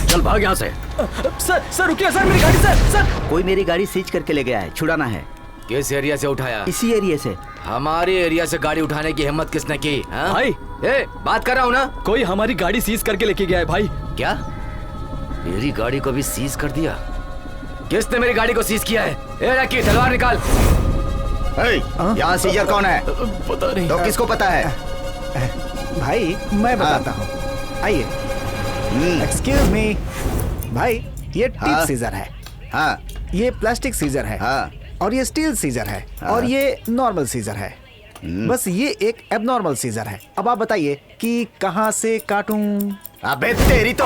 चल भाग यहाँ से। सर रुकिए सर, मेरी गाड़ी सर। कोई मेरी गाड़ी सीज करके ले गया है, छुड़ाना है। किस एरिया से उठाया? इसी एरिया से। हमारे एरिया से गाड़ी उठाने की हिम्मत किसने की? हाँ? भाई बात कर रहा हूँ ना। कोई हमारी गाड़ी सीज करके लेके गया है भाई। क्या मेरी गाड़ी को भी सीज कर दिया? किसने मेरी गाड़ी को सीज किया है? रैकी, तलवार निकाल। यहाँ सीजर कौन है? पता नहीं। तो किसको पता है? भाई मैं बताता हूँ, आइए। एक्सक्यूज मी भाई, ये टिप सीजर है। हाँ ये प्लास्टिक सीजर है। हाँ। और ये स्टील सीजर है। और ये नॉर्मल सीजर है। बस ये एक एबनॉर्मल सीजर है। अब आप बताइए कि कहाँ से काटूं? अबे तेरी तो।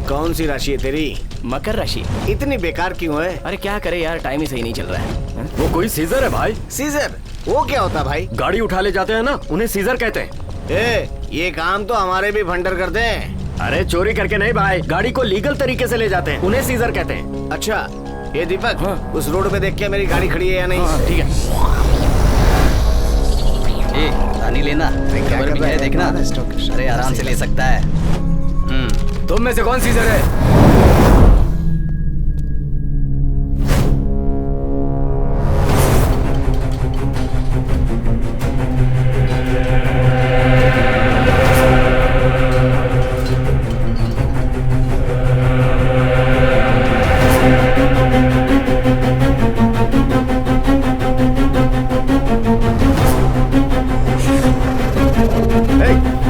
कौन सी राशि है तेरी? मकर राशि। इतनी बेकार क्यों है? अरे क्या करे यार, टाइम ही सही नहीं चल रहा है। वो कोई सीजर है भाई। सीजर वो क्या होता भाई? गाड़ी उठा ले जाते हैं ना, उन्हें सीजर कहते हैं। ये काम तो हमारे भी भंडर करते हैं। अरे चोरी करके नहीं भाई, गाड़ी को लीगल तरीके से ले जाते हैं, उन्हें सीजर कहते हैं। अच्छा ये दीपक, उस रोड पे देख के मेरी गाड़ी खड़ी है या नहीं? ठीक है। पानी लेना, खबर भी है देखना। अरे आराम से ले सकता है। तुम में से कौन सीजर है?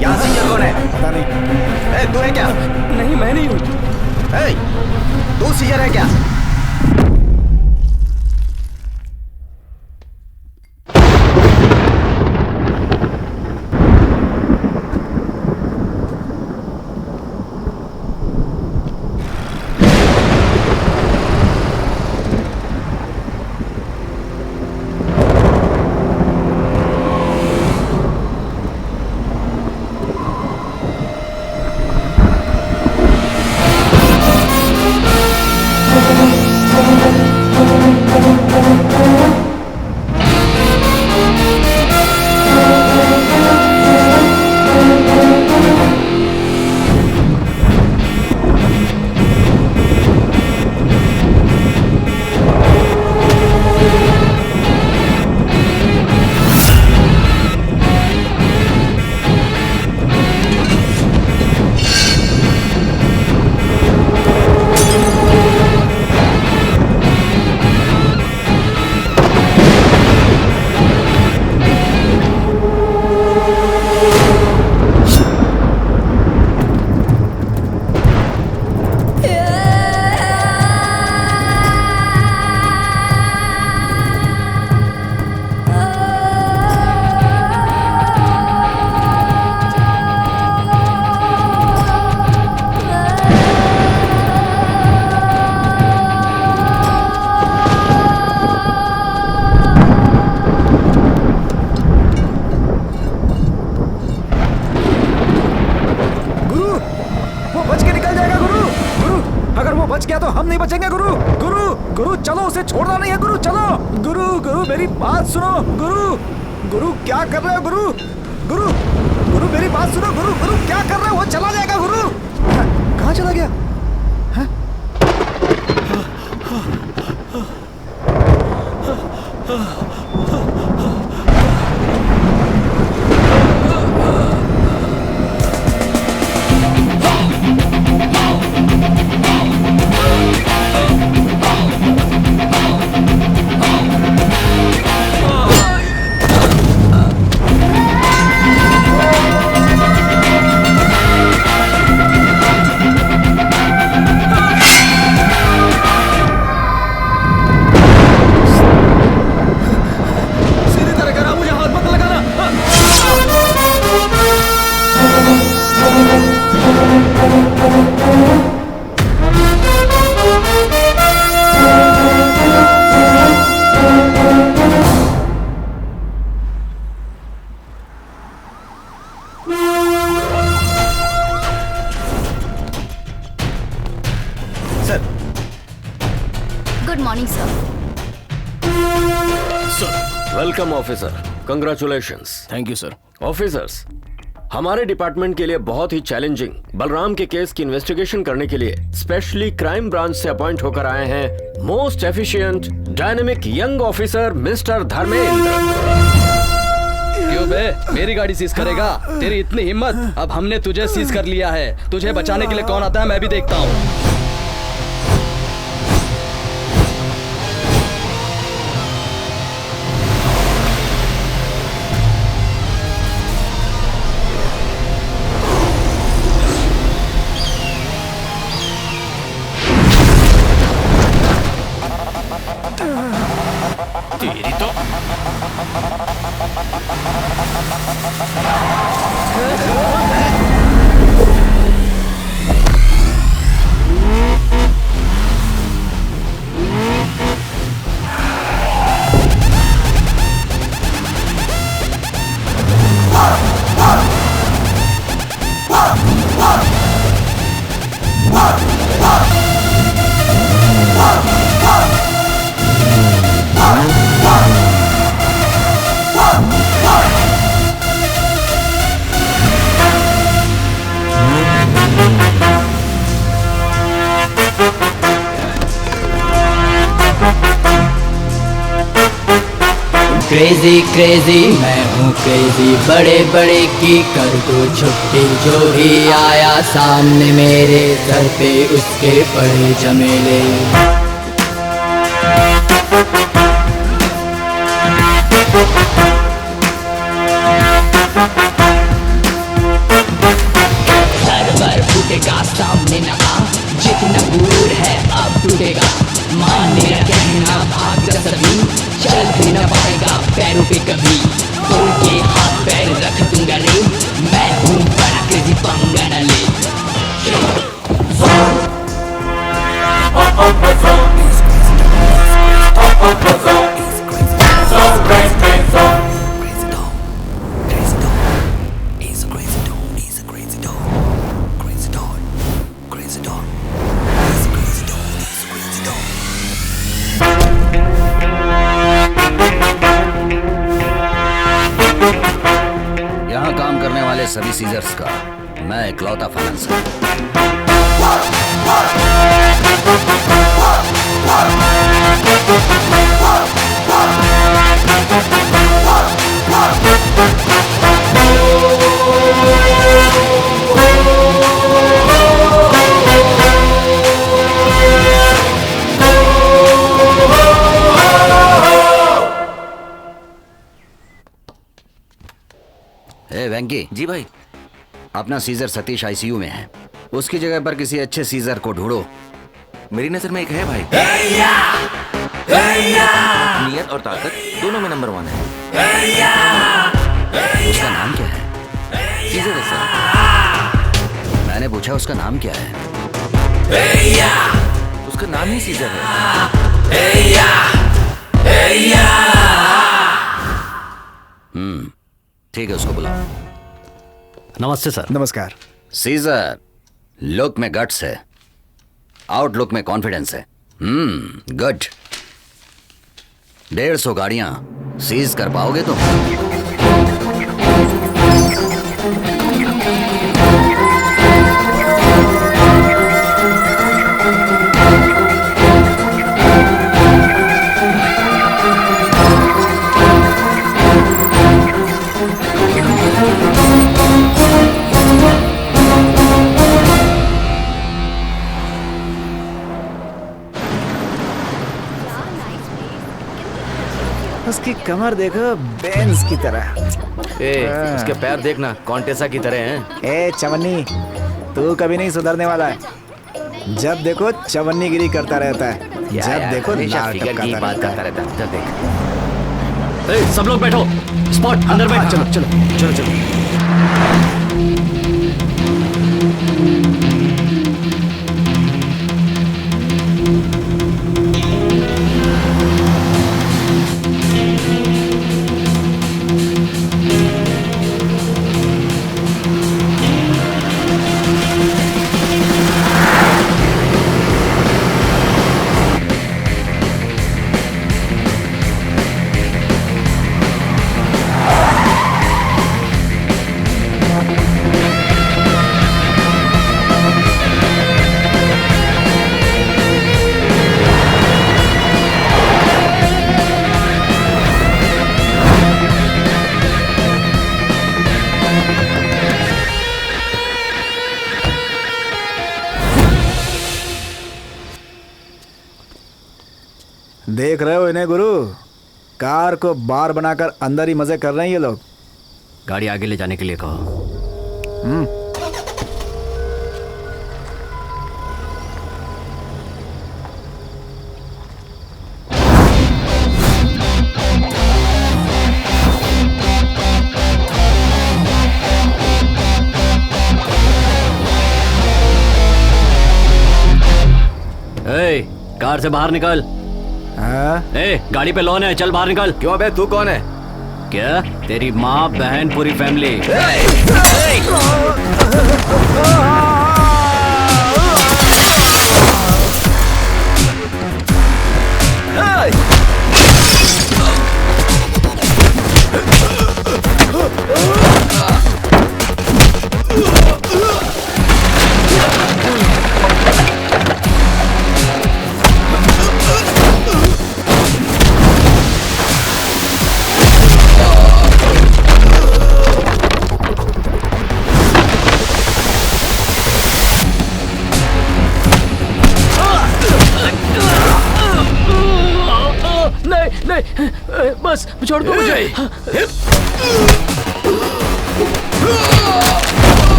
यहाँ सीजर कौन है? पता नहीं। तू है क्या? नहीं, मैं नहीं हूँ। तू सीजर है क्या? बच गया तो हम नहीं बचेंगे गुरु। गुरु गुरु चलो, उसे छोड़ना नहीं है गुरु, चलो। गुरु गुरु मेरी बात सुनो गुरु। गुरु क्या कर रहे हो गुरु? गुरु गुरु मेरी बात सुनो गुरु। गुरु क्या कर रहे हो? वो चला जाएगा गुरु। कहाँ चला गया? Good morning sir. Welcome officer. Congratulations. Thank you sir. Officers, हमारे डिपार्टमेंट के लिए बहुत ही चैलेंजिंग बलराम के केस की इन्वेस्टिगेशन करने के लिए स्पेशली क्राइम ब्रांच से अपॉइंट होकर आए हैं most efficient dynamic young officer mister Dharmendra. क्यों बे, मेरी गाड़ी सीज करेगा? तेरी इतनी हिम्मत? अब हमने तुझे सीज कर लिया है। तुझे बचाने के लिए कौन आता है मैं भी देखता हूँ। तेरी तो क्रेजी क्रेजी मैं हूँ क्रेजी, बड़े बड़े की कर दो छुट्टी। जो भी आया सामने मेरे सर पे उसके पड़े झमेले। सर फूटेगा सामने ना आ, जितना गुरूर है अब टूटेगा। मान मेरा कहना भाग जा सभी, चल भी न पाएगा पैरों पे कभी। तोड़ के हाथ पैर रख दूंगा रे, मैं हूँ बड़ा क्रेजी, पंगा न ले। यहाँ काम करने वाले सभी सीजर्स का मैं इकलौता फाइनेंसर। वेंकी जी भाई। अपना सीजर सतीश आईसीयू में है, उसकी जगह पर किसी अच्छे सीजर को ढूंढो। मेरी नजर में एक है भाई। नियत और ताकत दोनों में नंबर 1 है। उसका नाम क्या है? सीजर है सर। मैंने पूछा उसका नाम क्या है? उसका नाम ही सीजर है। ठीक है, उसको बुलाओ। नमस्ते सर। नमस्कार। सीजर लुक में गट्स है, आउटलुक में कॉन्फिडेंस है। गुड। 150 गाड़ियां सीज कर पाओगे तुम? उसकी कमर देखो, बेंज की तरह। उसके पैर देखना कॉन्टेसा की तरह हैं। ए चवन्नी, तू कभी नहीं सुधरने वाला है। जब देखो चवन्नीगिरी करता रहता है, जब देखो हमेशा लार फिगर की टपकाता बात रहता करता है। रहता है। इधर देख। सब लोग बैठो, स्पॉट अंदर बैठ। चलो चलो चलो चलो। देख रहे हो इन्हें गुरु? कार को बार बनाकर अंदर ही मजे कर रहे हैं ये लोग। गाड़ी आगे ले जाने के लिए कहो। ए, कार से बाहर निकल। हाँ? ए, गाड़ी पे लोन है, चल बाहर निकल। क्यों बे, तू कौन है? क्या? तेरी माँ, बहन, पूरी फैमिली। नहीं, बस छोड़ दो मुझे।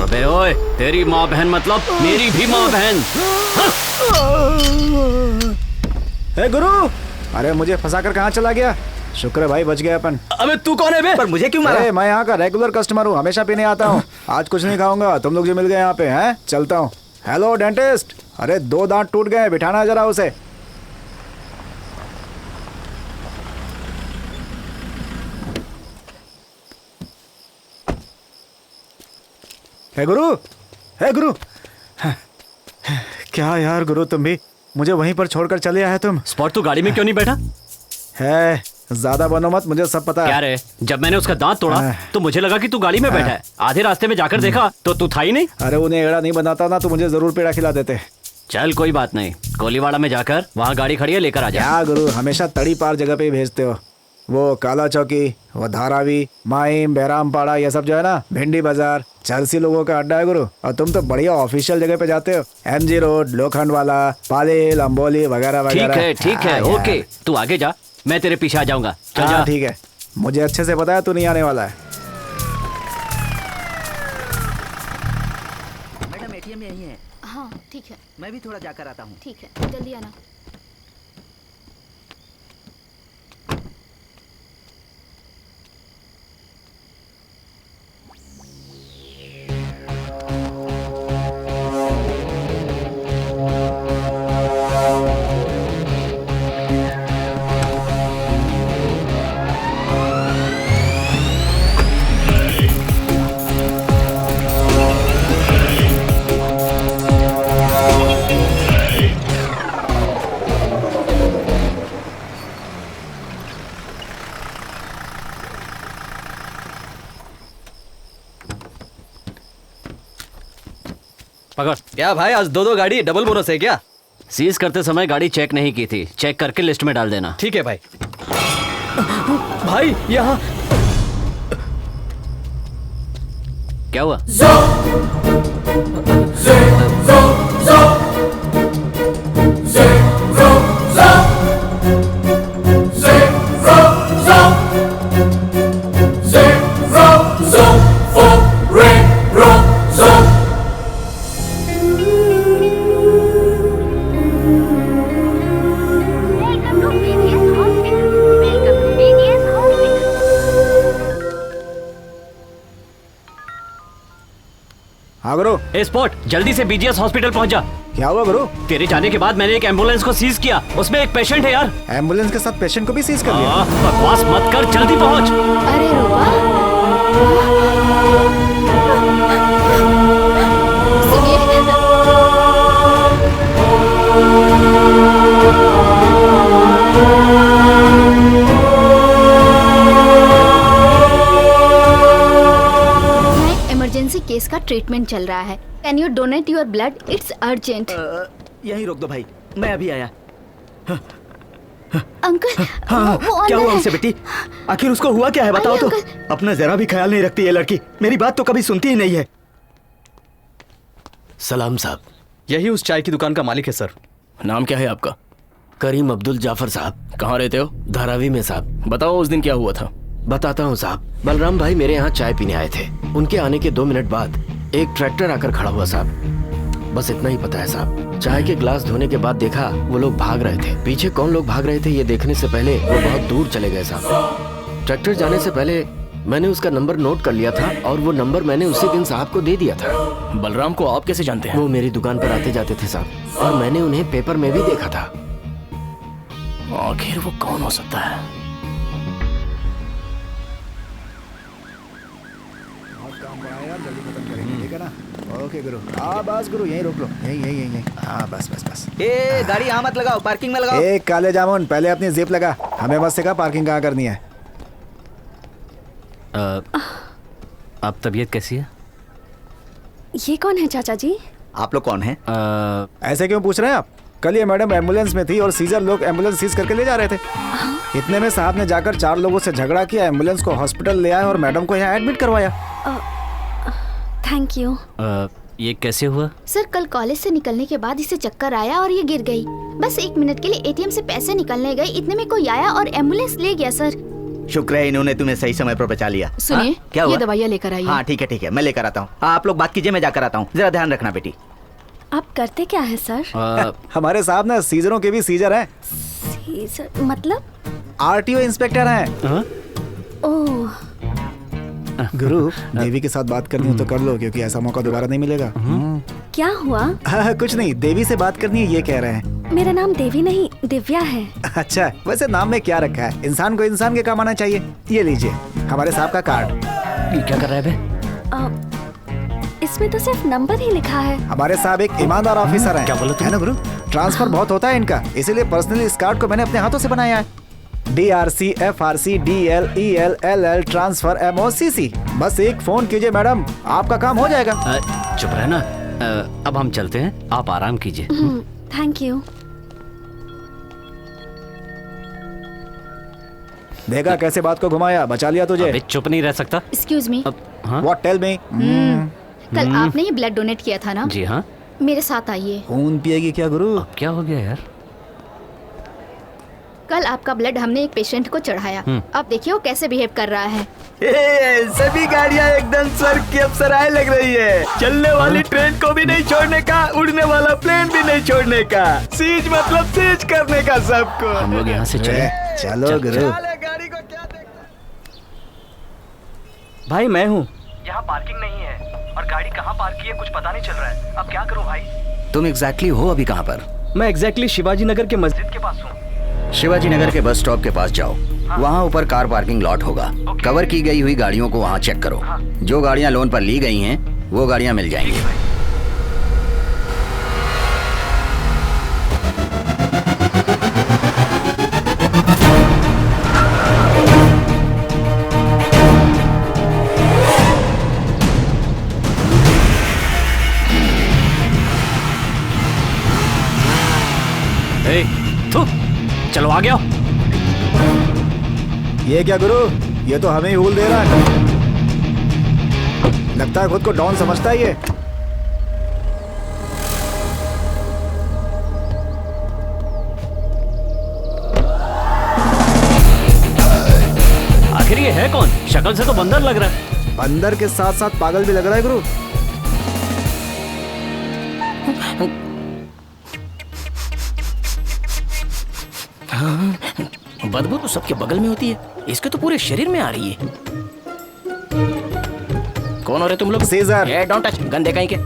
अबे ओए, तेरी माँ बहन मतलब मेरी भी माँ बहन। ए गुरु, अरे मुझे फंसाकर कहाँ चला गया? शुक्र है भाई बच गया अपन। अबे तू कौन है बे? पर मुझे क्यों मारा? मैं यहाँ का रेगुलर कस्टमर हूँ, हमेशा पीने आता हूँ। आज कुछ नहीं खाऊंगा, तुम लोग जो मिल गए यहाँ पे हैं। चलता हूँ। हेलो डेंटिस्ट, अरे 2 दांत टूट गए, बिठाना जरा उसे। हे गुरु, हे गुरु। क्या यार गुरु, तुम भी मुझे वहीं पर छोड़कर चले आए तुम। स्पॉट, तू गाड़ी में क्यों नहीं बैठा? है, ज्यादा बनो मत, मुझे सब पता क्या है। रे, जब मैंने उसका दांत तोड़ा तो मुझे लगा कि तू गाड़ी में बैठा है। आधे रास्ते में जाकर देखा तो तू था ही नहीं। अरे उन्हें एड़ा नहीं बनाता ना तो मुझे जरूर पेड़ा खिला देते। चल कोई बात नहीं, कोलीवाड़ा में जाकर वहाँ गाड़ी खड़ी है, लेकर आ जा। क्या गुरु, हमेशा तड़ी पार जगह पे ही भेजते हो। वो काला चौकी, वो धारावी, माइम, बहरामपाड़ा, ये सब जो है ना, भिंडी बाजार, चलसी लोगों का अड्डा है गुरु। और तुम तो बढ़िया ऑफिशियल जगह पे जाते हो। MG रोड, लोखंड वाला, पालेल, अंबोली वगैरह वगैरह। ठीक है, ओके, तू आगे जा, मैं तेरे पीछे आ जाऊंगा। चल जा। ठीक है, मुझे अच्छे से पता है तू नहीं आने वाला है। मैडम ATM यही है। हाँ ठीक है, मैं भी थोड़ा जाकर आता हूँ। ठीक है, जल्दी आना। पकड़। क्या भाई, आज 2 गाड़ी डबल बोनस है क्या? सीज करते समय गाड़ी चेक नहीं की थी, चेक करके लिस्ट में डाल देना। ठीक है भाई। भाई यहाँ क्या हुआ? हाँ गुरु। ए स्पॉट, जल्दी से BGS हॉस्पिटल पहुंच जा। क्या हुआ गुरु? तेरे जाने के बाद मैंने एक एम्बुलेंस को सीज किया, उसमें एक पेशेंट है यार। एम्बुलेंस के साथ पेशेंट को भी सीज कर दिया? बकवास मत कर, जल्दी पहुंच। अरे रुआ, इमरजेंसी केस का ट्रीटमेंट चल रहा है। Can you donate your blood? It's urgent. यहीं रोक दो भाई, मैं अभी आया। अंकल हाँ, वो क्या अंदर हुआ है। उनसे बेटी? आखिर उसको हुआ क्या है बताओ तो। आइए, अपना जरा भी ख्याल नहीं रखती ये लड़की, मेरी बात तो कभी सुनती ही नहीं है। सलाम साहब। यही उस चाय की दुकान का मालिक है सर। नाम क्या है आपका? करीम अब्दुल जाफर साहब। कहाँ रहते हो? धारावी में साहब। बताओ उस दिन क्या हुआ था। बताता हूँ साहब। बलराम भाई मेरे यहाँ चाय पीने आए थे। उनके आने के 2 मिनट बाद एक ट्रैक्टर आकर खड़ा हुआ साहब। बस इतना ही पता है साहब। चाय के ग्लास धोने के बाद देखा वो लोग भाग रहे थे। पीछे कौन लोग भाग रहे थे ये देखने से पहले वो बहुत दूर चले गए साहब। ट्रैक्टर जाने से पहले मैंने उसका नंबर नोट कर लिया था और वो नंबर मैंने उसी दिन साहब को दे दिया था। बलराम को आप कैसे जानते हैं? वो मेरी दुकान पर आते जाते थे साहब और मैंने उन्हें पेपर में भी देखा था। आखिर वो कौन हो सकता है? ओके गुरु, बस गुरु यहीं रोक लो, यहीं। हाँ बस। ए गाड़ी यहाँ मत लगाओ, पार्किंग में लगाओ। ए काले जामुन, पहले अपनी जिप लगा। हमें मत सिखा पार्किंग कहाँ करनी है। आप तबीयत कैसी है? ये कौन है चाचा जी? आप लोग कौन हैं? ऐसे क्यों पूछ रहे हैं आप? कल ये मैडम एम्बुलेंस में थी और सीजर लोग एम्बुलेंस सीज करके ले जा रहे थे। इतने में साहब ने जाकर 4 लोगों से झगड़ा किया, एम्बुलेंस को हॉस्पिटल ले आए और मैडम को यहाँ एडमिट करवाया। Thank you. ये कैसे हुआ? सर कल कॉलेज से निकलने के बाद इसे चक्कर आया और ये गिर गई। बस 1 मिनट के लिए एटीएम से पैसे निकलने गई, इतने में कोई आया और एम्बुलेंस ले गया सर। शुक्र है इन्होंने तुम्हें सही समय पर बचा लिया। सुनिए, क्या हुआ? ये दवाइयाँ लेकर आइए। हाँ ठीक है, मैं लेकर आता हूँ। आप लोग बात कीजिए, मैं जाकर आता हूँ। जरा ध्यान रखना बेटी। आप करते क्या है सर? हमारे साहब ना सीजरों के भी सीजर हैं। सीजर मतलब? आरटीओ इंस्पेक्टर हैं। ओह गुरु, देवी के साथ बात करनी हो तो कर लो, क्योंकि ऐसा मौका दोबारा नहीं मिलेगा। क्या हुआ? कुछ नहीं, देवी से बात करनी है ये कह रहे हैं। मेरा नाम देवी नहीं दिव्या है। अच्छा, वैसे नाम में क्या रखा है? इंसान को इंसान के काम आना चाहिए। ये लीजिए हमारे साहब का कार्ड। ये क्या कर रहा है बे? इसमें तो सिर्फ नंबर ही लिखा है। हमारे साहब एक ईमानदार ऑफिसर हैं। क्या बोला तुम? है ना गुरु? ट्रांसफर बहुत होता है इनका, इसीलिए पर्सनली इस कार्ड को मैंने अपने हाथों से बनाया है। DRC FRC DL EL LL transfer MOCC। बस एक फोन कीजिए मैडम, आपका काम हो जाएगा। चुप रहना। अब हम चलते हैं, आप आराम कीजिए। Thank you. देखा कैसे बात को घुमाया, बचा लिया तुझे। अबे चुप नहीं रह सकता। Excuse me, what tell me? कल आपने ये ब्लड डोनेट किया था ना? जी हाँ। मेरे साथ आइए। खून पिएगी क्या गुरु? अब क्या हो गया यार? कल आपका ब्लड हमने एक पेशेंट को चढ़ाया। अब देखिए वो कैसे बिहेव कर रहा है। सभी गाड़ियाँ एकदम स्वर्ग की अप्सराएं लग रही है। चलने वाली ट्रेन को भी नहीं छोड़ने का, उड़ने वाला प्लेन भी नहीं छोड़ने का। सीज मतलब सीज करने का सबको। हम लोग यहाँ से चले। चलो गुरु। गाड़ी को क्या भाई मैं हूँ। यहाँ पार्किंग नहीं है और गाड़ी कहाँ पार्क की है कुछ पता नहीं चल रहा है। अब क्या करूँ भाई? तुम एग्जैक्टली हो अभी कहाँ पर? मैं एग्जैक्टली शिवाजी नगर के मस्जिद के पास हूँ। शिवाजी नगर के बस स्टॉप के पास जाओ। वहाँ ऊपर कार पार्किंग लॉट होगा। कवर की गई हुई गाड़ियों को वहाँ चेक करो। जो गाड़ियाँ लोन पर ली गई हैं वो गाड़ियाँ मिल जाएंगी। चलो आ गया। ये क्या गुरु, ये तो हमें ही हूल दे रहा है। लगता है खुद को डॉन समझता है ये। आखिर ये है कौन? शक्ल से तो बंदर लग रहा है। बंदर के साथ साथ पागल भी लग रहा है गुरु। बदबू तो सबके बगल में होती है, इसके तो पूरे शरीर में आ रही है। कौन हो रहे तुम लोग? सीजर। ए डोंट टच, गंदे कहीं के।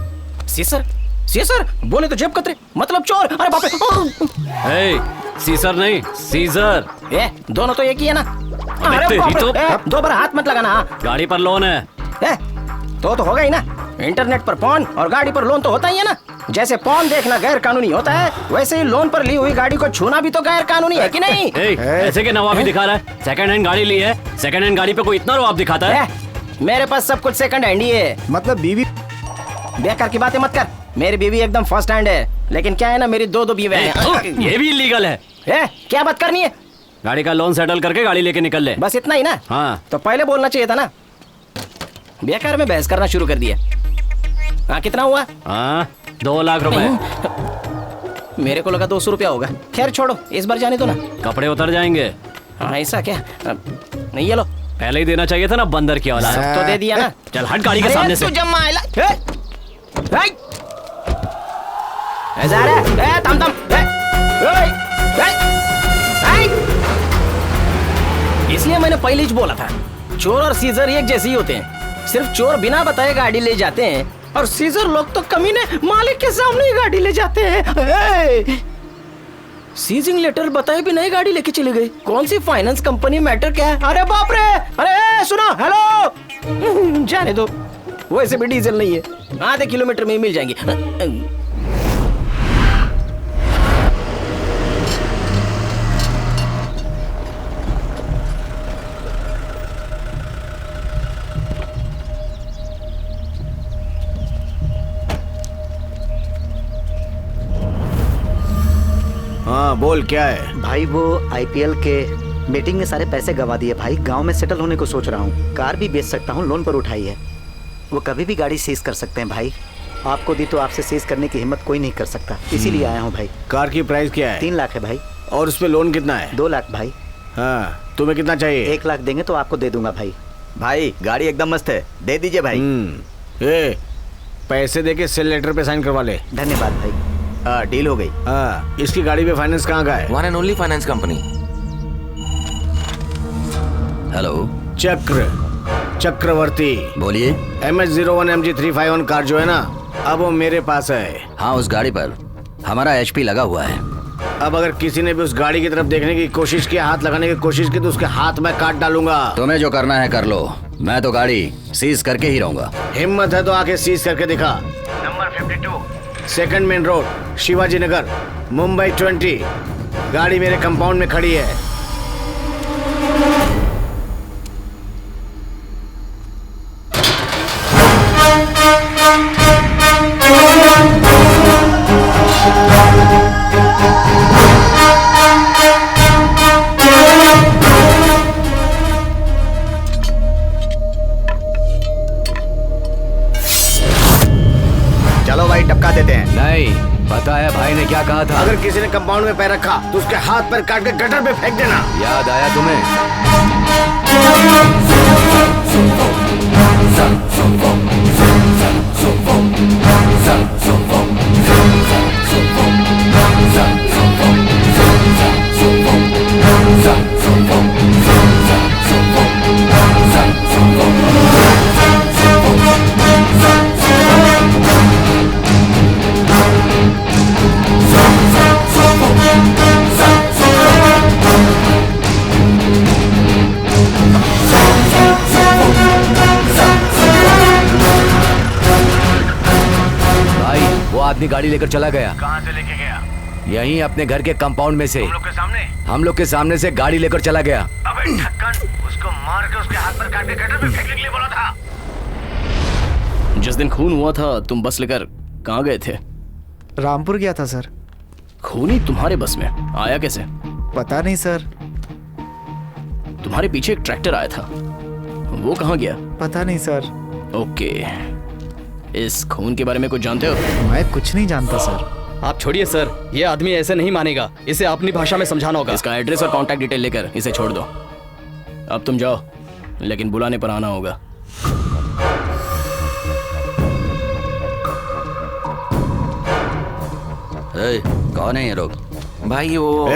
सीसर? सीसर बोले तो जेब कतरे, मतलब चोर। अरे बाप रे। सीसर नहीं, सीजर। ए दोनों तो एक ही है ना। अरे तेरी तो। दो बार हाथ मत लगाना। गाड़ी पर लोन है। तो होगा ही ना। इंटरनेट पर पॉन और गाड़ी पर लोन तो होता ही है ना। जैसे पॉन देखना गैर कानूनी होता है, वैसे ही लोन पर ली हुई गाड़ी को छूना भी तो गैर कानूनी है कि नहीं? ऐसे के नवाबी दिखा रहा है। सेकंड हैंड गाड़ी ली है, सेकंड हैंड गाड़ी पे कोई इतना रवाब दिखाता है? मेरे पास सब कुछ सेकंड हैंड ही है। मतलब बीवी? बेकार की बातें मत कर। मेरी बीवी एकदम फर्स्ट हैंड है, लेकिन क्या है ना, मेरी दो बीवी हैं। ये भी इलीगल है। क्या बात करनी है? गाड़ी का लोन सेटल करके गाड़ी लेके निकल ले। बस इतना ही ना? हाँ। तो पहले बोलना चाहिए था ना। बेकार में बहस करना शुरू कर दिया। हाँ, कितना हुआ? हाँ, 2 लाख रुपए। मेरे को लगा 200 रुपया होगा। खैर छोड़ो, इस बार जाने दो ना। कपड़े उतर जाएंगे। हाँ, ऐसा क्या? नहीं, ये लो। पहले ही देना चाहिए था ना, बंदर की औलाद। तो दे दिया ना। चल हट गाड़ी के सामने से। तू जम्मा आइला। ऐसा रे, थम थम। इसलिए मैंने पहले ही बोला था, चोर और सीजर एक जैसे ही होते हैं। सिर्फ चोर बिना बताए गाड़ी ले जाते हैं और सीजर लोग तो कमीने मालिक के सामने ही गाड़ी ले जाते हैं। सीजिंग लेटर बताए भी नहीं गाड़ी लेके चले गए। कौन सी फाइनेंस कंपनी, मैटर क्या है? अरे बाप रे, अरे सुनो, हेलो। जाने दो, वैसे भी डीजल नहीं है, आधे किलोमीटर में ही मिल जाएंगे। हाँ बोल, क्या है भाई? वो आईपीएल के मीटिंग में सारे पैसे गवा दिए भाई। गांव में सेटल होने को सोच रहा हूँ। कार भी बेच सकता हूँ, लोन पर उठाई है। वो कभी भी गाड़ी सीज कर सकते हैं भाई। आपको दी तो आपसे सीज करने की हिम्मत कोई नहीं कर सकता, इसीलिए आया हूँ भाई। कार की प्राइस क्या है? 3 लाख है भाई। और उस पे लोन कितना है? 2 लाख भाई। हाँ, तुम्हें कितना चाहिए? 1 लाख देंगे तो आपको दे दूंगा भाई। भाई गाड़ी एकदम मस्त है, दे दीजिए भाई। पैसे देके सेल लेटर पे साइन करवा ले। धन्यवाद भाई। डील हो गई। हाँ, इसकी गाड़ी पे फाइनेंस कहाँ का है? One and only finance company. Hello, Chakravarti बोलिए। MS01 MG351 कार जो है ना, अब वो मेरे पास है। हाँ, उस गाड़ी पर हमारा HP लगा हुआ है। अब अगर किसी ने भी उस गाड़ी की तरफ देखने की कोशिश की, हाथ लगाने की कोशिश की, तो उसके हाथ में काट डालूंगा। तुम्हें जो करना है कर लो, मैं तो गाड़ी सीज करके ही रहूंगा। हिम्मत है तो आके सीज करके दिखा। Number 52, second main road, Shivaji Nagar, Mumbai 20। गाड़ी मेरे कंपाउंड में खड़ी है। चलो भाई, टपका देते हैं। नहीं, पता है भाई ने क्या कहा था? अगर किसी ने कंपाउंड में पैर रखा तो उसके हाथ पैर काट के गटर पे फेंक देना। याद आया तुम्हें? आदमी गाड़ी लेकर चला गया। कहाँ से लेके गया? यहीं अपने घर के कंपाउंड में से। हम लोग के सामने? हम लोग के सामने से गाड़ी लेकर चला गया। अबे ढक्कन, उसको मार के उसके हाथ पर काट के गटर में फेंकने के लिए बोला था। जिस दिन खून हुआ था तुम बस लेकर कहाँ गए थे? रामपुर गया था सर। खूनी तुम्हारे बस में आया कैसे? पता नहीं सर। तुम्हारे पीछे एक ट्रैक्टर आया था, वो कहाँ गया? पता नहीं सर। ओके, इस खून के बारे में कुछ जानते हो? मैं कुछ नहीं जानता सर। आप छोड़िए सर, ये आदमी ऐसे नहीं मानेगा, इसे अपनी भाषा में समझाना होगा। इसका एड्रेस और कांटेक्ट डिटेल लेकर इसे छोड़ दो। अब तुम जाओ, लेकिन बुलाने पर आना होगा। कौन है ये लोग? भाई वो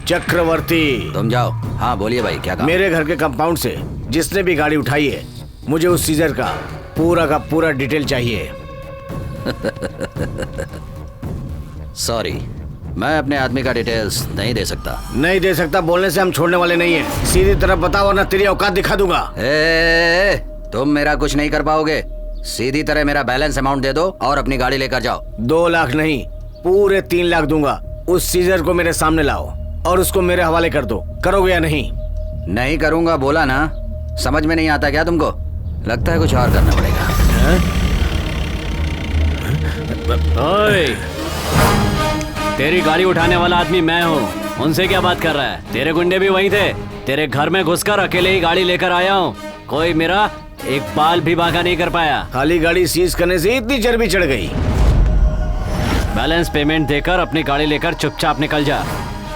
चक्रवर्ती। तुम जाओ। हाँ बोलिए भाई, क्या काम? मेरे घर के कंपाउंड से जिसने भी गाड़ी उठाई है, मुझे उस सीजर का पूरा डिटेल चाहिए। सॉरी, मैं अपने आदमी का डिटेल्स नहीं दे सकता। नहीं दे सकता बोलने से हम छोड़ने वाले नहीं हैं। सीधी तरफ बताओ वरना तेरी औकात दिखा दूंगा। तुम मेरा कुछ नहीं कर पाओगे। सीधी तरह मेरा बैलेंस अमाउंट दे दो और अपनी गाड़ी लेकर जाओ। 2 लाख नहीं, पूरे 3 लाख दूंगा। उस सीजर को मेरे सामने लाओ और उसको मेरे हवाले कर दो। करोगे या नहीं? नहीं करूंगा बोला ना। समझ में नहीं आता क्या तुमको? लगता है कुछ और करना पड़ेगा। तेरी गाड़ी उठाने वाला आदमी मैं हूँ, उनसे क्या बात कर रहा है? तेरे गुंडे भी वहीं थे, तेरे घर में घुसकर अकेले ही गाड़ी लेकर आया हूँ, कोई मेरा एक बाल भी बांका नहीं कर पाया। खाली गाड़ी सीज करने से इतनी चर्बी चढ़ गई। बैलेंस पेमेंट देकर अपनी गाड़ी लेकर चुपचाप निकल जा।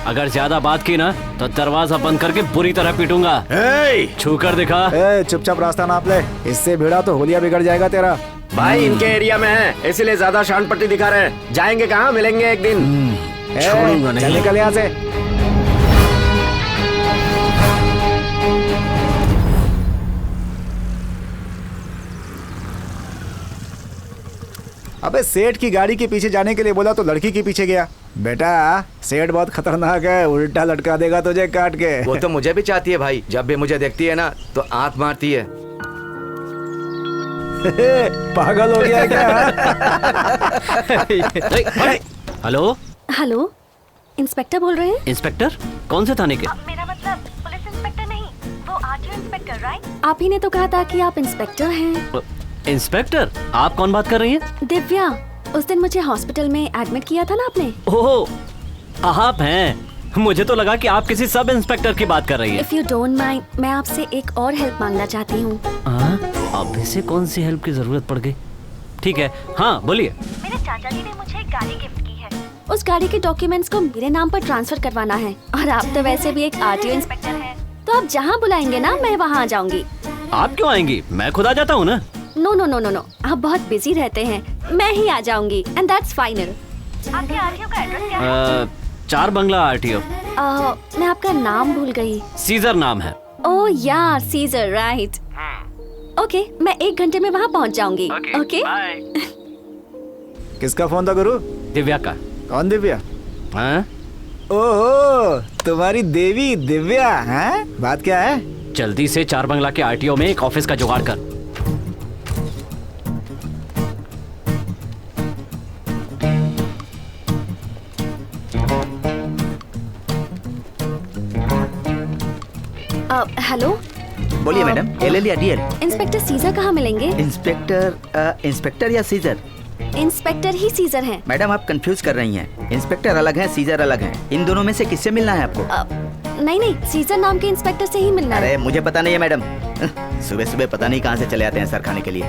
अगर ज्यादा बात की ना तो दरवाजा बंद करके बुरी तरह पीटूंगा। छू कर दिखा। चुपचाप रास्ता नाप ले, इससे भिड़ा तो होलिया बिगड़ जाएगा तेरा। भाई इनके एरिया में है, इसलिए ज्यादा शान पट्टी दिखा रहे हैं। जाएंगे कहाँ, मिलेंगे एक दिन। छोड़ूंगा नहीं। चल निकल यहाँ से। अबे सेठ की गाड़ी के पीछे जाने के लिए बोला तो लड़की के पीछे गया। बेटा सेठ बहुत खतरनाक है, उल्टा लटका देगा तुझे काट के। वो तो मुझे भी चाहती है भाई, जब भी मुझे देखती है ना तो आंख मारती है। पागल हो गया क्या? हेलो हेलो, इंस्पेक्टर बोल रहे हैं? इंस्पेक्टर? कौन से थाने के? मेरा मतलब पुलिस इंस्पेक्टर नहीं, वो आरटीओ इंस्पेक्टर, राइट? आप ही ने तो कहा था कि आप इंस्पेक्टर हैं। इंस्पेक्टर? आप कौन बात कर रही हैं? दिव्या, उस दिन मुझे हॉस्पिटल में एडमिट किया था ना आपने। ओह, आप हैं। मुझे तो लगा कि आप किसी सब इंस्पेक्टर की बात कर रही हैं। इफ यू डोंट माइंड, मैं आपसे एक और हेल्प मांगना चाहती हूँ। अब इसे कौन सी हेल्प की जरूरत पड़ गई? ठीक है, हाँ बोलिए। मेरे चाचा जी ने मुझे एक गाड़ी गिफ्ट की है, उस गाड़ी के डॉक्यूमेंट्स को मेरे नाम पर ट्रांसफर करवाना है। और आप तो वैसे भी एक आरटीओ इंस्पेक्टर हैं, तो आप जहाँ बुलाएंगे ना मैं वहाँ आ जाऊंगी। आप क्यों आएंगी? मैं खुद आ जाता हूँ ना। No no no no no, आप बहुत बिजी रहते हैं, मैं ही आ जाऊंगी एंड दैट्स फाइनल। आपके आरटीओ का एड्रेस क्या है? 4 बंगला आरटीओ। मैं आपका नाम भूल गई। सीजर नाम है। ओह यार, सीजर, राइट। ओके, मैं 1 घंटे में वहाँ पहुँच जाऊंगी। ओके। किसका फोन था गुरु? दिव्या का। कौन दिव्या? हाँ? ओहो, तुम्हारी देवी दिव्या। हैं? बात क्या है? जल्दी से 4 बंगला के आरटीओ में एक ऑफिस का जुगाड़ कर। हेलो, बोलिए मैडम। एल या डीएल? इंस्पेक्टर सीजर कहाँ मिलेंगे? इंस्पेक्टर या सीजर? इंस्पेक्टर ही सीजर हैं। मैडम आप कंफ्यूज कर रही हैं, इंस्पेक्टर अलग हैं, सीजर अलग हैं। इन दोनों में से किससे मिलना है आपको? नहीं नहीं, सीजर नाम के इंस्पेक्टर से ही मिलना है। अरे मुझे पता नहीं है मैडम, सुबह सुबह पता नहीं कहाँ से चले आते हैं सर खाने के लिए।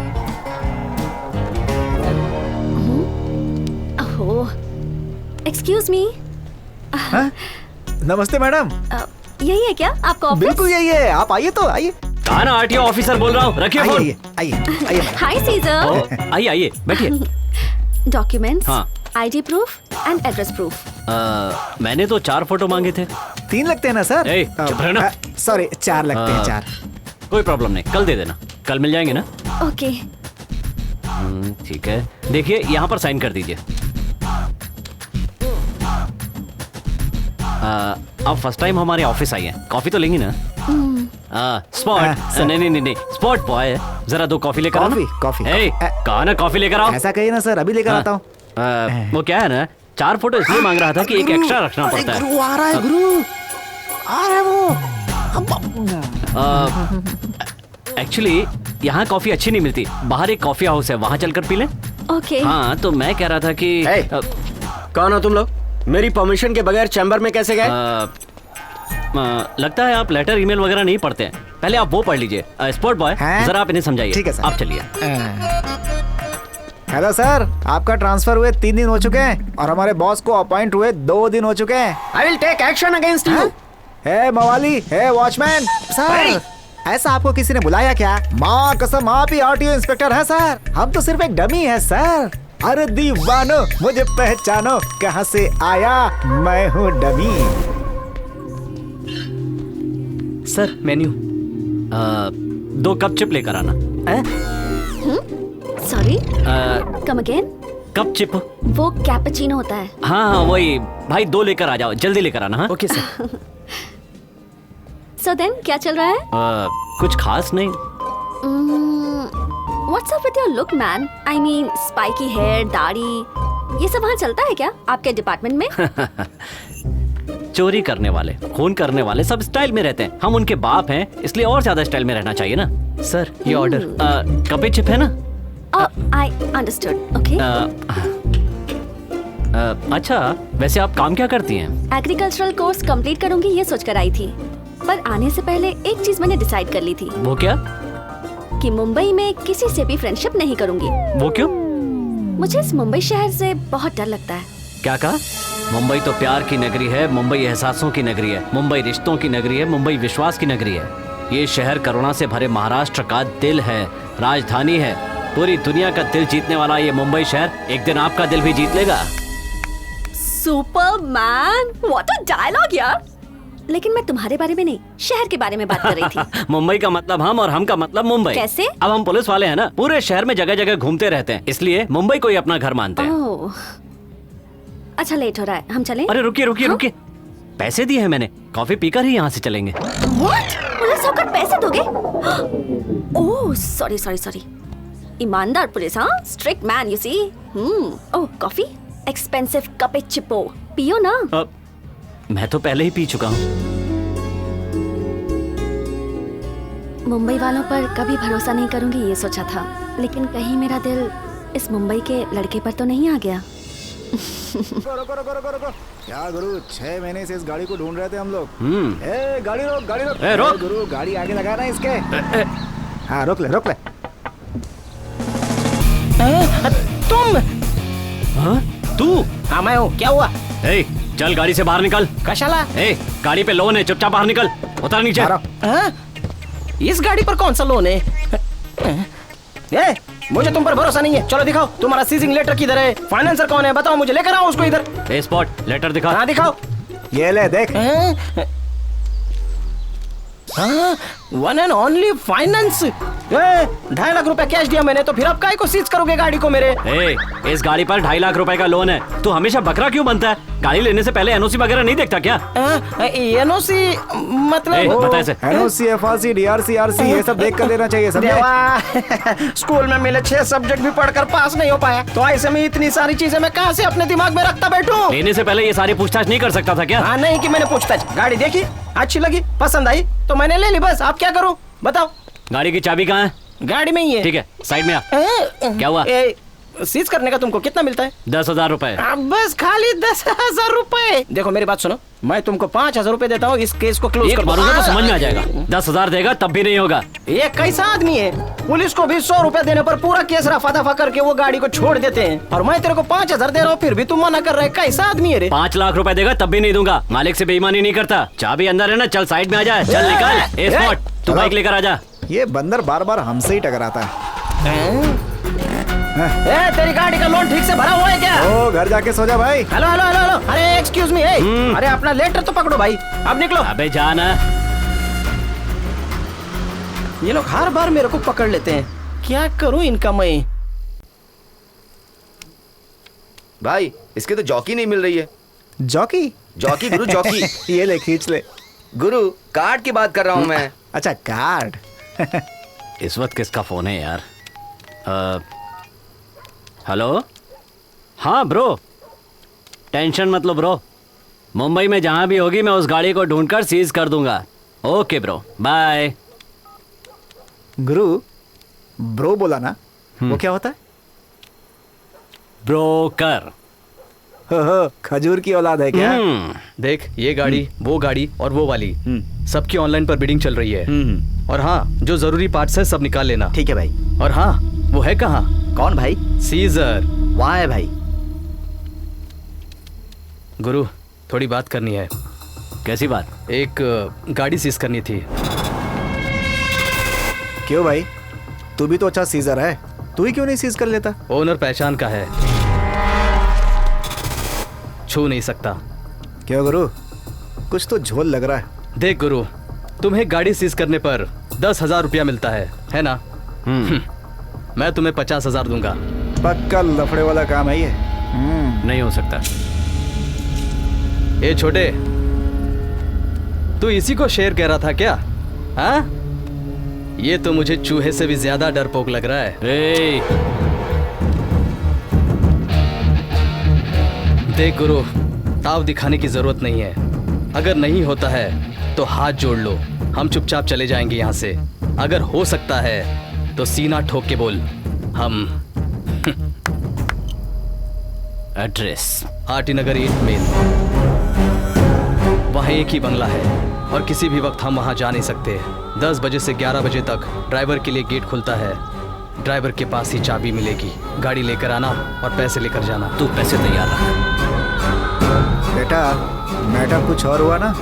ओह, एक्सक्यूज मी। नमस्ते मैडम। यही है क्या आपका ऑफिस? बिल्कुल यही है, आप आइए तो आइए। कहाँ ना आरटीओ ऑफिसर बोल रहा हूँ, रखिए फोन। आइए। हाय सीजर। आइए आइए बैठिए। डॉक्यूमेंट्स, हाँ। ID proof and address proof. मैंने तो 4 फोटो मांगे थे। 3 लगते हैं ना सर? चुप रहना। सॉरी, 4 लगते हैं, 4। कोई प्रॉब्लम नहीं, कल दे देना, कल मिल जाएंगे ना? ओके। ठीक है, देखिए यहाँ पर साइन कर दीजिए। आप फर्स्ट टाइम हमारे ऑफिस आई हैं, कॉफी तो लेंगी ना? स्पॉट नहीं, स्पॉट बॉय, जरा 2 कॉफी लेकर आना। कॉफी। कहा ना कॉफी लेकर आओ। ऐसा कहिए ना सर, अभी लेकर आता हूँ। वो क्या है ना, 4 फोटो इसलिए मांग रहा था कि एक एक्स्ट्रा रखना पड़ता है। गुरु आ रहा है, गुरु आ रहा है वो। एक्चुअली यहाँ कॉफी अच्छी नहीं मिलती, बाहर एक कॉफी हाउस है, वहाँ चलकर पी लें। ओके। हाँ, तो मैं कह रहा था कि कौन हो तुम लोग? मेरी परमिशन के बगैर चैम्बर में कैसे गए? लगता है आप लेटर ईमेल वगैरह नहीं पढ़ते हैं, पहले आप वो पढ़ लीजिए। स्पॉट बॉय, जरा आप इन्हें समझाइए। ठीक है सर। आप चलिए। हेलो सर, आपका ट्रांसफर हुए 3 दिन हो चुके हैं और हमारे बॉस को अपॉइंट हुए 2 दिन हो चुके हैं। I will take action against you. Hey मवाली, हे वॉचमैन। सर, ऐसा आपको किसी ने बुलाया क्या? माँ कसम, आप ही आरटीओ इंस्पेक्टर हैं सर, हम तो सिर्फ एक डमी है सर। अरे दीवानो, मुझे पहचानो, कहाँ से आया, मैं हूँ dummy. Sir menu. 2 cup chip लेकर आना। Sorry, come again. Cup chip? वो कैपेचिनो होता है। हाँ वही भाई, 2 लेकर आ जाओ, जल्दी लेकर आना। हाँ ओके सर। सो देन क्या चल रहा है? कुछ खास नहीं। What's up with your look, man? I mean, spiky hair, दाढ़ी, ये सब वहाँ चलता है क्या आपके डिपार्टमेंट में? चोरी करने वाले, खून करने वाले सब स्टाइल में रहते हैं, हम उनके बाप हैं, इसलिए और ज्यादा स्टाइल में रहना चाहिए ना। सर ये ऑर्डर। कपे चिप है ना? I understood. Okay. अच्छा, वैसे आप काम क्या करती हैं? एग्रीकल्चरल कोर्स कंप्लीट करूंगी ये सोचकर आई थी, पर आने से पहले एक चीज मैंने डिसाइड कर ली थी। वो क्या? कि मुंबई में किसी से भी फ्रेंडशिप नहीं करूंगी। वो क्यों? मुझे इस मुंबई शहर से बहुत डर लगता है। क्या कहा? मुंबई तो प्यार की नगरी है, मुंबई एहसासों की नगरी है, मुंबई रिश्तों की नगरी है, मुंबई विश्वास की नगरी है। ये शहर करुणा से भरे महाराष्ट्र का दिल है, राजधानी है। पूरी दुनिया का दिल जीतने वाला ये मुंबई शहर एक दिन आपका दिल भी जीत लेगा। सुपरमैन, व्हाट अ डायलॉग यार। लेकिन मैं तुम्हारे बारे में नहीं, शहर के बारे में बात कर रही थी। मुंबई का मतलब हम और हम का मतलब मुंबई। कैसे? अब हम पुलिस वाले हैं ना, पूरे शहर में जगह जगह घूमते रहते हैं, इसलिए मुंबई को ही अपना घर मानते हैं। ओह, अच्छा लेट हो रहा है, हम चलें? अरे रुकिए रुकिए रुकिए, पैसे दिए हैं मैंने, कॉफी पीकर ही यहाँ से चलेंगे। What? पुलिस होकर पैसे दोगे? Oh sorry sorry sorry. ईमानदार पुलिस, हाँ, strict man you see. Oh coffee, expensive cappuccino, पियो ना। मैं तो पहले ही पी चुका हूँ। मुंबई वालों पर कभी भरोसा नहीं करूंगी ये सोचा था, लेकिन कहीं मेरा दिल इस मुंबई के लड़के पर तो नहीं आ गया। रुको रुको रुको रुको रुको। क्या गुरु, 6 महीने से इस गाड़ी को ढूंढ रहे थे हम लोग। गाड़ी रोक, गाड़ी रोक। रोक गुरु, गाड़ी आगे लगा ना इसके। हाँ रोक ले, रोक ले। तुम? हाँ तू? हाँ मैं हूँ, क्या हुआ? ए, चल गाड़ी से बाहर निकल। कशाला? ए, गाड़ी पे लोन है, चुपचाप बाहर निकल, उतर नीचे। इस गाड़ी पर कौन सा लोन है? ए, मुझे तुम पर भरोसा नहीं है। चलो दिखाओ तुम्हारा सीजिंग लेटर किधर है, फाइनेंसर कौन है, बताओ मुझे, लेकर आओ उसको इधर। ए स्पॉट, लेटर दिखा। हाँ दिखाओ। ये ले देख। One and only finance. 2.5 lakh रुपए कैश दिया मैंने, तो फिर अब काहे को सीज करोगे गाड़ी को मेरे? ए, इस गाड़ी पर 2.5 लाख रुपए का लोन है। तू हमेशा बकरा क्यों बनता है? गाड़ी लेने से पहले एनओसी वगैरह नहीं देखता क्या? एनओसी मतलब? बता इसे। एनओसी, एफआरसी, डीआरसी, आरसी, ये सब देख कर देना चाहिए। सब स्कूल में मिले 6 सब्जेक्ट भी पढ़कर पास नहीं हो पाया, तो ऐसे में इतनी सारी चीजें मैं कहाँ से अपने दिमाग में रखता बैठूं? लेने से पहले ये सारी पूछताछ नहीं कर सकता था क्या? हाँ नहीं कि मैंने पूछताछ। गाड़ी देखी, अच्छी लगी, पसंद आई तो मैंने ले ली, बस। आप क्या करूं बताओ? गाड़ी की चाबी कहाँ है? गाड़ी में ही है। ठीक है, साइड में आ। क्या हुआ? सीज करने का तुमको कितना मिलता है? 10,000 रुपए। बस खाली 10,000 रुपए? देखो मेरी बात सुनो, मैं तुमको 5,000 रुपए देता हूँ, इस केस को क्लोज कर मारूंगा तो समझ में आ जाएगा। 10,000 देगा तब भी नहीं होगा। ये कैसा आदमी है? पुलिस को भी 100 रुपए देने पर पूरा केस रफा दफा करके वो गाड़ी को छोड़ देते हैं, और मैं तेरे को 5,000 दे रहा हूँ, फिर भी तुम मना कर रहे। कैसा आदमी है रे? 5 लाख रुपए देगा तब भी नहीं दूंगा। मालिक से बेईमानी नहीं करता। चाबी अंदर है ना, चल साइड में आ जाए। चल निकल। ए स्पॉट, तू बाइक लेकर आ जा। ये बंदर बार बार हमसे ही टकराता है। तेरी गाड़ी का लोन ठीक से भरा हुआ है क्या? ओ, घर जाके सो जा भाई। हेलो हेलो हेलो हेलो, अरे एक्सक्यूज मी, अरे अपना लेटर तो पकड़ो भाई, अब निकलो। अबे जाना। ये लोग हर बार मेरे को पकड़ लेते हैं, क्या करूं इनका मैं? भाई इसकी तो जॉकी नहीं मिल रही है। जॉकी? जॉकी गुरु, जॉकी। ये ले, खींच ले। गुरु, कार्ड की बात कर रहा हूँ मैं। अच्छा कार्ड। इस वक्त किसका फोन है यार? हेलो? हाँ ब्रो, टेंशन मत लो ब्रो, मुंबई में जहां भी होगी मैं उस गाड़ी को ढूंढकर सीज कर दूंगा। Okay bro, bye. गुरु, ब्रो बोला ना, वो क्या होता है? ब्रोकर। खजूर की औलाद है क्या? देख, ये गाड़ी, वो गाड़ी और वो वाली, सबकी ऑनलाइन पर बिडिंग चल रही है। और हाँ, जो जरूरी पार्ट्स है सब निकाल लेना। ठीक है भाई। और हाँ, वो है कहाँ? कौन भाई? सीजर। वहाँ है भाई। गुरु, थोड़ी बात करनी है। कैसी बात? एक गाड़ी सीज करनी थी। क्यों भाई, तू भी तो अच्छा सीजर है, तू ही क्यों नहीं सीज कर लेता? ओनर पहचान का है, छू नहीं सकता। क्यों गुरु, कुछ तो झोल लग रहा है। देख गुरु, तुम्हें गाड़ी सीज करने पर 10,000 रुपया मिलता है ना? मैं तुम्हें 50,000 दूंगा। पक्का लफड़े वाला काम है ये। नहीं हो सकता। ए छोटे, तू इसी को शेर कह रहा था क्या? हाँ, ये तो मुझे चूहे से भी ज्यादा डरपोक लग रहा है। देख गुरु, ताव दिखाने की जरूरत नहीं है। अगर नहीं होता है तो हाथ जोड़ लो, हम चुपचाप चले जाएंगे यहाँ से। अगर हो सकता है तो सीना ठोक के बोल, हम। एड्रेस? आरटी नगर 8 मेन। वहाँ एक ही बंगला है और किसी भी वक्त हम वहाँ जा नहीं सकते। 10 बजे से 11 बजे तक ड्राइवर के लिए गेट खुलता है। ड्राइवर के पास ही चाबी मिलेगी। गाड़ी लेकर आना और पैसे लेकर जाना। तू पैसे तैयार रख। बेटा मैटर कुछ और हुआ ना,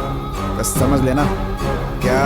बस समझ लेना। क्या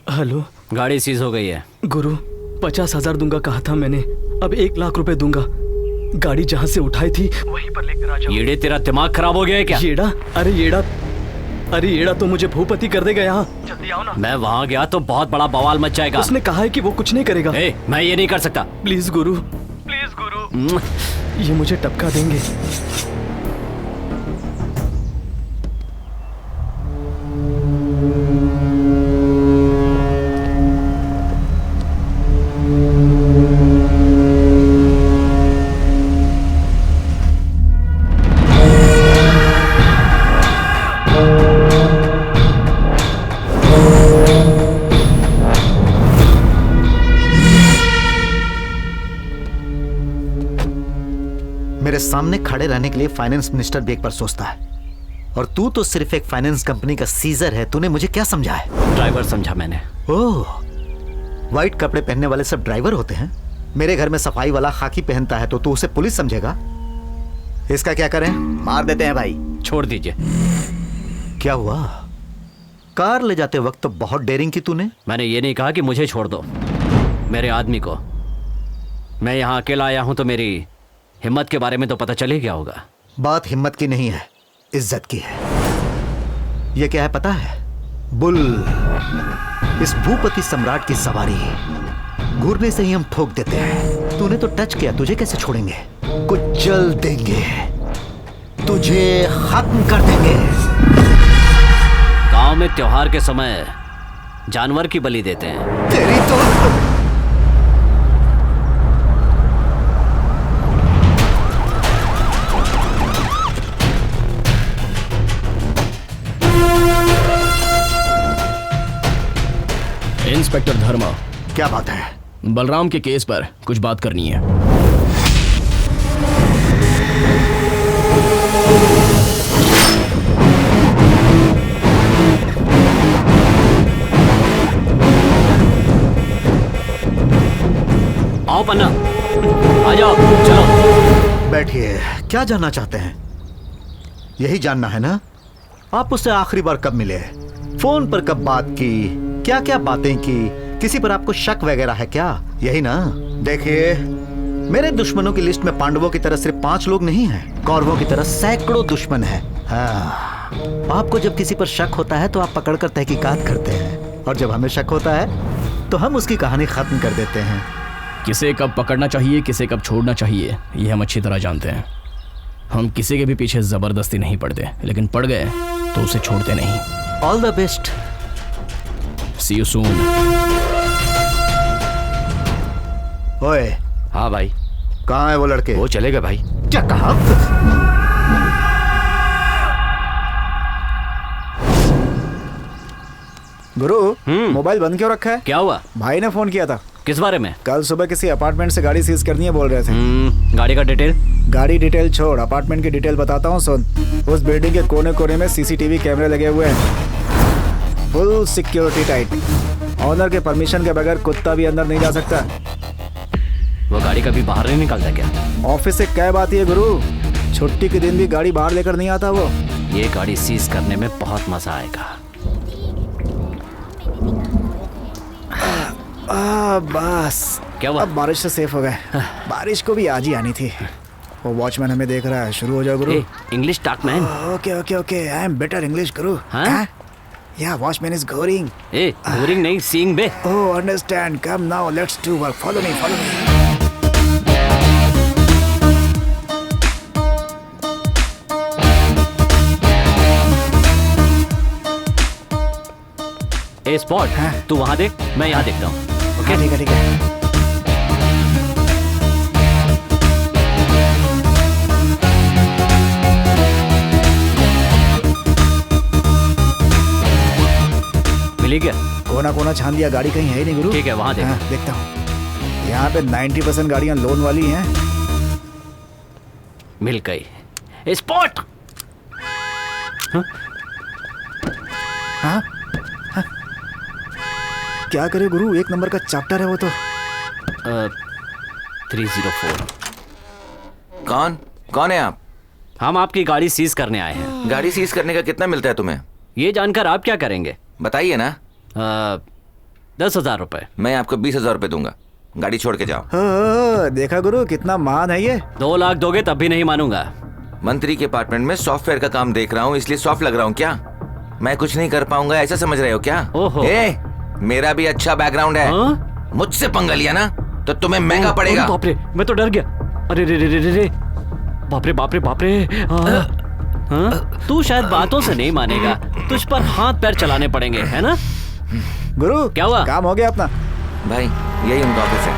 हेलो, गाड़ी सीज हो गई है। गुरु 50,000 दूंगा कहा था मैंने, अब 1 लाख रुपए दूंगा। गाड़ी जहाँ से उठाई थी वहीं पर लेकर आ जाओ। येड़े तेरा दिमाग खराब हो गया है क्या? येड़ा? अरे येड़ा तो मुझे भूपति कर देगा यहाँ। जल्दी आओ ना। मैं वहाँ गया तो बहुत बड़ा बवाल मच जाएगा। उसने कहा है कि वो कुछ नहीं करेगा। मैं ये नहीं कर सकता। प्लीज गुरु, प्लीज गुरु। ये मुझे टपका देंगे। मेरे सामने खड़े रहने के लिए फाइनेंस मिनिस्टर भी एक बार सोचता है, और तू तो सिर्फ एक फाइनेंस कंपनी का सीजर है। तूने मुझे क्या समझा है? ड्राइवर समझा मैंने। ओह, व्हाइट कपड़े पहनने वाले सब ड्राइवर होते हैं। मेरे घर में सफाई वाला खाकी पहनता है तो तू उसे पुलिस समझेगा? इसका क्या करें? मार देते हैं भाई। छोड़ दीजिए। क्या हुआ? कार ले जाते वक्त तो बहुत डेयरिंग की तूने। मैंने ये नहीं कहा कि मुझे छोड़ दो, मेरे आदमी को। मैं यहाँ अकेला आया हूँ तो मेरी हिम्मत के बारे में तो पता चल ही गया होगा। बात हिम्मत की नहीं है, इज्जत की है। ये क्या है पता है? बुल, इस भूपति सम्राट की सवारी घूरने से ही हम ठोक देते हैं। तूने तो टच किया, तुझे कैसे छोड़ेंगे? कुचल देंगे, तुझे खत्म कर देंगे। गांव में त्योहार के समय जानवर की बलि देते हैं। तेरी तो इंस्पेक्टर धर्मा। क्या बात है? बलराम के केस पर कुछ बात करनी है। आओ पन्ना, आ जाओ, चलो। बैठिए। क्या जानना चाहते हैं? यही जानना है ना? आप उससे आखिरी बार कब मिले? फोन पर कब बात की? क्या क्या बातें की? किसी पर आपको शक वगैरह है क्या? यही ना? देखिए, मेरे दुश्मनों की लिस्ट में पांडवों की तरह सिर्फ 5 लोग नहीं हैं, कौरवों की तरह सैकड़ों दुश्मन हैं। हाँ, आपको जब किसी पर शक होता है तो आप पकड़कर तहकीकात करते हैं, और जब हमें शक होता है तो हम उसकी कहानी खत्म कर देते हैं। किसे कब पकड़ना चाहिए, किसे कब छोड़ना चाहिए, ये हम अच्छी तरह जानते हैं। हम किसी के भी पीछे जबरदस्ती नहीं पड़ते, लेकिन पड़ गए तो उसे छोड़ते नहीं। All the best. See you soon. ओए। हाँ भाई। कहाँ है वो लड़के? वो चले गए भाई। क्या कहा? गुरु, मोबाइल बंद क्यों रखा है? क्या हुआ? भाई ने फोन किया था। किस बारे में? कल सुबह किसी अपार्टमेंट से गाड़ी सीज करनी है बोल रहे थे। गाड़ी का डिटेल? गाड़ी डिटेल छोड़, अपार्टमेंट की डिटेल बताता हूँ सुन। उस बिल्डिंग के कोने कोने में सीसीटीवी कैमरे लगे हुए हैं, फुल सिक्योरिटी टाइट। ऑनर के परमिशन के बगैर कुत्ता भी अंदर नहीं जा सकता। वो गाड़ी कभी बाहर नहीं निकलता क्या? ऑफिस से कैब आती है गुरु, छुट्टी के दिन भी गाड़ी बाहर लेकर नहीं आता वो। ये गाड़ी सीज करने में बहुत मजा आएगा। बस क्या हुआ? अब बारिश से सेफ हो गए। बारिश को भी आज ही आनी थी। वो वॉचमैन हमें देख रहा है, शुरू हो जाओ गुरु। English talk man. Okay okay okay, I am better English गुरु। हाँ? या वॉचमैन इज घोरिंग। घोरिंग नहीं, सीइंग बे। Oh understand, come now let's do work, follow me follow me. A spot, तू वहां देख, मैं यहाँ देखता हूँ। ओके ठीक है ठीक है। मिली क्या? कोना कोना छान दिया, गाड़ी कहीं है ही नहीं गुरु। ठीक है, वहां देख। हाँ, देखता हूँ। यहाँ पे 90% गाड़ियाँ लोन वाली हैं। मिल गई। ए स्पॉट। हाँ? क्या करे गुरु, एक नंबर का चैप्टर है वो तो। 304। कौन है आप? हम आपकी गाड़ी सीज करने आए हैं। गाड़ी सीज करने का कितना मिलता है तुम्हें? ये जानकर आप क्या करेंगे? बताइए ना। 10,000 रुपए। मैं आपको 20,000 रुपए दूंगा, गाड़ी छोड़ के जाओ। देखा गुरु कितना मान है ये। 2 लाख दोगे तब भी नहीं मानूंगा। मंत्री के अपार्टमेंट में सॉफ्टवेयर का काम देख रहा हूँ, इसलिए सॉफ्ट लग रहा हूँ क्या? मैं कुछ नहीं कर पाऊंगा ऐसा समझ रहे हो क्या? ओहो। मेरा भी अच्छा बैकग्राउंड है। मुझसे पंगा लिया ना तो तुम्हें महंगा पड़ेगा। बाप रे, मैं तो डर गया। अरे रे रे रे रे रे, बाप रे बाप रे बाप रे। तू शायद बातों से नहीं मानेगा, तुझ पर हाथ पैर चलाने पड़ेंगे, है ना? गुरु क्या हुआ? काम हो गया अपना। भाई यही उनका ऑफिस है।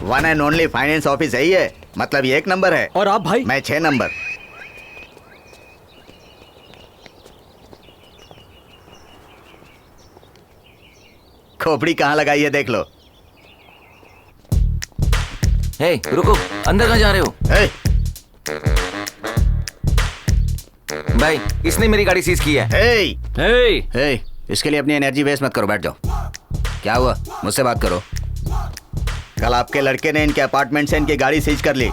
One and only finance office है ये, मतलब ये 1 नंबर है। और आप भाई? मैं 6 नंबर। खोपड़ी कहाँ लगाई है देख लो। हे रुको, अंदर कहाँ जा रहे हो? भाई इसने मेरी गाड़ी सीज की है। इसके लिए अपनी एनर्जी वेस्ट मत करो, बैठ जाओ। क्या हुआ, मुझसे बात करो। कल आपके लड़के ने इनके अपार्टमेंट से इनकी गाड़ी सीज कर ली।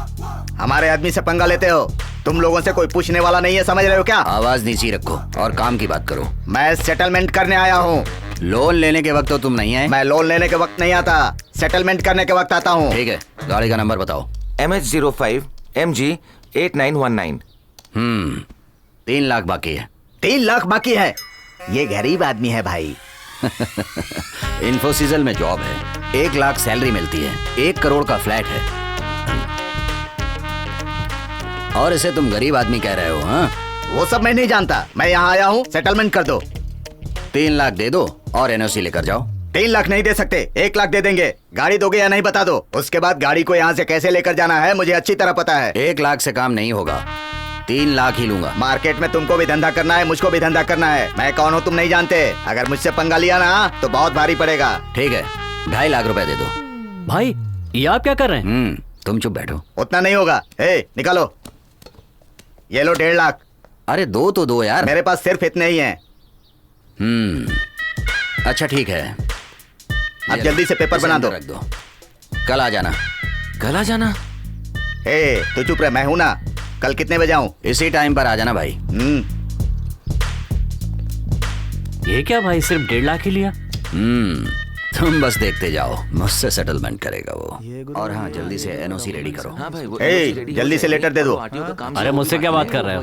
हमारे आदमी से पंगा लेते हो। तुम लोगों से कोई पूछने वाला नहीं है, समझ रहे हो क्या? आवाज नीची रखो और काम की बात करो। मैं सेटलमेंट करने आया हूँ। लोन लेने के वक्त तो तुम नहीं आए। मैं लोन लेने के वक्त नहीं आता, सेटलमेंट करने के वक्त आता हूँ। ठीक है, गाड़ी का नंबर बताओ। MH05 MG 8919। 3 लाख बाकी है। 3 लाख बाकी है? ये गरीब आदमी है भाई। इन्फोसिजल में जॉब है, 1 लाख सैलरी मिलती है, 1 करोड़ का फ्लैट है, और इसे तुम गरीब आदमी कह रहे हो? हाँ, वो सब मैं नहीं जानता, मैं यहाँ आया हूँ, सेटलमेंट कर दो। 3 लाख दे दो और NOC लेकर जाओ। 3 लाख नहीं दे सकते, 1 लाख दे देंगे। गाड़ी दोगे या नहीं बता दो, उसके बाद गाड़ी को यहाँ से कैसे लेकर जाना है मुझे अच्छी तरह पता है। 1 लाख से काम नहीं होगा, 3 लाख ही लूंगा। मार्केट में तुमको भी धंधा करना है, मुझको भी धंधा करना है। मैं कौन हूँ तुम नहीं जानते। अगर मुझसे पंगा लिया ना तो बहुत भारी पड़ेगा। ठीक है, 2.5 लाख रुपए दे दो। भाई ये आप क्या कर रहे हैं? तुम चुप बैठो। उतना नहीं होगा। निकालो, ये लो 1.5 लाख। अरे दो तो दो यार। मेरे पास सिर्फ इतने ही हैं। अच्छा ठीक है, अब जल्दी से पेपर बना दो। रख दो, कल आ जाना। कल आ जाना? तू चुप रह, मैं हूं ना। कल कितने बजे आऊं? इसी टाइम पर आ जाना भाई। ये क्या भाई, सिर्फ 1.5 लाख ही लिया? तुम बस देखते जाओ, मुझसे सेटलमेंट करेगा वो। और हाँ, जल्दी से NOC रेडी करो। हाँ भाई, जल्दी से लेटर दे दो। अरे मुझसे क्या बात कर रहे हो?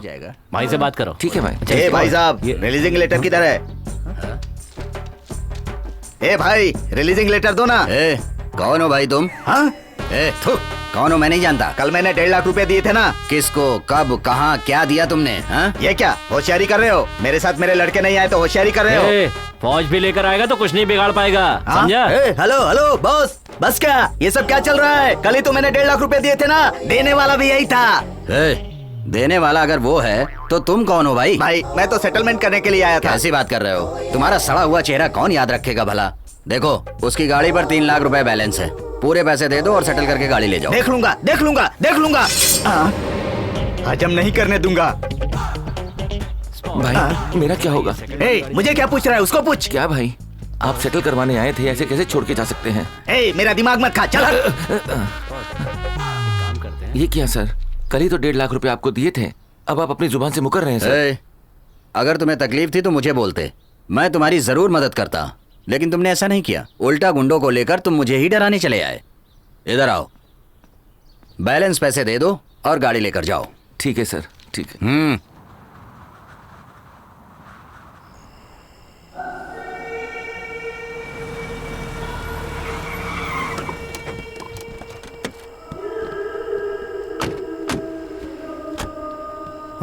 भाई से बात करो। ठीक है भाई। भाई साहब, रिलीजिंग लेटर किधर है? भाई रिलीजिंग लेटर दो ना। कौन हो भाई तुम? हाँ? कौन हो मैं नहीं जानता। कल मैंने 1.5 लाख रुपए दिए थे ना। किसको, कब, कहाँ, क्या दिया तुमने? हाँ? ये क्या होशियारी कर रहे हो? मेरे साथ मेरे लड़के नहीं आए तो होशियारी कर रहे हो? फौज भी लेकर आएगा तो कुछ नहीं बिगाड़ पाएगा, समझा? हेलो हेलो बॉस, बस क्या ये सब क्या चल रहा है? कल ही तो मैंने 1.5 लाख रुपए दिए थे ना, देने वाला भी यही था। देने वाला अगर वो है तो तुम कौन हो भाई? भाई मैं तो सेटलमेंट करने के लिए आया था। कैसी बात कर रहे हो? तुम्हारा सड़ा हुआ चेहरा कौन याद रखेगा भला? देखो, उसकी गाड़ी पर 3 लाख रुपए बैलेंस है, पूरे पैसे दे दो और सेटल करके गाड़ी ले जाओ। देख लूंगा देख लूंगा देख लूंगा, हजम नहीं करने दूंगा। भाई मेरा क्या होगा? मुझे क्या पूछ रहा है, उसको पूछ। क्या भाई, आप सेटल करवाने आए थे, ऐसे कैसे छोड़ के जा सकते हैं? मेरा दिमाग मत खा, चल। ये क्या सर, कल ही तो 1.5 लाख रुपए आपको दिए थे, अब आप अपनी जुबान से मुकर रहे हैं सर। अगर तुम्हें तकलीफ थी तो मुझे बोलते, मैं तुम्हारी जरूर मदद करता, लेकिन तुमने ऐसा नहीं किया। उल्टा गुंडों को लेकर तुम मुझे ही डराने चले आए। इधर आओ, बैलेंस पैसे दे दो और गाड़ी लेकर जाओ। ठीक है सर, ठीक है।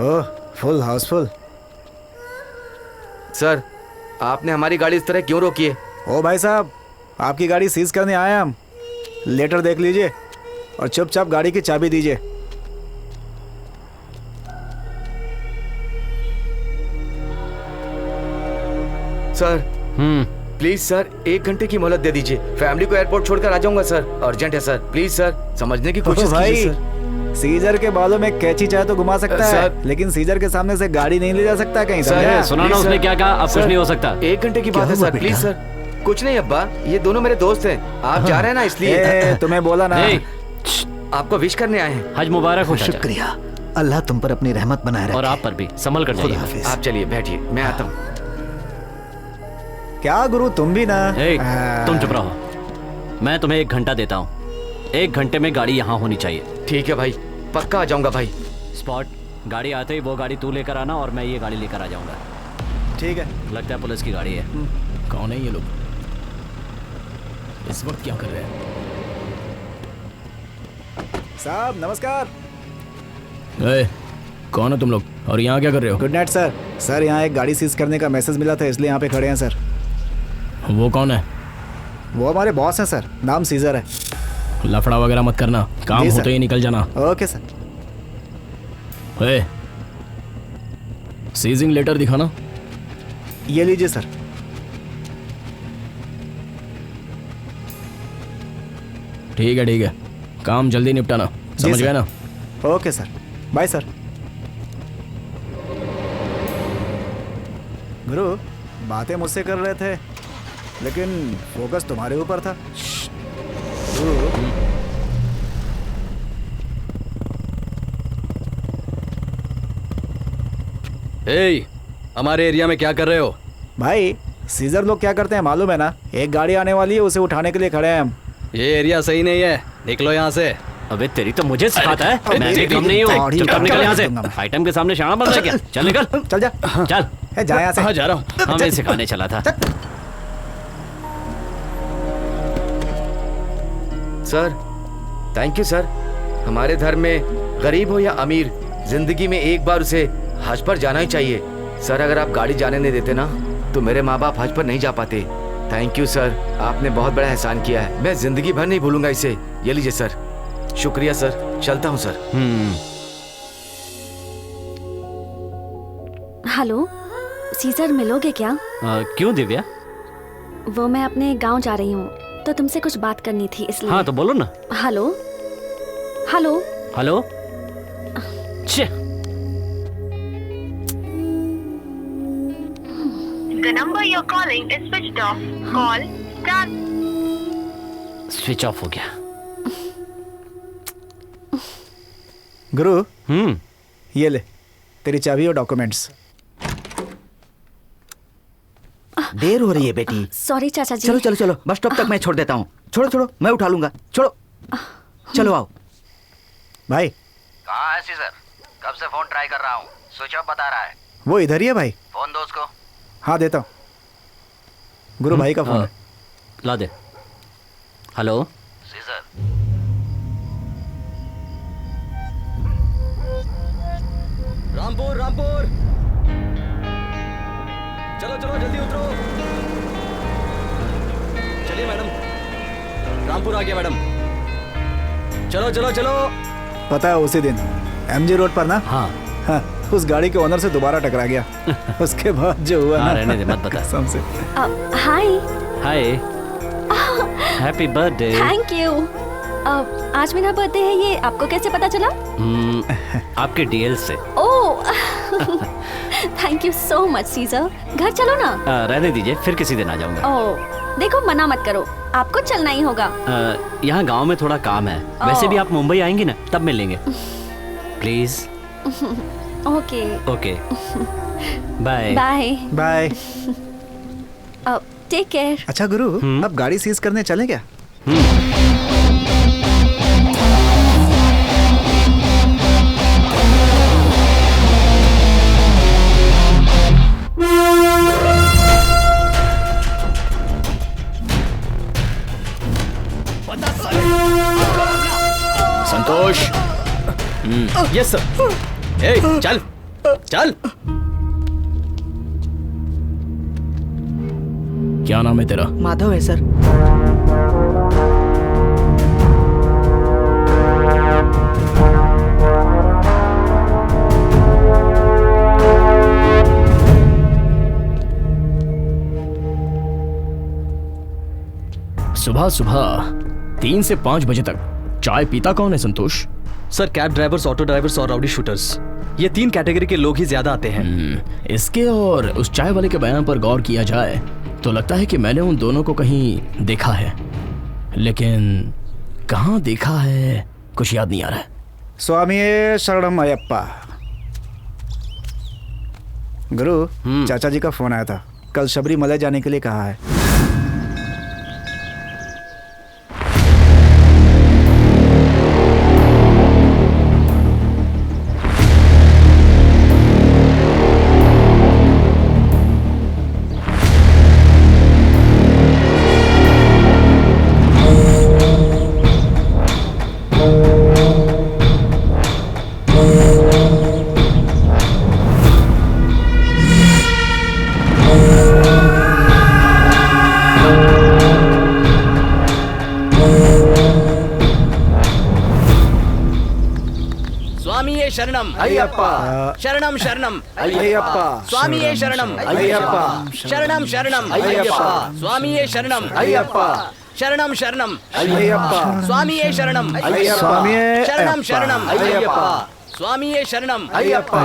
ओह, फुल हाउसफुल। सर, आपने हमारी गाड़ी इस तरह क्यों रोकी है? ओ भाई साहब, आपकी गाड़ी सीज करने आए हम। लेटर देख लीजिए और चुपचाप गाड़ी की चाबी दीजिए। सर प्लीज सर, 1 घंटे की मोहलत दे दीजिए। फैमिली को एयरपोर्ट छोड़कर आ जाऊंगा सर। अर्जेंट है सर, प्लीज सर, समझने की कोशिश कीजिए सर। सीजर के बालों में कैची चाहे तो घुमा सकता है, लेकिन सीजर के सामने से गाड़ी नहीं ले जा सकता कहीं। सुना ना उसने क्या कहा? अब कुछ नहीं हो सकता। 1 घंटे की बात है सर, प्लीज सर। कुछ नहीं अब्बा, ये दोनों मेरे दोस्त हैं। आप जा रहे हैं ना इसलिए। तुम्हें बोला ना, आपको विश करने आए हैं। हज मुबारक हो। शुक्रिया, अल्लाह तुम पर अपनी रहमत बनाए रखे। और आप पर भी। संभल कर जाइए। आप चलिए, बैठिए, मैं आता हूँ। क्या गुरु, तुम भी ना। तुम चुप रहो। मैं तुम्हें 1 घंटा देता हूँ। 1 घंटे में गाड़ी यहाँ होनी चाहिए। ठीक है भाई, पक्का आ जाऊंगा भाई। स्पॉट, गाड़ी आते ही वो गाड़ी तू लेकर आना और मैं ये गाड़ी लेकर आ जाऊंगा। ठीक है। लगता है पुलिस की गाड़ी है। कौन है ये लोग? इस वक्त क्या कर रहे हैं? साहब नमस्कार। कौन हो तुम लोग और यहाँ क्या कर रहे हो? Good night sir. सर, यहाँ एक गाड़ी सीज करने का मैसेज मिला था, इसलिए यहाँ पे खड़े हैं सर। वो कौन है? वो हमारे बॉस हैं सर, नाम सीजर है। लफड़ा वगैरह मत करना, काम होते ही निकल जाना। Okay sir. सीजिंग लेटर दिखाना। ये लीजिए सर। ठीक है, काम जल्दी निपटाना, समझ गए ना? Okay sir, bye sir. गुरु, बातें मुझसे कर रहे थे, लेकिन फोकस तुम्हारे ऊपर था। हमारे एरिया में क्या कर रहे हो? भाई, सीजर लोग क्या करते हैं मालूम है ना? एक गाड़ी आने वाली है, उसे उठाने के लिए खड़े हैं हम। ये एरिया सही नहीं है, निकलो यहाँ से। अबे तेरी तो मुझे सिखाता है। मैं भी कम नहीं हूँ। चुपचाप निकल यहाँ से। आइटम के सामने शाना बन रहा है क्या? चल निकल। चल जा। चल जा यहाँ से। हाँ, जा रहा हूँ। हमें सिखाने चला था। Sir, thank you sir. हमारे धर्म में गरीब हो या अमीर, जिंदगी में एक बार उसे हज पर जाना ही चाहिए। सर, अगर आप गाड़ी जाने नहीं देते ना, तो मेरे माँ बाप हज पर नहीं जा पाते। थैंक यू सर, आपने बहुत बड़ा एहसान किया है। मैं जिंदगी भर नहीं भूलूंगा इसे। ये लीजिए सर। शुक्रिया सर, चलता हूँ सर। हेलो, सीजर मिलोगे क्या? क्यों दिव्या? वो मैं अपने गांव जा रही हूँ, तो तुमसे कुछ बात करनी थी इसलिए। हाँ तो बोलो ना। Hello hello hello. The number you're calling is switched off. Call start. Switch off हो गया। गुरु, ये ले तेरी चाबी और डॉक्यूमेंट्स। देर हो रही है बेटी। सॉरी चाचा जी। चलो चलो चलो, बस स्टॉप तक मैं छोड़ देता हूँ। छोड़ो छोड़ो, मैं उठा लूंगा। छोड़ो, चलो आओ। भाई कहाँ है सीजर? कब से फोन ट्राई कर रहा हूँ, स्विच ऑफ बता रहा है। वो इधर ही है भाई। फोन दो उसको। हाँ देता हूँ। गुरु भाई का फोन है। ला दे। Hello Caesar. रामपुर रामपुर, चलो चलो जल्दी उतरो। चलिए मैडम, रामपुर आ गया मैडम। चलो चलो चलो। पता है उसी दिन MG रोड पर ना? हाँ, उस गाड़ी के ओनर से दोबारा टकरा गया। उसके बाद जो हुआ ना, रहने दे, मत बता। कसम से। हाय हाय, हैप्पी बर्थडे। Thank you. आज मेरा बर्थडे है, ये आपको कैसे पता चला? आपके डीएल से। Oh thank you so much Caesar. घर चलो ना। रहने दीजिए, फिर किसी दिन आ जाऊंगा। ओह देखो, मना मत करो, आपको चलना ही होगा। यहाँ गांव में थोड़ा काम है। वैसे भी आप मुंबई आएंगी ना, तब मिलेंगे। Please. Okay okay, bye bye bye. Take care. अच्छा गुरु, अब गाड़ी सीज करने चलें क्या? संतोष। Yes sir. ए चल चल। क्या नाम है तेरा? माधव है सर। सुबह सुबह 3 से 5 बजे तक चाय पीता कौन है Santosh? Sir cab drivers, auto drivers और राउडी शूटर्स, ये 3 कैटेगरी के लोग ही ज्यादा आते हैं। इसके और उस चाय वाले के बयान पर गौर किया जाए तो लगता है कि मैंने उन दोनों को कहीं देखा है, लेकिन कहाँ देखा है कुछ याद नहीं आ रहा है। स्वामी शरणम अयप्पा। गुरु, चाचा जी का फोन आया था, कल शबरीमला जाने के लिए कहा है। शरणम अय्यप्पा, शरणम शरणम अय्यप्पा, स्वामी शरणम अय्यप्पा, शरणम शरणम अय्यप्पा, स्वामी शरणम अय्यप्पा, शरणम शरणम अय्यप्पा, स्वामी शरणम अय्यप्पा, शरणम शरणम अय्यप्पा, स्वामी शरणम अय्यप्पा,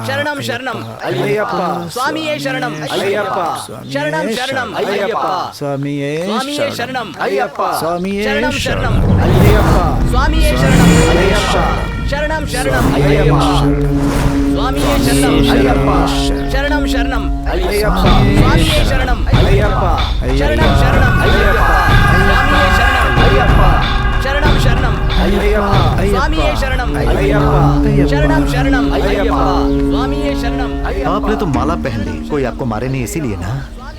शरणम शरणम अय्यप्पा, स्वामी शरणम अय्यप्पा, शरणम शरणम अय्यप्पा, स्वामी शरणम अय्यप्पा, शरणम शरणम अय्यप्पा, स्वामी शरणम अय्यप्पा, शरणम शरणम अय्यप्पा, स्वामी शरणम अय्यप्पा, शरणम शरणम अय्यप्पा, स्वामी शरणम अय्यप्पा, शरणम शरणम अय्यप्पा, स्वामी शरणम अय्यप्पा, शरणम शरणम अय्यप्पा, स्वामी शरणम अय्यप्पा, शरणम शरणम अय्यप्पा, स्वामी शरणम अय्यप्पा। आपने तो माला पहन ली, कोई आपको मारे नहीं इसीलिए ना।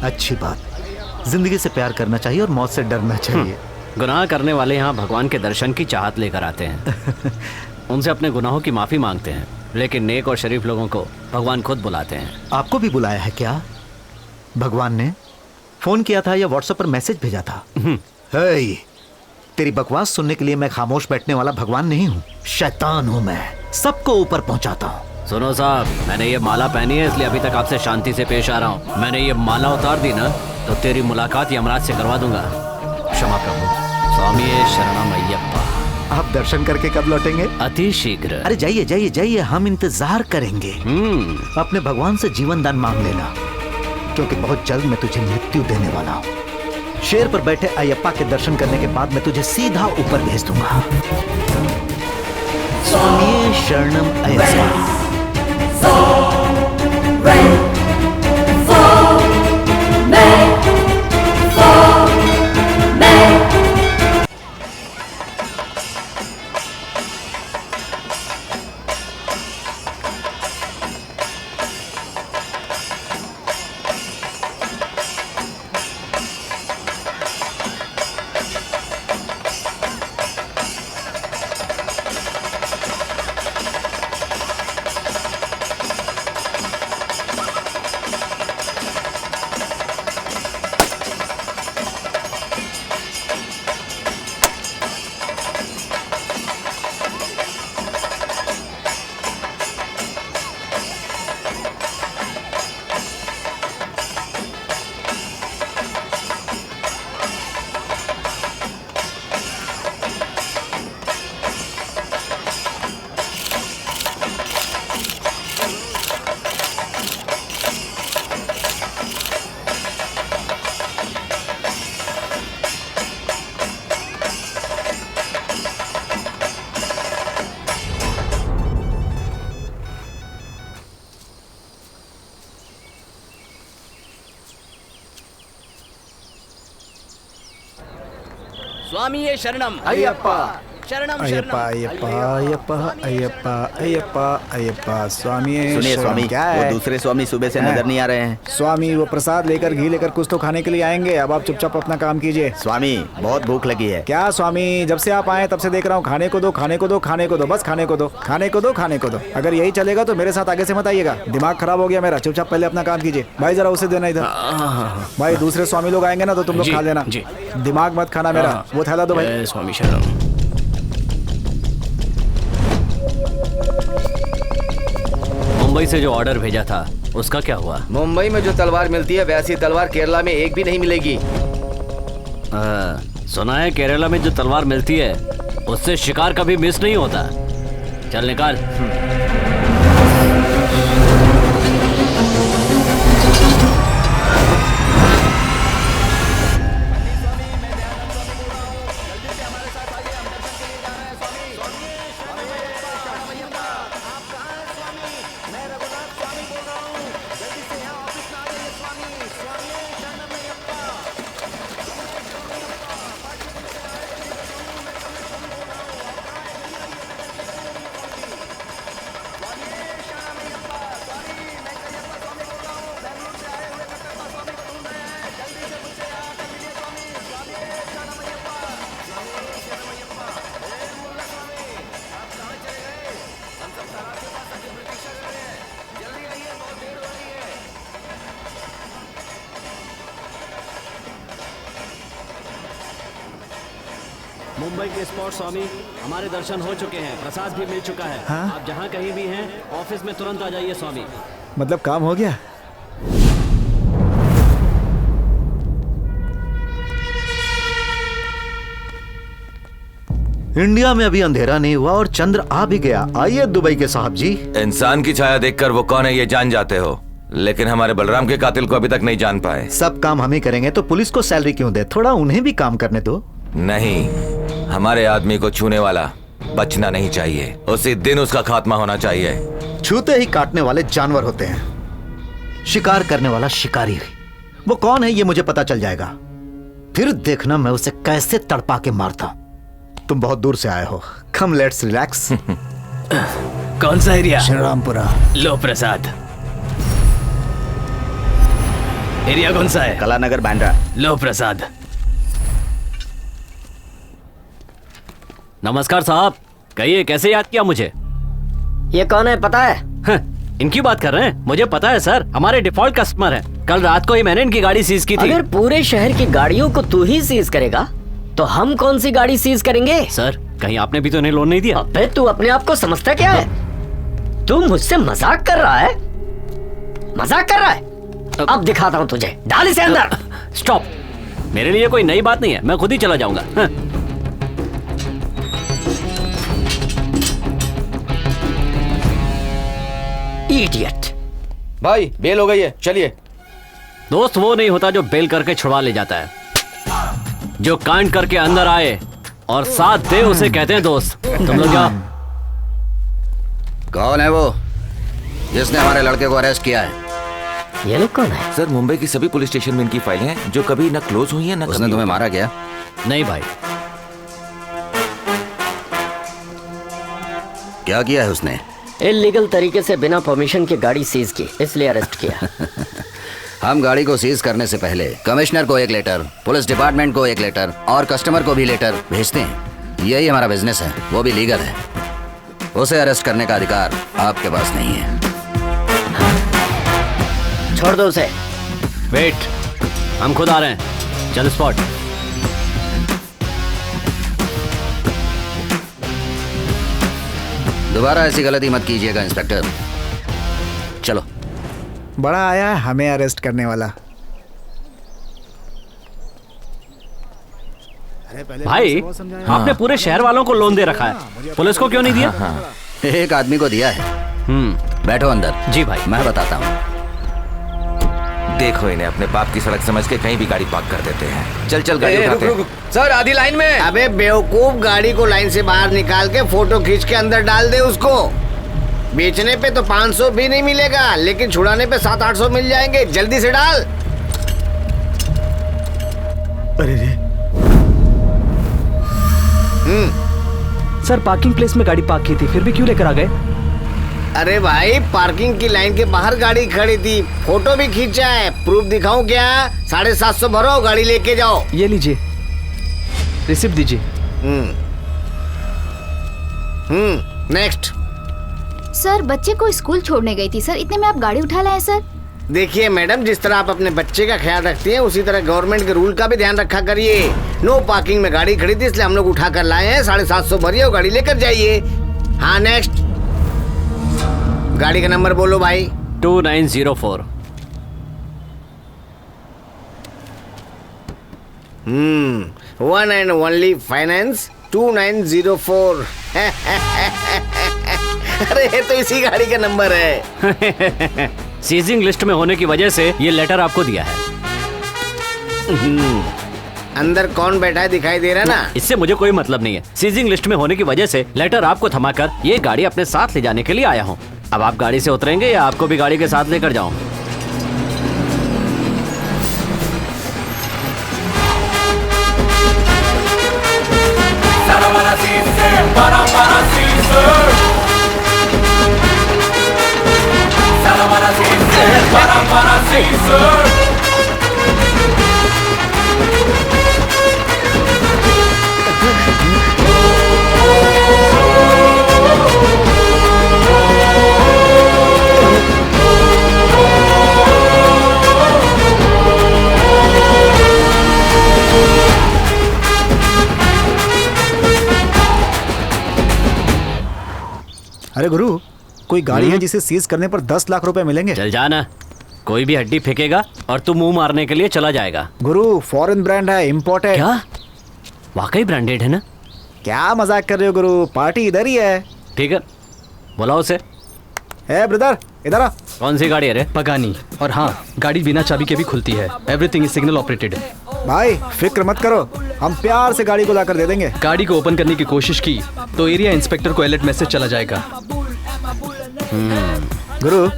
अच्छी बात। जिंदगी से प्यार करना चाहिए और मौत से डरना चाहिए। गुनाह करने वाले यहाँ भगवान के दर्शन की चाहत लेकर आते हैं, उनसे अपने गुनाहों की माफी मांगते हैं, लेकिन नेक और शरीफ लोगों को भगवान खुद बुलाते हैं। आपको भी बुलाया है क्या? भगवान ने फोन किया था या व्हाट्सएप पर मैसेज भेजा था? हे, तेरी बकवास सुनने के लिए मैं खामोश बैठने वाला भगवान नहीं हूँ, शैतान हूँ मैं, सबको ऊपर पहुँचाता हूँ। सुनो साहब, मैंने ये माला पहनी है इसलिए अभी तक आपसे शांति से पेश आ रहा हूँ। मैंने ये माला उतार दी ना तो तेरी मुलाकात यमराज से करवा दूंगा। क्षमा प्रभु। स्वामी शरणम अय्यप्पा। आप दर्शन करके कब लौटेंगे? अति शीघ्र। अरे जाइए जाइए जाइए, हम इंतजार करेंगे। अपने भगवान से जीवन दान मांग लेना, क्योंकि बहुत जल्द मैं तुझे मृत्यु देने वाला हूँ। शेर पर बैठे अयप्पा के दर्शन करने के बाद मैं तुझे सीधा ऊपर भेज दूंगा। स्वामी शरणम अयप्पा। स्वामी शरणम अय्यप्पा, अयप्पा अयप्पा अयप्पा अयप्पा अयप्पा अयप्पा स्वामी सुनिए स्वामी, क्या है? वो दूसरे स्वामी सुबह से नजर नहीं आ रहे हैं। स्वामी वो प्रसाद लेकर घी लेकर कुछ तो खाने के लिए आएंगे। अब आप चुपचाप अपना काम कीजिए। स्वामी बहुत भूख लगी है। क्या स्वामी, जब से आप आए तब से देख रहा हूँ खाने को दो खाने को दो खाने को दो, बस खाने को दो खाने को दो खाने को दो। अगर यही चलेगा तो मेरे साथ आगे से मत आइएगा, दिमाग खराब हो गया मेरा। चुपचाप पहले अपना काम कीजिए। भाई जरा उसे देना इधर। भाई दूसरे स्वामी लोग आएंगे ना तो तुम लोग खा लेना, दिमाग मत खाना मेरा। वो थैला दो भाई। स्वामी शरण। मुंबई से जो ऑर्डर भेजा था उसका क्या हुआ? मुंबई में जो तलवार मिलती है वैसी तलवार केरला में एक भी नहीं मिलेगी। सुना है केरला में जो तलवार मिलती है उससे शिकार कभी मिस नहीं होता। चल निकाल। मुंबई के स्पॉट स्वामी, हमारे दर्शन हो चुके हैं, प्रसाद भी मिल चुका है। हाँ? आप जहाँ कहीं भी हैं ऑफिस में तुरंत आ जाइए स्वामी। मतलब काम हो गया? इंडिया में अभी अंधेरा नहीं हुआ और चंद्र आ भी गया। आइए दुबई के साहब जी। इंसान की छाया देखकर वो कौन है ये जान जाते हो, लेकिन हमारे बलराम के कातिल को अभी तक नहीं जान पाए। सब काम हम ही करेंगे तो पुलिस को सैलरी क्यों दे? थोड़ा उन्हें भी काम करने दो। नहीं, हमारे आदमी को छूने वाला बचना नहीं चाहिए। उसी दिन उसका खात्मा होना चाहिए। छूते ही काटने वाले जानवर होते हैं, शिकार करने वाला शिकारी। वो कौन है ये मुझे पता चल जाएगा, फिर देखना मैं उसे कैसे तड़पा के मारता हूं। तुम बहुत दूर से आए हो, कम लेट्स रिलैक्स। कौन सा एरिया? श्रीरामपुरा। लो प्रसाद। एरिया कौन सा है? कलानगर बांद्रा। लो प्रसाद। नमस्कार साहब, कहिए कैसे याद किया मुझे? ये कौन है पता है? इनकी बात कर रहे हैं? मुझे पता है सर, हमारे डिफॉल्ट कस्टमर हैं। कल रात को ही मैंने इनकी गाड़ी सीज की थी। अगर पूरे शहर की गाड़ियों को तू ही सीज करेगा तो हम कौन सी गाड़ी सीज करेंगे? सर कहीं आपने भी तो इन्हें लोन नहीं दिया? अबे तू अपने आप को समझता क्या है? तू मुझसे मजाक कर रहा है? मजाक कर रहा है? अब दिखाता हूँ तुझे। डाल इसे अंदर। स्टॉप, मेरे लिए कोई नई बात नहीं है, मैं खुद ही चला जाऊंगा। इडियट। भाई बेल हो गई है, चलिए। दोस्त वो नहीं होता जो बेल करके छुड़वा ले जाता है, जो कांड करके अंदर आए और साथ दे उसे कहते हैं दोस्त। तुम लोग जाओ। कौन है वो जिसने हमारे लड़के को अरेस्ट किया है? ये लोग कौन है? सर मुंबई की सभी पुलिस स्टेशन में इनकी फाइलें हैं जो कभी न क्लोज हुई हैं न उसने तुम्हें मारा क्या? नहीं भाई। क्या किया है उसने? इल्लीगल तरीके से बिना परमिशन की गाड़ी सीज की, इसलिए अरेस्ट किया। हम गाड़ी को सीज करने से पहले कमिश्नर को एक लेटर, पुलिस डिपार्टमेंट को एक लेटर और कस्टमर को भी लेटर भेजते हैं। यही हमारा बिजनेस है, वो भी लीगल है। उसे अरेस्ट करने का अधिकार आपके पास नहीं है। छोड़ दो उसे। वेट, हम खुद आ रहे हैं। चल स्पॉट। दोबारा ऐसी गलती मत कीजिएगा इंस्पेक्टर। चलो। बड़ा आया है हमें अरेस्ट करने वाला। भाई आपने पूरे शहर वालों को लोन दे रखा है, पुलिस को क्यों नहीं दिया? एक आदमी को दिया है। बैठो अंदर। जी भाई। मैं बताता हूँ। देखो इन्हें अपने बाप की सड़क समझ के कहीं भी गाड़ी पार्क कर देते हैं। चल चल गाड़ी उठाते हैं। सर आधी लाइन में। अबे बेवकूफ, गाड़ी को लाइन से बाहर निकाल के फोटो खींच के अंदर डाल दे उसको। बेचने पे तो 500 भी नहीं मिलेगा, लेकिन छुड़ाने पे 700-800 मिल जाएंगे। जल्दी से डाल। अरे रे। सर पार्किंग प्लेस में गाड़ी पार्क की थी, फिर भी क्यों लेकर आ गए? अरे भाई पार्किंग की लाइन के बाहर गाड़ी खड़ी थी, फोटो भी खींचा है। प्रूफ दिखाऊं क्या? 750 भरो, गाड़ी लेके जाओ। ये लीजिए, रिसिप्ट दीजिए। नेक्स्ट। सर बच्चे को स्कूल छोड़ने गई थी सर, इतने में आप गाड़ी उठा लाए सर। देखिए मैडम, जिस तरह आप अपने बच्चे का ख्याल रखती हैं उसी तरह गवर्नमेंट के रूल का भी ध्यान रखा करिए। नो पार्किंग में गाड़ी खड़ी थी इसलिए हम लोग उठा कर लाए हैं। 750 भरिए और गाड़ी लेकर जाइए। हाँ नेक्स्ट। गाड़ी का नंबर बोलो भाई। 2904। One and only finance 2904। अरे ये तो इसी गाड़ी का नंबर है। सीजिंग लिस्ट में होने की वजह से ये लेटर आपको दिया है। अंदर कौन बैठा है दिखाई दे रहा ना? इससे मुझे कोई मतलब नहीं है। सीजिंग लिस्ट में होने की वजह से लेटर आपको थमाकर ये गाड़ी अपने साथ ले जाने के लिए आया हूँ। अब आप गाड़ी से उतरेंगे या आपको भी गाड़ी के साथ लेकर जाऊं? अरे गुरु, कोई गाड़ी है जिसे सीज करने पर 10 लाख रुपए मिलेंगे? चल जाना, कोई भी हड्डी फेंकेगा और तू मुंह मारने के लिए चला जाएगा। गुरु फॉरेन ब्रांड है, इम्पोर्टेड। क्या? वाकई ब्रांडेड है ना? क्या मजाक कर रहे हो गुरु, पार्टी इधर ही है। ठीक है, बुलाओ उसे। ए ब्रदर इधर आ। कौन सी गाड़ी है रे? पगानी। और हाँ, गाड़ी बिना चाबी के भी खुलती है। Everything is signal operated. भाई फिक्र मत करो, हम प्यार से गाड़ी को लाकर दे देंगे। गाड़ी को ओपन करने की कोशिश की तो एरिया इंस्पेक्टर को अलर्ट मैसेज चला जाएगा। गुरु,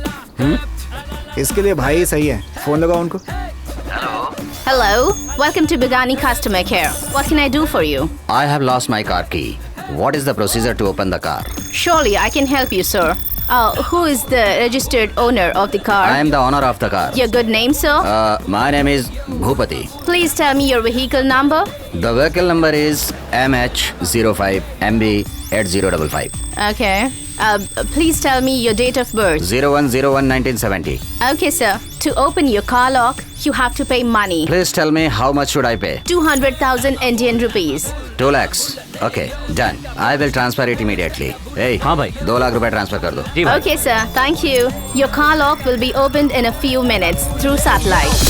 इसके लिए भाई सही है, फोन लगाओ उनको। Hello, welcome to Begani Customer Care. What can I do for you? I have lost my car key. What is the procedure to open the car? Surely I can help you, sir. Who is the registered owner of the car? I am the owner of the car. Your good name, sir? My name is Bhupati. Please tell me your vehicle number. The vehicle number is MH05MB8055. Okay. Please tell me your date of birth. 01/01/1970. Okay, sir. To open your car lock, you have to pay money. Please tell me how much should I pay? 200,000 Indian rupees. 2 lakhs. Okay, done. I will transfer it immediately. Hey, हाँ भाई, 2 लाख रुपए transfer कर दो। Okay, sir. Thank you. Your car lock will be opened in a few minutes through satellite.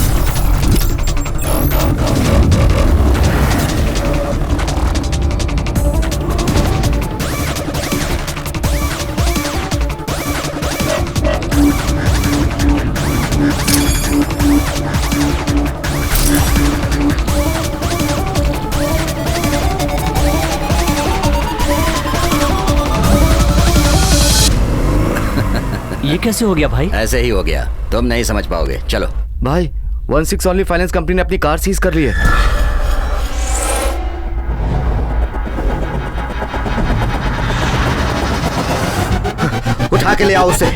ये कैसे हो गया भाई? ऐसे ही हो गया, तुम नहीं समझ पाओगे। चलो भाई 16 ओनली फाइनेंस कंपनी ने अपनी कार सीज कर ली है। उठा के ले आओ उसे।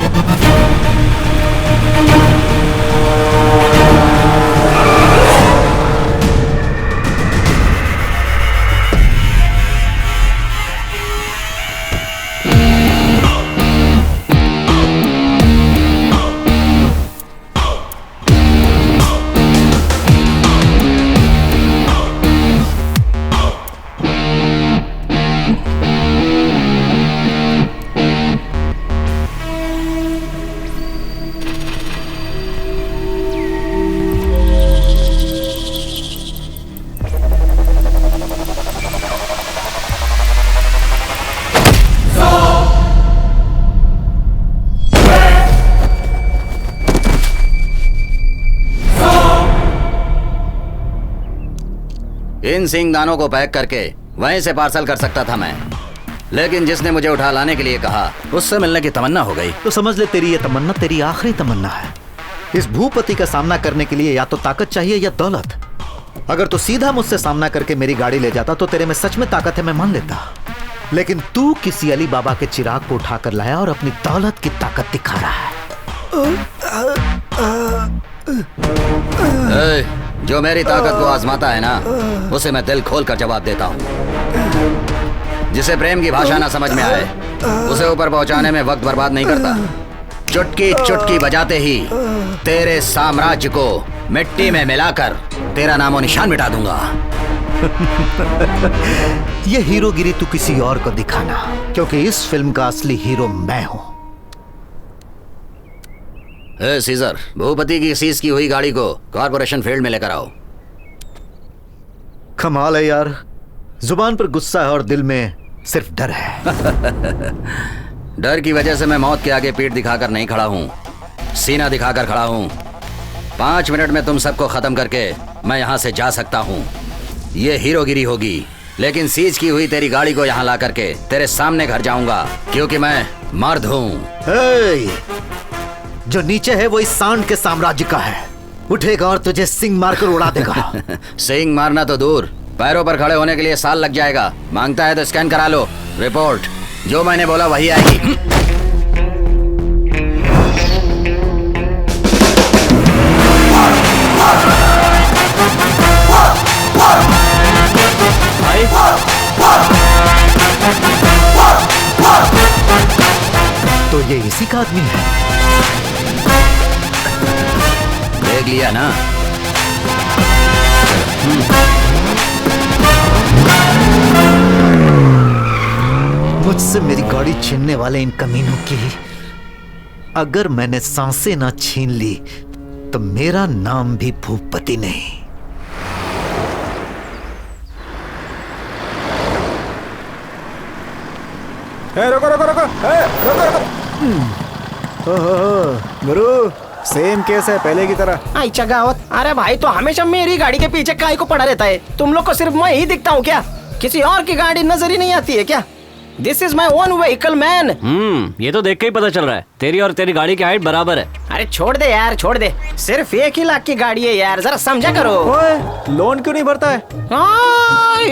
इन सिंगदानों को पैक करके वहीं से पार्सल कर सकता था मैं, लेकिन जिसने मुझे उठा लाने के लिए कहा उससे मिलने की तमन्ना हो गई। तो समझ ले तेरी ये तमन्ना तेरी आखिरी तमन्ना है। इस भूपति का सामना करने के लिए या तो ताकत चाहिए या दौलत। अगर तू सीधा मुझसे सामना करके मेरी गाड़ी ले जाता तो तेरे में सच में ताकत है, मैं मान लेता। लेकिन तू किसी अली बाबा के चिराग को उठाकर लाया और अपनी दौलत की ताकत दिखा रहा है। जो मेरी ताकत को आजमाता है ना, उसे मैं दिल खोल कर जवाब देता हूँ। जिसे प्रेम की भाषा ना समझ में आए, उसे ऊपर पहुंचाने में वक्त बर्बाद नहीं करता। चुटकी चुटकी बजाते ही तेरे साम्राज्य को मिट्टी में मिलाकर तेरा नामो निशान मिटा दूंगा। ये हीरोगिरी तू किसी और को दिखाना, क्योंकि इस फिल्म का असली हीरो मैं हूं। सीजर, भूपति की सीज की हुई गाड़ी को कॉर्पोरेशन फील्ड में लेकर आओ। कमाल है यार, जुबान पर गुस्सा है और दिल में सिर्फ डर है। डर की वजह से मैं मौत के आगे पीठ दिखाकर नहीं खड़ा हूँ, सीना दिखाकर खड़ा हूँ। 5 मिनट में तुम सबको खत्म करके मैं यहाँ से जा सकता हूँ। ये हीरोगिरी होगी, लेकिन सीज की हुई तेरी गाड़ी को यहाँ ला करके तेरे सामने घर जाऊंगा, क्योंकि मैं मर्द हूँ। जो नीचे है वो इस सांड के साम्राज्य का है, उठेगा और तुझे सिंग मारकर उड़ा देगा। सिंग मारना तो दूर, पैरों पर खड़े होने के लिए साल लग जाएगा। मांगता है तो स्कैन करा लो। रिपोर्ट जो मैंने बोला वही आएगी। तो ये इसी का आदमी है। देख लिया ना? मुझसे मेरी गाड़ी छीनने वाले इन कमीनों की अगर मैंने सांसें ना छीन ली तो मेरा नाम भी भूपति नहीं। रुको रुको रुको, रुको रुको। गुरु, सेम केस है पहले की तरह। आई चगावत, अरे भाई तो हमेशा मेरी गाड़ी के पीछे काहे को पड़ा रहता है? तुम लोग को सिर्फ मैं ही दिखता हूँ क्या? किसी और की गाड़ी नजर ही नहीं आती है क्या? This is my own vehicle man. ये तो देख के ही पता चल रहा है, तेरी और तेरी गाड़ी की हाइट बराबर है। अरे छोड़ दे यार, छोड़ दे। सिर्फ 1 ही लाख की गाड़ी है यार, जरा समझा करो। लोन क्यों नहीं भरता है?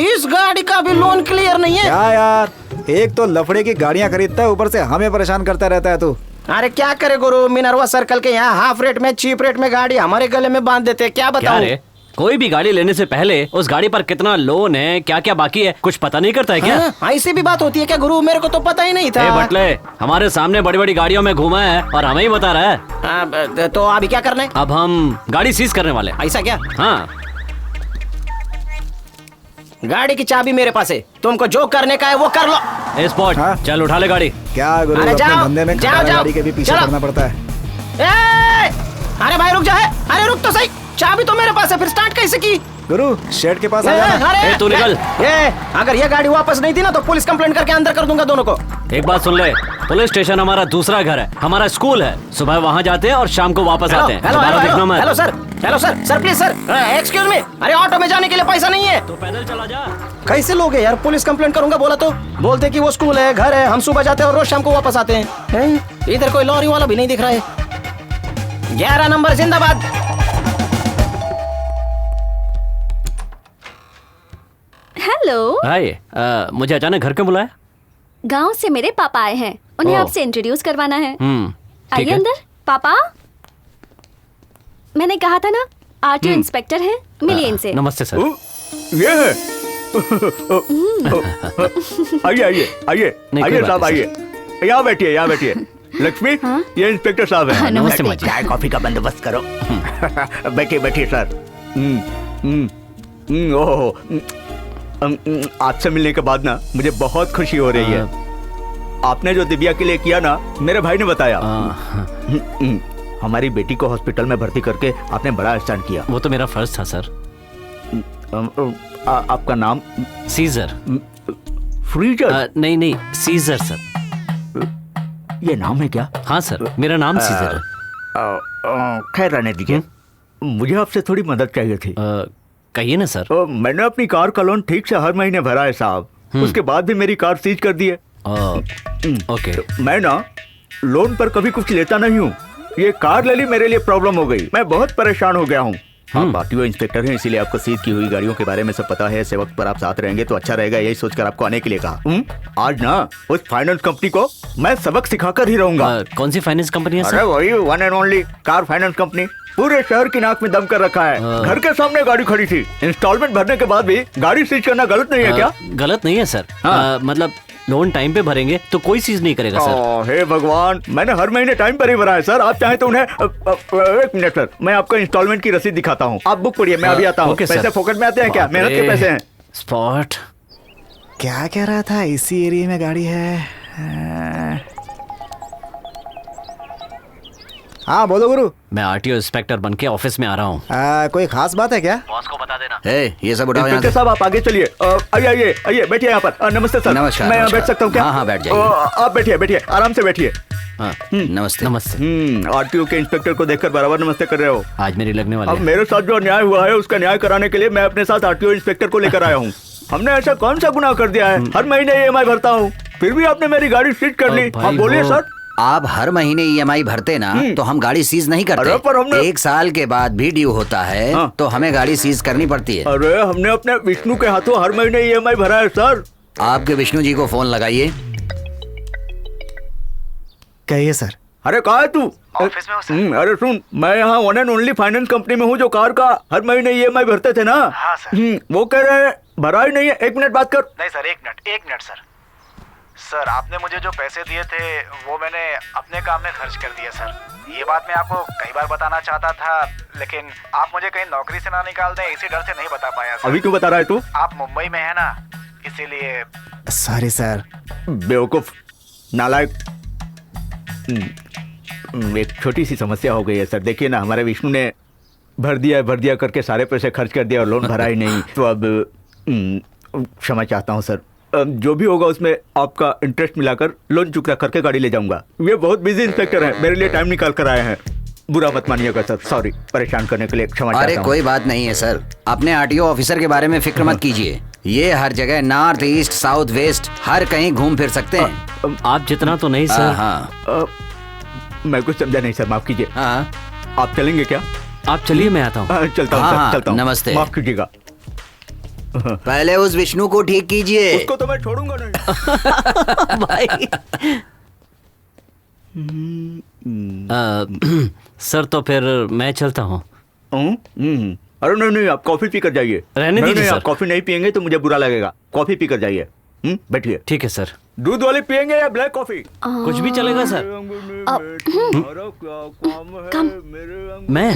इस गाड़ी का भी लोन क्लियर नहीं है क्या यार? एक तो लफड़े की गाड़ियाँ खरीदता है, ऊपर से हमें परेशान करता रहता है तू। अरे क्या करे गुरु, मिनरवा सर्कल के यहाँ हाफ रेट में, चीप रेट में गाड़ी हमारे गले में बांध देते, क्या बताऊं? कोई भी गाड़ी लेने से पहले उस गाड़ी पर कितना लोन है, क्या क्या बाकी है, कुछ पता नहीं करता है क्या? ऐसी भी बात होती है क्या गुरु? मेरे को तो पता ही नहीं था। बटले, हमारे सामने बड़ी बड़ी गाड़ियों में घूमा है और हमें ही बता रहा है। तो अभी क्या करना है? अब हम गाड़ी सीज करने वाले। ऐसा क्या? हाँ, गाड़ी की चाबी मेरे पास है, तुमको जो करने का है वो कर लो। स्पॉट, चल उठा ले गाड़ी। क्या गुरु, अरे अपने जाओ, धंधे में जाओ, खटारा जाओ, गाड़ी के भी पीछे चलो। करना पड़ता है। अरे भाई रुक जा, अरे रुक तो सही, चाबी तो मेरे पास है, फिर स्टार्ट कैसे की? गुरु, शेड के पास आ जाना। तू निकल। अगर ये गाड़ी वापस नहीं दी ना तो पुलिस कंप्लेंट करके अंदर कर दूंगा दोनों को। एक बात सुन ले, पुलिस स्टेशन हमारा दूसरा घर है, हमारा स्कूल है। सुबह वहाँ जाते हैं और शाम को वापस आते हैं। Hello sir, hello sir, sir please sir, excuse me. अरे ऑटो में जाने के लिए पैसा नहीं है तो पैदल चला जा। कैसे लोग हैं यार? पुलिस कंप्लेंट करूंगा बोला तो बोलते कि वो स्कूल है, घर है, हम सुबह जाते हैं और रोज शाम को वापस आते हैं। इधर कोई लॉरी वाला भी नहीं दिख रहा है। 11 नंबर जिंदाबाद। हेलो। हाय, मुझे अचानक घर क्यों बुलाया? गांव से मेरे पापा आए हैं, उन्हें आपसे इंट्रोड्यूस करवाना है। आइए अंदर। पापा, मैंने कहा था ना, आरटीओ इंस्पेक्टर हैं, मिलिए इनसे। नमस्ते सर। ये है। आइए आइए आइए आइए साहब, आइए, यहाँ बैठिए, यहाँ बैठिए। लक्ष्मी, ये इंस्पेक्टर साहब है। नमस्ते माँ जी। चाय कॉफी का बंदोबस्त करो। बैठिए बैठिए सर। ओहो, आपसे मिलने के बाद ना मुझे बहुत खुशी हो रही है। आपने जो दिव्या के लिए किया ना, मेरे भाई ने बताया। हमारी बेटी को हॉस्पिटल में भर्ती करके आपने बड़ा एहसान किया। वो तो मेरा फर्ज था सर। आपका नाम? सीजर। फ्रीजर? नहीं, सीजर सर। ये नाम है क्या? हाँ सर, मेरा नाम सीजर है। खैर रहने दीजिए, मुझे आपसे थोड़ी मदद चाहिए थी। कहिए ना सर। मैंने अपनी कार का लोन ठीक से हर महीने भरा है साहब, उसके बाद भी मेरी कार सीज कर दी है। ओके। मैं ना लोन पर कभी कुछ लेता नहीं हूँ, ये कार ले ली, मेरे लिए प्रॉब्लम हो गई, मैं बहुत परेशान हो गया हूँ। आप आरटीओ इंस्पेक्टर हैं, इसीलिए आपको सीज की हुई गाड़ियों के बारे में सब पता है। ऐसे वक्त पर आप साथ रहेंगे तो अच्छा रहेगा, यही सोचकर आपको आने के लिए कहा। आज ना उस फाइनेंस कंपनी को मैं सबक सिखाकर ही रहूंगा। कौन सी फाइनेंस कंपनी है? अरे वही one and only car finance company. पूरे शहर की नाक में दम कर रखा है। घर के सामने गाड़ी खड़ी थी, इंस्टॉलमेंट भरने के बाद भी गाड़ी सीज करना गलत नहीं है क्या? गलत नहीं है सर। मतलब लोन टाइम पे भरेंगे तो कोई चीज नहीं करेगा सर। हे भगवान, मैंने हर महीने टाइम पर ही भरा है सर। आप चाहे तो उन्हें एक मिनट सर, मैं आपको इंस्टॉलमेंट की रसीद दिखाता हूँ। आप बुक पढ़िए, मैं अभी आता हूँ। पैसे फोकट में आते हैं क्या? मेहनत के पैसे हैं। स्पॉट क्या कह रहा था? इसी एरिया में गाड़ी है। हाँ बोलो गुरु। मैं आरटीओ इंस्पेक्टर बन के ऑफिस में आ रहा हूँ। कोई खास बात है क्या? बॉस को बता देना। ये सब उठाओ यहाँ से। साहब आप आगे चलिए। आइए बैठिए यहाँ पर। नमस्ते सर। नमस्कार। मैं यहाँ बैठ सकता हूँ क्या? हाँ बैठ जाइए। आप बैठिए, आराम से बैठिए। नमस्ते। नमस्ते। आरटीओ के इंस्पेक्टर को देखकर बराबर नमस्ते कर रहे हो। आज मेरी लगने वाली अब मेरे साथ जो अन्याय हुआ है उसका न्याय कराने के लिए मैं अपने साथ आरटीओ इंस्पेक्टर को लेकर आया हूँ। हमने ऐसा कौन सा गुनाह कर दिया है? हर महीने ईएमआई भरता हूँ, फिर भी आपने मेरी गाड़ी सीज कर ली। आप बोलिए सर। आप हर महीने ईएमआई भरते ना तो हम गाड़ी सीज नहीं करते। पर हमने 1 साल के बाद भी ड्यू होता है तो हमें गाड़ी सीज करनी पड़ती है। अरे हमने अपने विष्णु के हाथों हर महीने ईएमआई भरा है सर। आपके विष्णु जी को फोन लगाइए। कहिए सर। अरे कहा है तू? ऑफिस में। अरे सुन, मैं यहाँ one and only finance company में हूँ जो कार का हर महीने ईएमआई भरते थे ना। हाँ सर। वो कह रहे हैं भरा ही नहीं है। 1 मिनट बात कर। नहीं सर, 1 मिनट सर, आपने मुझे जो पैसे दिए थे वो मैंने अपने काम में खर्च कर दिए सर। ये बात मैं आपको कई बार बताना चाहता था, लेकिन आप मुझे कहीं नौकरी से ना निकाल दें इसी डर से नहीं बता पाया सर। अभी क्यों बता रहा है तू? आप मुंबई में है ना, इसीलिए। Sorry sir. बेवकूफ, नालायक। एक छोटी सी समस्या हो गई है सर। देखिए ना, हमारे विष्णु ने भर दिया करके सारे पैसे खर्च कर दिया और लोन भरा ही नहीं। तो अब क्षमा चाहता हूँ सर। जो भी होगा उसमें आपका इंटरेस्ट मिलाकर लोन चुकता करके गाड़ी ले जाऊंगा। ये बहुत बिजी इंस्पेक्टर हैं, मेरे लिए टाइम निकाल कर आए हैं। बुरा मत मानिएगा सर, सॉरी, परेशान करने के लिए क्षमा चाहता हूं। अरे कोई बात नहीं है सर, अपने आरटीओ ऑफिसर के बारे में फिक्र मत कीजिए। ये हर जगह नॉर्थ ईस्ट साउथ वेस्ट हर कहीं घूम फिर सकते हैं। आप जितना तो नहीं सर। हाँ मैं कुछ समझा नहीं सर, माफ कीजिए। हाँ आप चलेंगे क्या? आप चलिए, मैं आता हूँ। चलता हूँ सर, चलता हूँ। नमस्ते। माफ कीजिएगा। पहले उस विष्णु को ठीक कीजिए। उसको तो मैं छोड़ूंगा नहीं। भाई सर तो फिर मैं चलता हूँ। अरे नहीं, आप कॉफी पीकर जाइए। रहने दीजिए सर। आप कॉफी नहीं पियेंगे तो मुझे बुरा लगेगा। कॉफी पीकर जाइए। बैठिए। ठीक है सर। दूध वाली पियेंगे या ब्लैक कॉफी? कुछ भी चलेगा सर। मैं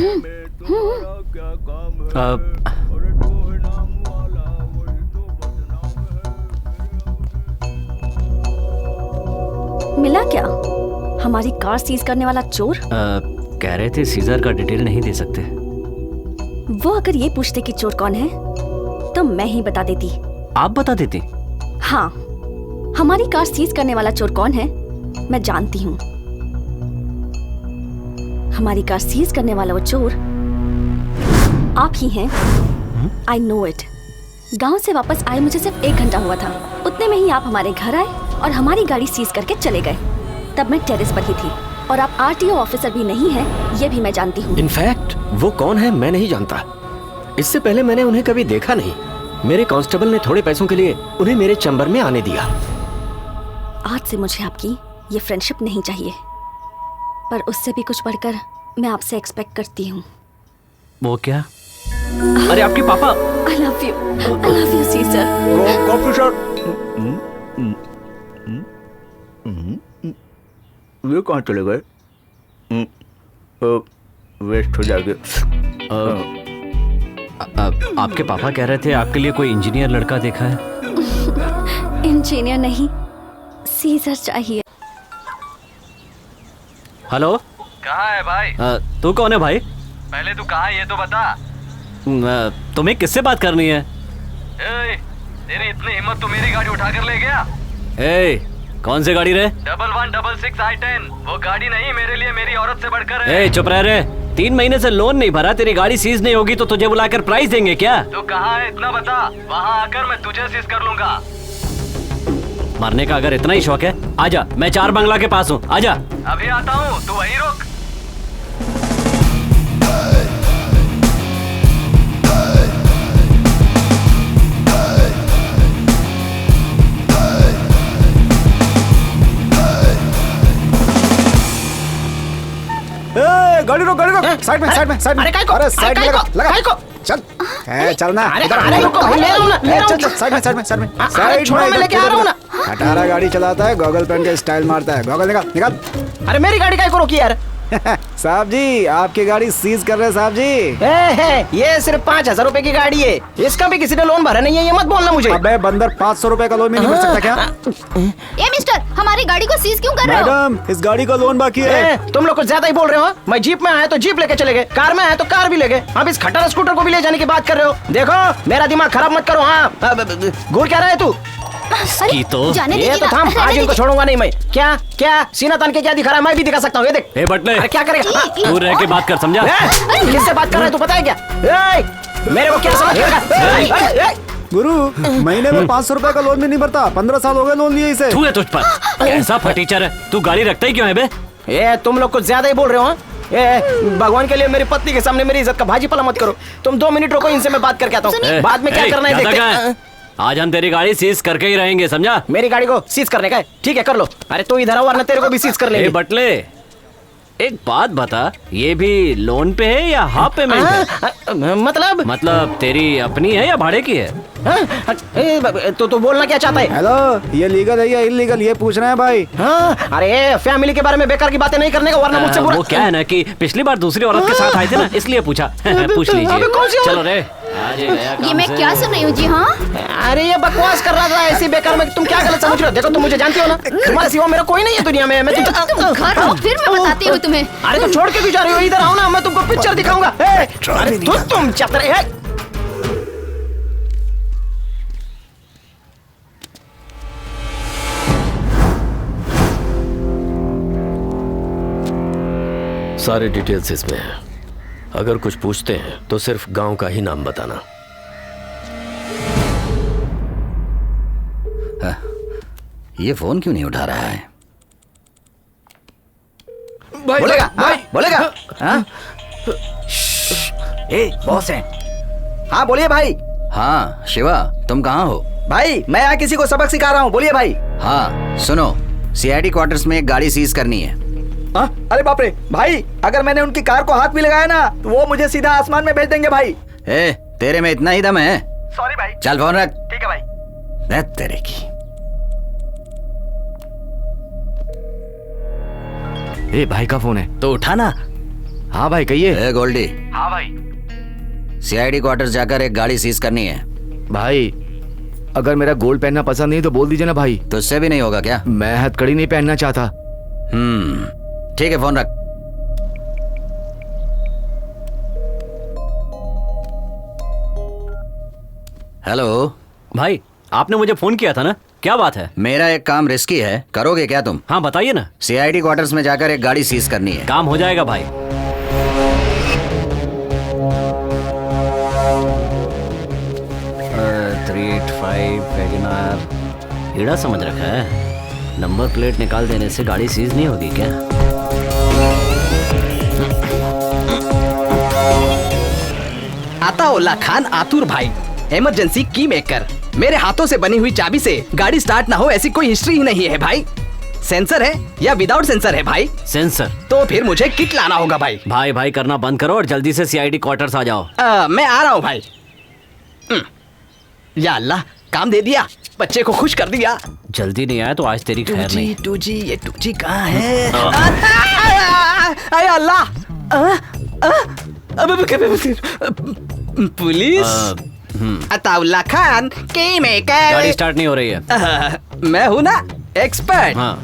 मिला क्या? हमारी कार सीज करने वाला चोर? कह रहे थे सीजर का डिटेल नहीं दे सकते। वो अगर ये पूछते कि चोर कौन है तो मैं ही बता देती। आप बता देती? हाँ, हमारी कार सीज करने वाला चोर कौन है मैं जानती हूँ। हमारी कार सीज करने वाला वो चोर आप ही हैं। I know it. गांव से वापस आए मुझे सिर्फ 1 घंटा हुआ था, उतने में ही आप हमारे घर आए और हमारी गाड़ी सीज करके चले गए। तब मैं टेरेस पर ही थी और आप आरटीओ ऑफिसर भी नहीं हैं, ये भी मैं जानती हूँ। इनफैक्ट वो कौन है मैं नहीं जानता। इससे पहले मैंने उन्हें कभी देखा नहीं। मेरे कांस्टेबल ने थोड़े पैसों के लिए उन्हें मेरे चैम्बर में आने दिया। आज से मुझे आपकी ये फ्रेंडशिप नहीं चाहिए, पर उससे भी कुछ बढ़कर मैं आपसे एक्सपेक्ट करती हूँ। वो क्या? अरे आपके पापा। I love you Caesar. Coffee sir. ये कहाँ चले गए? वेस्ट हो जाएंगे। आपके पापा कह रहे थे आपके लिए कोई इंजीनियर लड़का देखा है। इंजीनियर नहीं, सीजर चाहिए। हेलो, कहाँ है भाई? तू कौन है भाई? पहले तू कहाँ है ये तो बता। तुम्हें किससे बात करनी है? तेरी इतनी हिम्मत, तू मेरी गाड़ी उठा कर ले गया? कौन सी गाड़ी रे? 1166 I-10। वो गाड़ी नहीं, मेरे लिए मेरी औरत से बढ़कर है। चुप रह रे। 3 महीने से लोन नहीं भरा, तेरी गाड़ी सीज नहीं होगी तो तुझे बुलाकर प्राइस देंगे क्या? तू कहाँ है इतना बता, वहाँ आकर मैं तुझे सीज कर लूंगा। मरने का अगर इतना ही शौक है, आजा, मैं 4 बंगला के पास हूँ, आजा। अभी आता हूँ, तू वहीं रुक। साइड में साइड में साइड में। अरे अरे साइड में लगा लगा चल चल ना अरे रुको भाई, ले रहा हूं ना, ले रहा हूं। चल साइड में साइड में साइड में अरे साइड छोड़ो, मैं लेके आ रहा हूं ना। हटारा गाड़ी चलाता है, गॉगल पहन के स्टाइल मारता है। गॉगल निकाल निकाल। अरे मेरी गाड़ी काहे को रोकी यार? साहब जी आपकी गाड़ी सीज कर रहे हैं साहब जी। ये सिर्फ 5,000 रुपए की गाड़ी है, इसका भी किसी ने लोन भरा नहीं है, ये मत बोलना मुझे। अबे बंदर 500 रुपए का लोन भी नहीं भर सकता क्या? ये मिस्टर, हमारी गाड़ी को सीज क्यों कर रहे हो? मैडम इस गाड़ी का लोन बाकी है। तुम लोग कुछ ज्यादा ही बोल रहे हो। मैं जीप में आया तो जीप लेके चले गए, कार में आया तो कार भी ले गए, अब इस खट्टर स्कूटर को भी ले जाने की बात कर रहे हो। देखो मेरा दिमाग खराब मत करो। हाँ घूर क्या रहा है तू? की तो ये तो थाम, आज इनको छोड़ूंगा नहीं मैं। क्या क्या सीना तान के क्या दिखा रहा है, मैं भी दिखा सकता हूँ, ये देख। ए बटले, अरे क्या करेगा? दूर रह के बात कर, समझा? किससे बात कर रहा है तू, पता है क्या? मेरे को क्या समझ? गुरु महीने में 500 रुपए का लोन भी नहीं भरता, 15 साल हो गए लोन लिए इसे। तू है तुझ पर कैसा फटीचर है, तू गाड़ी रखता ही क्यों है बे? ये तुम लोग कुछ ज्यादा ही बोल रहे हो। ये भगवान के लिए मेरी पत्नी के सामने मेरी इज्जत का भाजी पला मत करो। तुम 2 मिनट रुको, इनसे मैं बात करके आता हूँ, बाद में क्या करना है देखते हैं। आज हम तेरी गाड़ी सीज करके ही रहेंगे, समझा? मेरी गाड़ी को सीज करने का है? ठीक है कर लो। अरे तू इधर आओ वरना तेरे को भी सीज कर लेंगे। बटले एक बात बता, ये भी लोन पे है या हाफ पेमेंट है? मतलब तेरी अपनी है या भाड़े की है? तो बोलना क्या चाहता है? हेलो ये लीगल है या इलीगल ये पूछ रहे हैं भाई। हाँ अरे फैमिली के बारे में बेकार की बातें नहीं करने का, वरना मुझसे बुरा। वो क्या है ना कि पिछली बार दूसरी औरत के साथ आए थे ना, इसलिए पूछा। पूछ लीजिए। चलो रे ये मैं क्या सुन रही हूँ जी? हाँ अरे ये बकवास कर रहा था ऐसी बेकार में, तुम क्या गलत समझ रहे हो? देखो तुम मुझे जानती हो ना, तुम्हारे सिवा मेरा कोई नहीं है दुनिया में। मैं तुम घर आओ फिर मैं बताती हूँ तुम्हें। अरे तो छोड़ के भी जा रही हो? इधर आओ ना, मैं तुमको पिक्चर दिखाऊंगा। अरे तुम चतरे। सारे डिटेल्स इसमें हैं। अगर कुछ पूछते हैं तो सिर्फ गांव का ही नाम बताना। ये फोन क्यों नहीं उठा रहा है? बोलेगा भाई, बोलेगा। हाँ? बॉस है। हाँ बोलिए भाई। हाँ शिवा तुम कहाँ हो? भाई मैं यहाँ किसी को सबक सिखा रहा हूँ, बोलिए भाई। हाँ सुनो, सीआईडी क्वार्टर्स में एक गाड़ी सीज करनी है। अरे बाप रे भाई, अगर मैंने उनकी कार को हाथ भी लगाया ना तो वो मुझे सीधा आसमान में भेज देंगे भाई। तेरे में इतना ही दम है? सॉरी भाई। चल फोन रख। ठीक है भाई। तेरे की ए भाई का फोन है तो उठाना। हाँ भाई कहिए। गोल्डी। हाँ भाई। सीआईडी क्वार्टर्स जाकर एक गाड़ी सीज करनी है। भाई अगर मेरा गोल्ड पहनना पसंद नहीं तो बोल दीजिए ना भाई। तो उससे भी नहीं होगा क्या? मैं हथकड़ी नहीं पहनना चाहता। ठीक है फोन रख। हेलो भाई, आपने मुझे फोन किया था ना, क्या बात है? मेरा एक काम रिस्की है, करोगे क्या तुम? हाँ बताइए ना। सीआईडी क्वार्टर्स में जाकर एक गाड़ी सीज करनी है। काम हो जाएगा भाई। हीड़ा समझ रखा है, नंबर प्लेट निकाल देने से गाड़ी सीज नहीं होगी क्या? अताउल्ला खान आतुर भाई, इमरजेंसी की मेकर। मेरे हाथों से बनी हुई चाबी से गाड़ी स्टार्ट ना हो ऐसी कोई हिस्ट्री ही नहीं है भाई। सेंसर है या विदाउट सेंसर है भाई? सेंसर। तो फिर मुझे किट लाना होगा भाई। भाई भाई करना बंद करो और जल्दी से सीआईडी क्वार्टर्स आ जाओ। मैं आ रहा हूँ भाई। या अल्लाह, काम दे दिया, बच्चे को खुश कर दिया। जल्दी नहीं आया तो आज तेरी खैर नहीं। 2G ये 2G कहाँ है? अरे अल्लाह, पुलिस। अताउल्ला खान की मेकर। गाड़ी स्टार्ट नहीं हो रही है। मैं हूँ ना एक्सपर्ट। हाँ।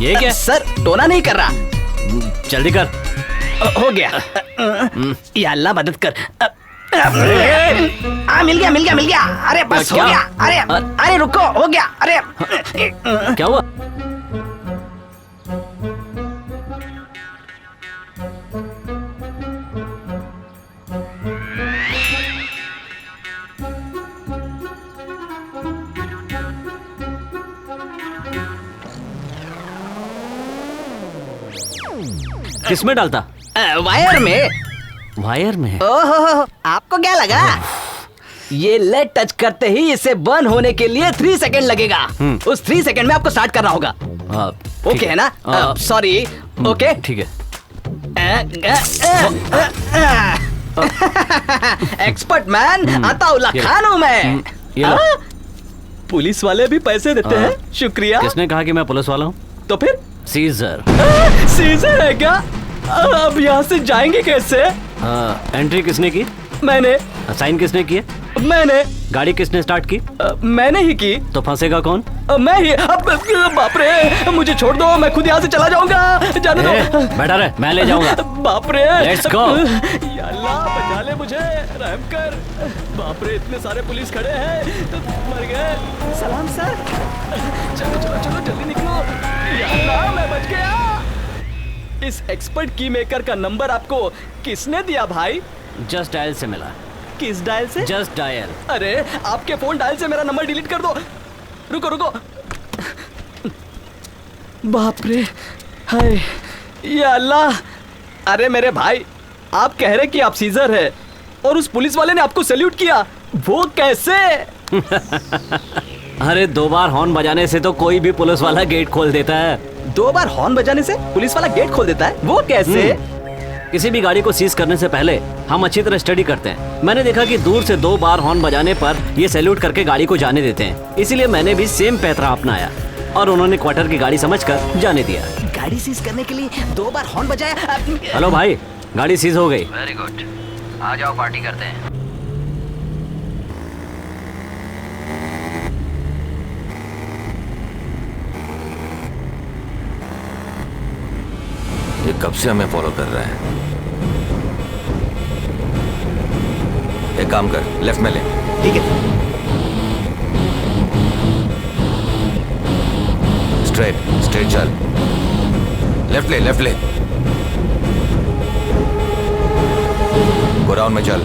ये क्या? सर टोना नहीं कर रहा। जल्दी कर। हो गया। या अल्लाह मदद कर। मिल गया मिल गया मिल गया। अरे बस हो गया। अरे अरे रुको, हो गया। अरे क्या हुआ? किसमें डालता? वायर में। वायर में? ओहो, आपको क्या लगा? ये लेड टच करते ही इसे बर्न होने के लिए 3 सेकंड लगेगा। उस 3 सेकंड में आपको स्टार्ट करना होगा। ओके है ना? सॉरी। ओके ठीक है। एक्सपर्ट मैन, अताउल्ला खान हूं मैं। पुलिस वाले भी पैसे देते हैं। शुक्रिया। किसने कहा कि मैं पुलिस वाला हूँ? तो फिर सीजर। सीजर है क्या? अब यहाँ से जाएंगे कैसे? एंट्री किसने की? मैंने। साइन किसने किए? मैंने। गाड़ी किसने स्टार्ट की? मैंने ही की। तो फंसेगा कौन? मैं ही। अब बाप रे, मुझे छोड़ दो, मैं खुद यहाँ से चला जाऊंगा। जाने दो। बैठा रहे, मैं ले जाऊंगा। बाप रे। Let's go. या अल्लाह बचा ले मुझे, रहम कर। बाप रे, इतने सारे पुलिस खड़े हैं, मर गए। सलाम सर। चलो चलो चलो जल्दी निकलो। या अल्लाह, मैं बच गया। इस एक्सपर्ट की मेकर का नंबर आपको किसने दिया भाई? जस्ट डायल से मिला। किस डायल से? Just dial. अरे आपके फोन डायल से मेरा नंबर डिलीट कर दो। रुको रुको। बाप रे, हाय या अल्लाह। अरे मेरे भाई, आप कह रहे कि आप सीजर है और उस पुलिस वाले ने आपको सैल्यूट किया, वो कैसे? अरे 2 बार हॉर्न बजाने से तो कोई भी पुलिस वाला गेट खोल देता है। 2 बार हॉर्न बजाने से पुलिस वाला गेट खोल देता है, वो कैसे? किसी भी गाड़ी को सीज करने से पहले हम अच्छी तरह स्टडी करते हैं। मैंने देखा कि दूर से 2 बार हॉर्न बजाने पर ये सैल्यूट करके गाड़ी को जाने देते हैं, इसीलिए मैंने भी सेम पैतरा अपनाया और उन्होंने क्वार्टर की गाड़ी समझकर जाने दिया। गाड़ी सीज करने के लिए 2 बार हॉर्न बजाया? हेलो भाई, गाड़ी सीज हो गई। वेरी गुड, आ जाओ पार्टी करते हैं। ये कब से हमें फॉलो कर रहा है? एक काम कर, लेफ्ट में ले। ठीक है। स्ट्रेट स्ट्रेट चल। लेफ्ट ले, लेफ्ट ले। गोडाउन में चल।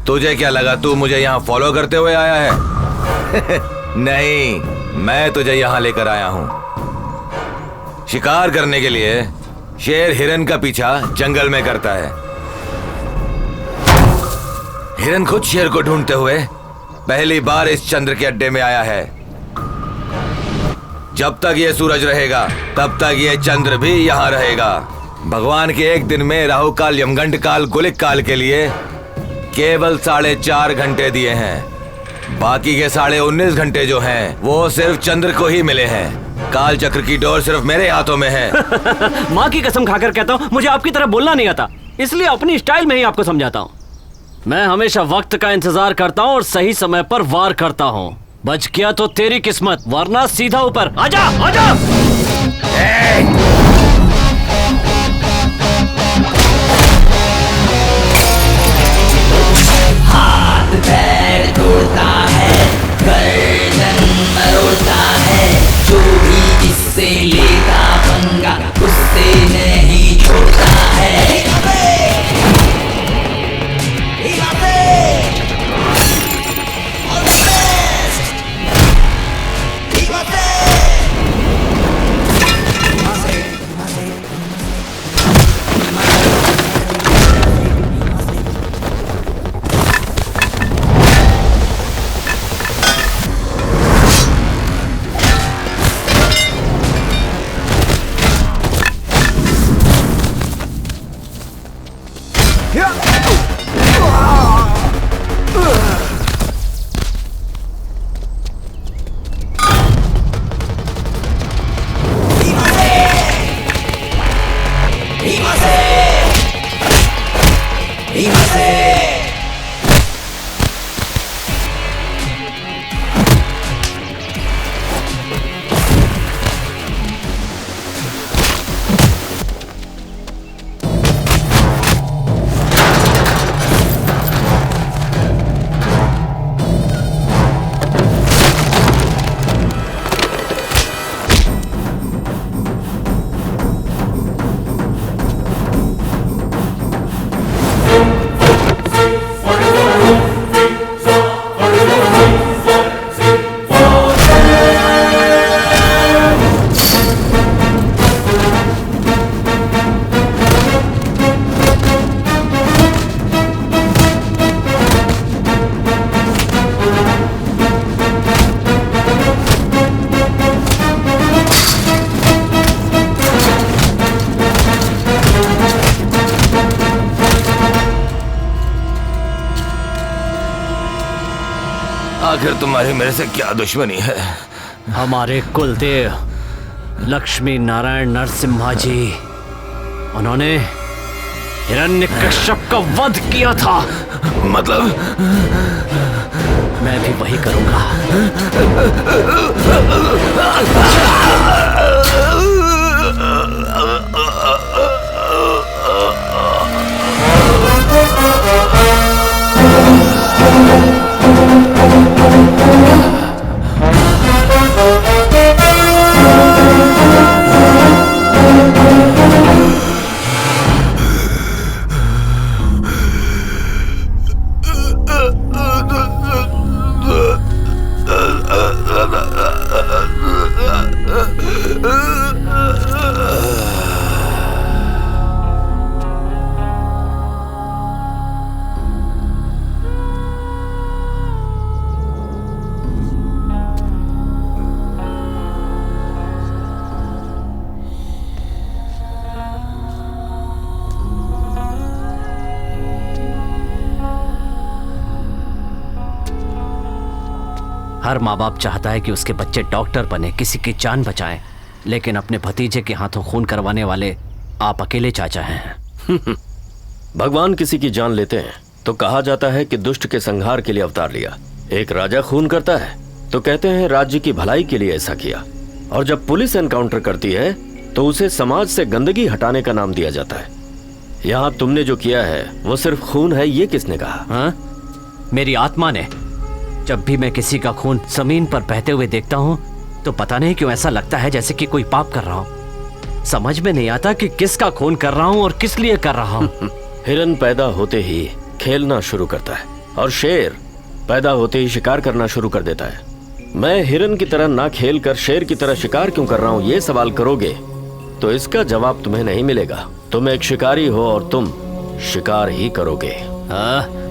तुझे क्या लगा तू मुझे यहाँ फॉलो करते हुए आया है? नहीं, मैं तुझे यहाँ लेकर आया हूँ। शिकार करने के लिए शेर हिरन का पीछा जंगल में करता है। हिरन खुद शेर को ढूंढते हुए पहली बार इस चंद्र के अड्डे में आया है। जब तक ये सूरज रहेगा तब तक ये चंद्र भी यहाँ रहेगा। भगवान के एक दिन में राहु काल, यमगंड काल, गुलिक काल के लिए केवल 4.5 घंटे दिए हैं। बाकी के 19.5 घंटे जो हैं वो सिर्फ चंद्र को ही मिले हैं। काल चक्र की डोर सिर्फ मेरे हाथों में है। माँ की कसम खाकर कहता हूँ, मुझे आपकी तरह बोलना नहीं आता, इसलिए अपनी स्टाइल में ही आपको समझाता हूँ। मैं हमेशा वक्त का इंतजार करता हूँ और सही समय पर वार करता हूँ। बच गया तो तेरी किस्मत, वरना सीधा ऊपर। आजा आजा। हाथ पैर तोड़ता है, गर्दन मरोड़ता है, जो भी इससे लेता पंगा उससे नहीं छोड़ता है। तुम्हारी मेरे से क्या दुश्मनी है? हमारे कुलदेव लक्ष्मी नारायण नरसिम्हा जी, उन्होंने हिरण्यकश्यप का वध किया था। मतलब? मैं भी वही करूंगा। हर माँ बाप चाहता है कि उसके बच्चे डॉक्टर बने, किसी की जान बचाएं, लेकिन अपने भतीजे के हाथों खून करवाने वाले आप अकेले चाचा हैं। भगवान किसी की जान लेते हैं तो कहा जाता है कि दुष्ट के संहार के लिए अवतार लिया। एक राजा खून करता है तो कहते हैं राज्य की भलाई के लिए ऐसा किया, और जब पुलिस एनकाउंटर करती है तो उसे समाज से गंदगी हटाने का नाम दिया जाता है। यहाँ तुमने जो किया है वो सिर्फ खून है, ये किसने कहा? हाँ? मेरी आत्मा ने। जब भी मैं किसी का खून जमीन पर बहते हुए देखता हूँ तो पता नहीं क्यों ऐसा लगता है जैसे कि कोई पाप कर रहा हूँ। समझ में नहीं आता कि किसका खून कर रहा हूँ और किस लिए कर रहा हूँ। हिरन पैदा होते ही खेलना शुरू करता है और शेर पैदा होते ही शिकार करना शुरू कर देता है। मैं हिरन की तरह ना खेल कर शेर की तरह शिकार क्यों कर रहा हूँ, ये सवाल करोगे तो इसका जवाब तुम्हें नहीं मिलेगा। तुम एक शिकारी हो और तुम शिकार ही करोगे।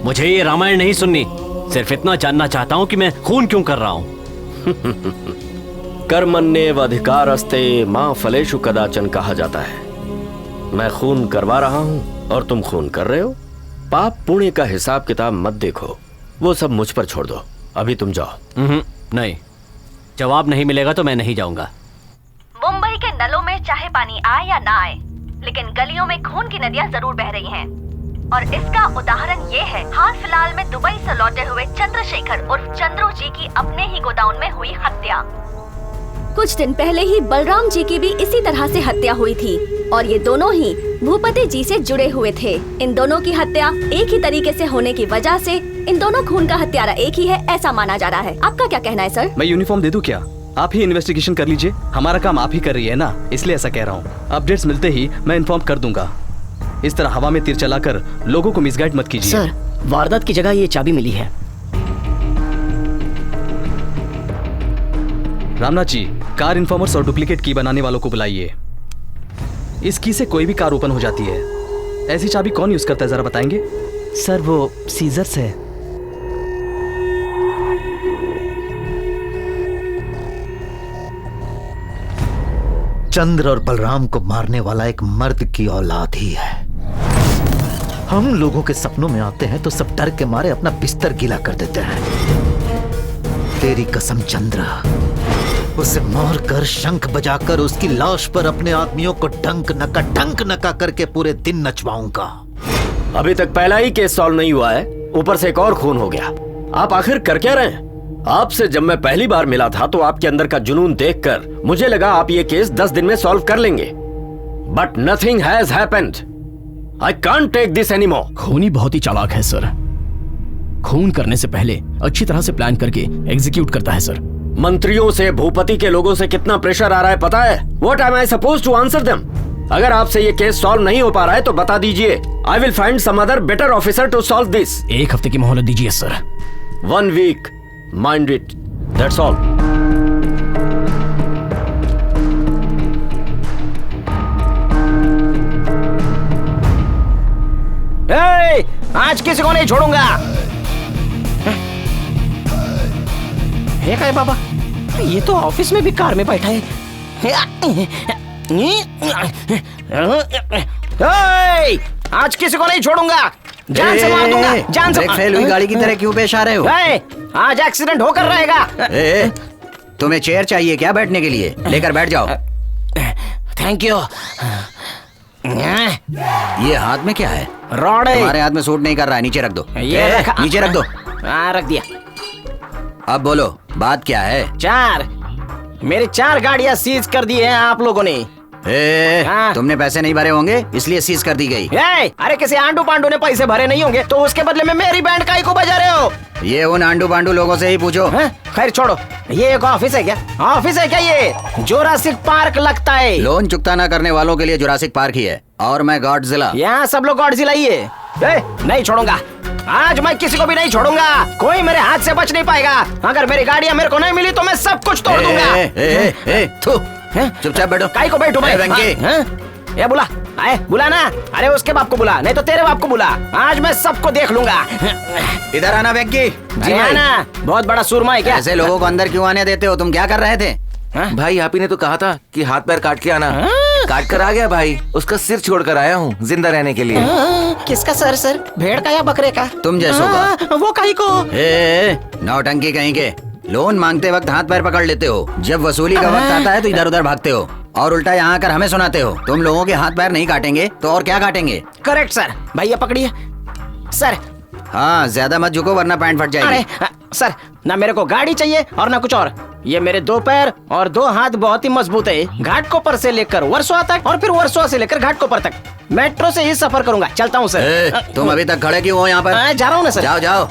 मुझे ये रामायण नहीं सुननी, सिर्फ इतना जानना चाहता हूँ कि मैं खून क्यों कर रहा हूँ। कर्मण्येव अधिकारस्ते मां फलेषु कदाचन कहा जाता है। मैं खून करवा रहा हूँ और तुम खून कर रहे हो। पाप पुण्य का हिसाब किताब मत देखो, वो सब मुझ पर छोड़ दो। अभी तुम जाओ। नहीं, जवाब नहीं मिलेगा तो मैं नहीं जाऊंगा। मुंबई के नलों में चाहे पानी आए या ना आए, लेकिन गलियों में खून की नदियां जरूर बह रही हैं। और इसका उदाहरण ये है, हाल फिलहाल में दुबई से लौटे हुए चंद्रशेखर उर्फ चंद्रू जी की अपने ही गोदाउन में हुई हत्या। कुछ दिन पहले ही बलराम जी की भी इसी तरह से हत्या हुई थी और ये दोनों ही भूपति जी से जुड़े हुए थे। इन दोनों की हत्या एक ही तरीके से होने की वजह से इन दोनों खून का हत्यारा एक ही है, ऐसा माना जा रहा है। आपका क्या कहना है सर? मैं यूनिफॉर्म दे दूं क्या? आप ही इन्वेस्टिगेशन कर लीजिए, हमारा काम आप ही कर रही है ना, इसलिए ऐसा कह रहा हूँ। अपडेट्स मिलते ही मैं इन्फॉर्म कर दूंगा। इस तरह हवा में तीर चलाकर लोगों को मिसगाइड मत कीजिए। सर, वारदात की जगह ये चाबी मिली है। रामनाथ जी, कार इन्फॉर्मर्स और डुप्लीकेट की बनाने वालों को बुलाइए। इस की से कोई भी कार ओपन हो जाती है। ऐसी चाबी कौन यूज करता है, जरा बताएंगे? सर, वो सीजर्स है। चंद्र और बलराम को मारने वाला एक मर्द की औलाद ही है। हम लोगों के सपनों में आते हैं तो सब डर के मारे अपना बिस्तर गीला कर देते हैं। तेरी कसम चंद्र, उसे मार कर शंख बजाकर उसकी लाश पर अपने आदमियों को डंक नका करके पूरे दिन नचवाऊंगा। अभी तक पहला ही केस सॉल्व नहीं हुआ है, ऊपर से एक और खून हो गया। आप आखिर कर क्या रहे हैं? आपसे जब मैं पहली बार मिला था तो आपके अंदर का जुनून देखकर मुझे लगा आप ये केस 10 दिन में सॉल्व कर लेंगे, but nothing has happened. I can't take this anymore. खूनी बहुत ही चालाक है सर। खून करने से पहले अच्छी तरह से प्लान करके एग्जीक्यूट करता है सर। मंत्रियों से, भूपति के लोगों से कितना प्रेशर आ रहा है पता है? What am I supposed to answer them? अगर आपसे ये केस सॉल्व नहीं हो पा रहा है तो बता दीजिए। I will find some other better officer to solve this. एक हफ्ते की मोहलत दीजिए sir. 1 week, mind it, that's all. आज किसी को नहीं छोड़ूंगा। हे काय बाबा, ये तो ऑफिस में भी कार में बैठा है। आज किसी को नहीं छोड़ूंगा। जान से मार दूंगा, जान से। ब्रेक फेल हुई गाड़ी की तरह क्यों पेश आ रहे हो? आज एक्सीडेंट होकर रहेगा। तुम्हें चेयर चाहिए क्या बैठने के लिए? लेकर बैठ जाओ। Thank you. ये हाथ में क्या है? रॉड है। तुम्हारे हाथ में सूट नहीं कर रहा है, नीचे रख दो। ये रखा। नीचे रख दो। रख दिया। अब बोलो बात क्या है? 4 मेरी 4 गाड़ियां सीज कर दी हैं आप लोगों ने। तुमने पैसे नहीं भरे होंगे इसलिए सीज कर दी गई। अरे किसी आंडू पांडू ने पैसे भरे नहीं होंगे तो उसके बदले में मेरी बैंड काहे को बजा रहे हो? ये उन आंडू पांडू लोगों से ही पूछो। खैर छोड़ो, ये एक ऑफिस है क्या? ऑफिस है क्या ये? जुरासिक पार्क लगता है। लोन चुकता ना करने वालों के लिए जुरासिक पार्क ही है और मैं गॉडजिला। यहाँ सब लोग गॉडजिला ही है। नहीं छोड़ूंगा, आज मैं किसी को भी नहीं छोड़ूंगा। कोई मेरे हाथ से बच नहीं पाएगा। अगर मेरी गाड़ियाँ मेरे को नहीं मिली तो मैं सब कुछ तोड़ दूंगा। चुपचाप बैठो। काहे को बैठो भाई? ये बुला, आए बुला ना। अरे उसके बाप को बुला, नहीं तो तेरे बाप को बुला। आज मैं सबको देख लूंगा। इधर आना वेंकी। जी आना। बहुत बड़ा सुरमा है क्या? ऐसे लोगों को अंदर क्यों आने देते हो? तुम क्या कर रहे थे? भाई आप ही ने तो कहा था कि हाथ पैर काट के आना। काट कर आ गया भाई, उसका सिर छोड़ कर आया हूँ जिंदा रहने के लिए। किसका सर? भेड़ का या बकरे का? तुम जैसों का। वो काहे को? नौटंकी कहीं के। लोन मांगते वक्त हाथ पैर पकड़ लेते हो, जब वसूली का वक्त आता है तो इधर उधर भागते हो और उल्टा यहाँ आकर हमें सुनाते हो। तुम लोगों के हाथ पैर नहीं काटेंगे तो और क्या काटेंगे? Correct sir. भैया पकड़िए सर। हाँ ज्यादा मत झुको वरना पैंट फट जाएगी। अरे सर, ना मेरे को गाड़ी चाहिए और ना कुछ और। ये मेरे 2 पैर और 2 हाथ बहुत ही मजबूत है। घाटकोपर से लेकर वर्सोवा तक और फिर वर्सोवा से लेकर घाटकोपर तक मेट्रो से ही सफर करूंगा। चलता हूँ सर। तुम अभी तक खड़े क्यों हो यहाँ पर? जा रहा हूँ ना सर। जाओ जाओ।